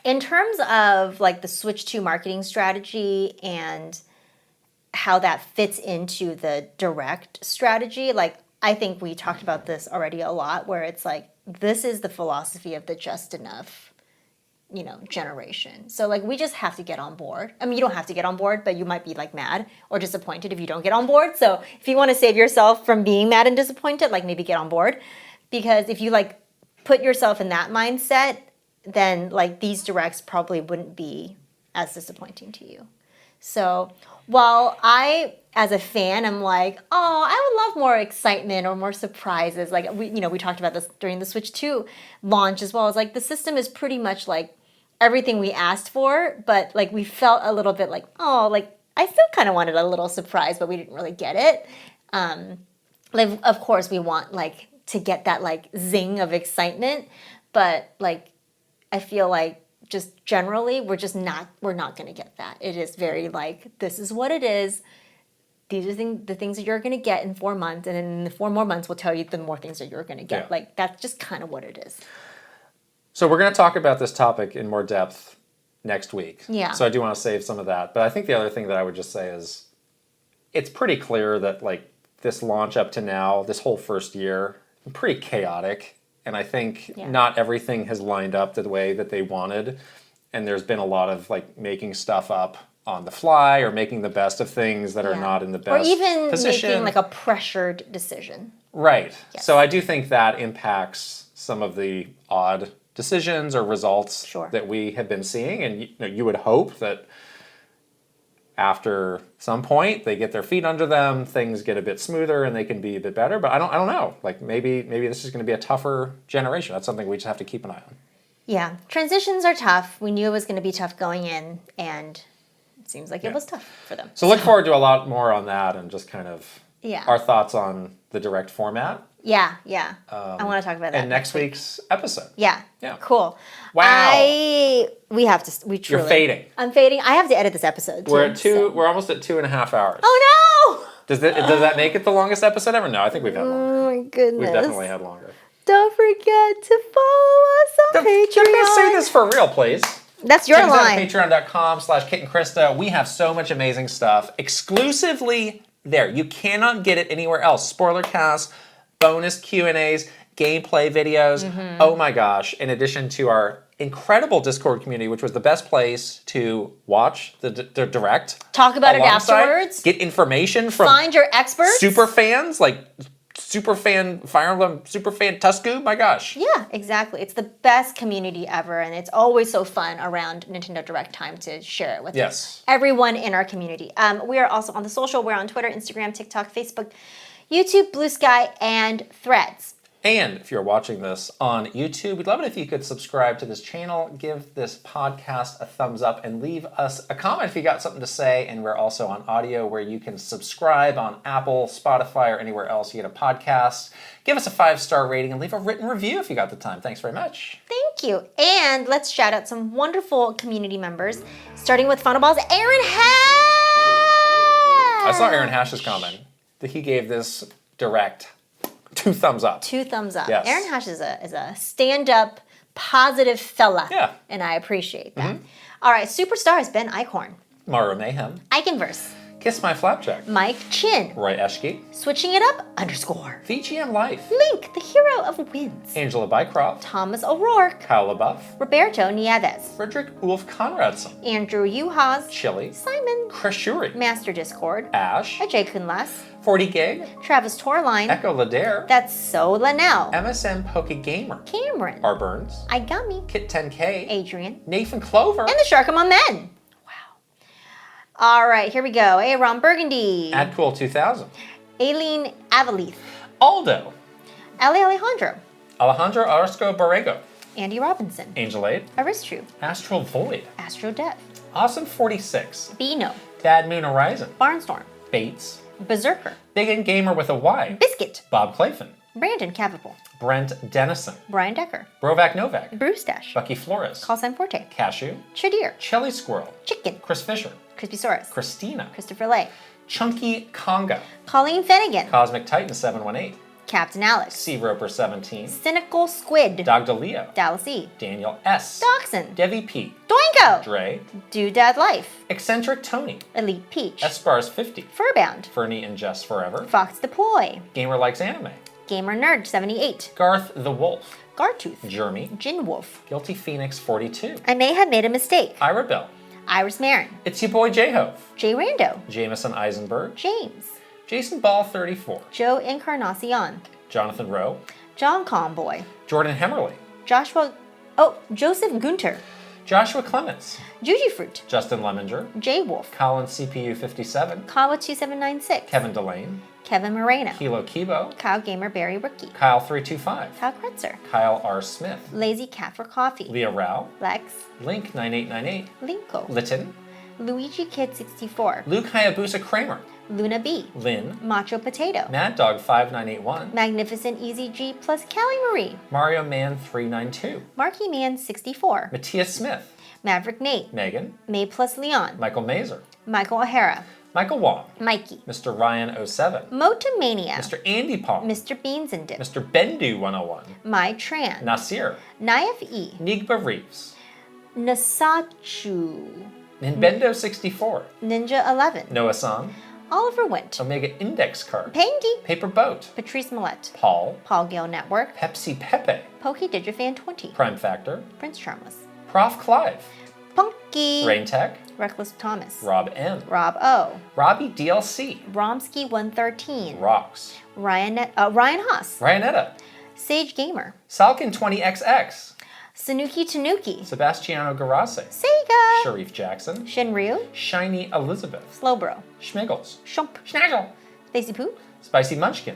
In terms of like the Switch 2 marketing strategy and how that fits into the Direct strategy, like I think we talked about this already a lot, where it's like, this is the philosophy of the just enough, you know, generation. So like we just have to get on board. I mean, you don't have to get on board, but you might be like mad or disappointed if you don't get on board. So if you want to save yourself from being mad and disappointed, like maybe get on board. Because if you like put yourself in that mindset, then like these Directs probably wouldn't be as disappointing to you. So while I, as a fan, am like, oh, I would love more excitement or more surprises. Like we talked about this during the Switch 2 launch as well. It's like the system is pretty much like everything we asked for, but like we felt a little bit like, oh, like I still kind of wanted a little surprise, but we didn't really get it. Like of course we want like to get that like zing of excitement, but like I feel like just generally we're not going to get that. It is very like, this is what it is. These are the things that you're going to get in 4 months, and in the 4 more months we'll tell you the more things that you're going to get. Yeah. Like that's just kind of what it is. So we're going to talk about this topic in more depth next week. Yeah. So I do want to save some of that, but I think the other thing that I would just say is it's pretty clear that like this launch up to now, this whole first year, pretty chaotic. And I think not everything has lined up the way that they wanted. And there's been a lot of like making stuff up on the fly or making the best of things that are not in the best position. Or even making like a pressured decision. Right. Yes. So I do think that impacts some of the odd decisions or results that we have been seeing. And you would hope that after some point they get their feet under them, things get a bit smoother and they can be a bit better. But I don't know. Like maybe this is going to be a tougher generation. That's something we just have to keep an eye on. Yeah. Transitions are tough. We knew it was going to be tough going in, and it seems like it was tough for them. So look forward to a lot more on that and just kind of our thoughts on the Direct format. Yeah. I want to talk about that. And next week's episode. Yeah. Cool. Wow. We truly. You're fading. I'm fading. I have to edit this episode. We're almost at 2.5 hours. Oh no! Does that make it the longest episode ever? No, I think we've had longer. Oh my goodness. We've definitely had longer. Don't forget to follow us on Patreon. Let's say this for real, please. That's your line. Patreon.com/Kit and Krysta. We have so much amazing stuff exclusively there. You cannot get it anywhere else. Spoiler casts, bonus Q&As, gameplay videos. Mm-hmm. Oh my gosh. In addition to our incredible Discord community, which was the best place to watch the Direct. Talk about it afterwards. Get information from Find your experts. Super fans, like super fan Fire Emblem, super fan Tusku. My gosh. Yeah, exactly. It's the best community ever, and it's always so fun around Nintendo Direct time to share it with everyone in our community. We are also on the social. We're on Twitter, Instagram, TikTok, Facebook, YouTube, Blue Sky, and Threads. And if you're watching this on YouTube, we'd love it if you could subscribe to this channel, give this podcast a thumbs up, and leave us a comment if you got something to say. And we're also on audio where you can subscribe on Apple, Spotify, or anywhere else you get a podcast. Give us a 5-star rating and leave a written review if you got the time. Thanks very much. Thank you. And let's shout out some wonderful community members, starting with Final Ball's Aaron Hash. I saw Aaron Hash's comment that he gave this Direct 2 thumbs up. 2 thumbs up. Yes. Aaron Hash is a stand-up, positive fella. Yeah. And I appreciate that. Mm-hmm. All right, superstars, Ben Eichhorn. Mara Mayhem. Iconverse. Kiss My Flapjack. Mike Chin. Roy Eschke. Switching it up, _ VGM Life. Link, the hero of Winds. Angela Bycroft. Thomas O'Rourke. Kyle LaBeouf. Roberto Nieves. Frederick Ulf Conradson. Andrew Uhas. Chili. Simon. Chris Shuri. Master Discord. Ash. Ajay Kunlas. 40 Gig. Travis Torline. Echo Ladare. That's So Linnell. MSN Poke Gamer. Cameron. R. Burns. Igami. Kit 10K. Adrian. Nathan Clover. And the Shark Among Men. Wow. All right, here we go. Aaron Burgundy. Adcool 2000. Aileen Avalith. Aldo. Ali Alejandro. Alejandro Orozco Borrego. Andy Robinson. Angel 8. Aristru. Astral Void. Astro Dev. Awesome 46. Bino. Bad Moon Horizon. Barnstorm. Bates. Berserker. Big and Gamer with a Y. Biscuit. Bob Clayton. Brandon Cavapel. Brent Dennison. Brian Decker. Brovac Novak. Bruce Dash. Bucky Flores. Call Sign Forte. Cashew. Chadir. Chelly Squirrel. Chicken. Chris Fisher. Crispy Saurus. Christina. Christopher Lay. Chunky Conga. Colleen Finnegan. Cosmic Titan 718. Captain Alex. Sea Roper 17. Cynical Squid. Dog DeLeo. Dallas E. Daniel S. Dachshund. Devi P. Doingo. Dre. Doodad Life. Eccentric Tony. Elite Peach. Espars 50. Furbound. Fernie and Jess Forever. Fox Deploy. Gamer Likes Anime. Gamer Nerd 78. Garth the Wolf. Gartooth. Jeremy. Gin Wolf. Guilty Phoenix 42. I may have made a mistake. Ira Bell. Iris Marin. It's your boy J-Hove. Jay Rando. Jameson Eisenberg. James. Jason Ball 34. Joe Encarnacion. Jonathan Rowe. John Conboy. Jordan Hemmerly. Joseph Gunter. Joshua Clements. Juji Fruit. Justin Lemminger. Jay Wolf. Colin CPU 57. Kawa 2796. Kevin Delane. Kevin Moreno. Kilo Kibo. Kyle Gamer Barry Rookie. Kyle 325. Kyle Kretzer. Kyle R. Smith. Lazy Cat for Coffee. Leah Rao. Lex. Link 9898. Linko. Lytton. Luigi Kid 64. Luke Hayabusa Kramer. Luna B. Lynn. Macho Potato. Mad Dog 5981. Magnificent Easy G plus Callie Marie. Mario Man 392. Marky Man 64. Matthias Smith. Maverick Nate. Megan. May plus Leon. Michael Mazer. Michael O'Hara. Michael Wong. Mikey. Mr. Ryan 07. Motomania. Mr. Andy Palm. Mr. Beans and Dip. Mr. Bendu 101. My Tran. Nasir. Naif E. Nigba Reeves. Nasachu. Ninbendo 64. Ninja 11. Noah San. Oliver Wint. Omega Index Card. Pangy. Paper Boat. Patrice Millette. Paul. Paul Gale Network. Pepsi Pepe. Pokey Digifan 20. Prime Factor. Prince Charmless. Prof Clive. Punky. Rain Tech. Reckless Thomas. Rob M. Rob O. Robbie DLC. Romsky 113. Rocks. Ryan Haas. Ryanetta. Sage Gamer. Salkin 20XX. Sanuki Tanuki. Sebastiano Garase. Sega. Sharif Jackson. Shinryu. Shiny Elizabeth. Slowbro. Schmiggles. Shump. Schnagel. Stacy Poo. Spicy Munchkin.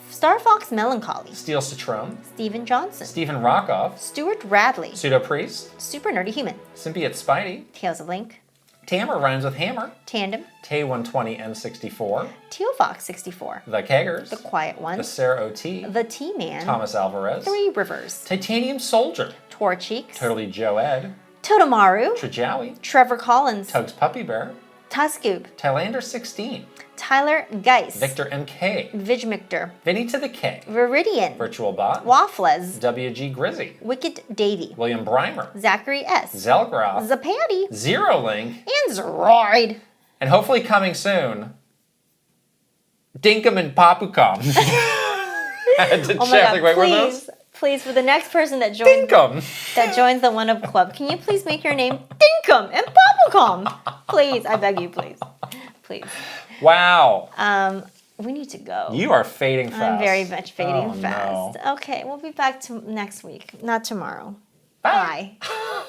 Star Fox Melancholy. Steel Citron. Stephen Johnson. Stephen Rockoff. Stuart Radley. Pseudo Priest. Super Nerdy Human. Symbiote Spidey. Tales of Link. Tamer rhymes with hammer. Tandem. Tay 120 N64. Teal Fox 64. The Keggers. The Quiet The One. Sarah OT. The T-Man. Thomas Alvarez. Three Rivers. Titanium Soldier. Tor Cheeks. Totally Joe Ed. Totomaru. Trajawi. Trevor Collins. Tugs Puppy Bear. Tuscoob. Tylander 16. Tyler Geis. Victor MK. Vigmictor. Vinny to the K. Viridian. Virtual Bot. Waffles. WG Grizzy. Wicked Davy. William Breimer. Zachary S. Zelgroth. Zapatty. Zero Link. And Zeroid. And hopefully coming soon, Dinkum and Papucom. I had to Oh my check. God, Like, wait, were those? please, for the next person that joins the One Up Club, can you please make your name Dinkum and Papucom? Please, I beg you, please. Please. Wow. We need to go. You are fading fast. I'm very much fading Oh, fast. no. Okay, we'll be back to next week, not tomorrow. Bye. Bye.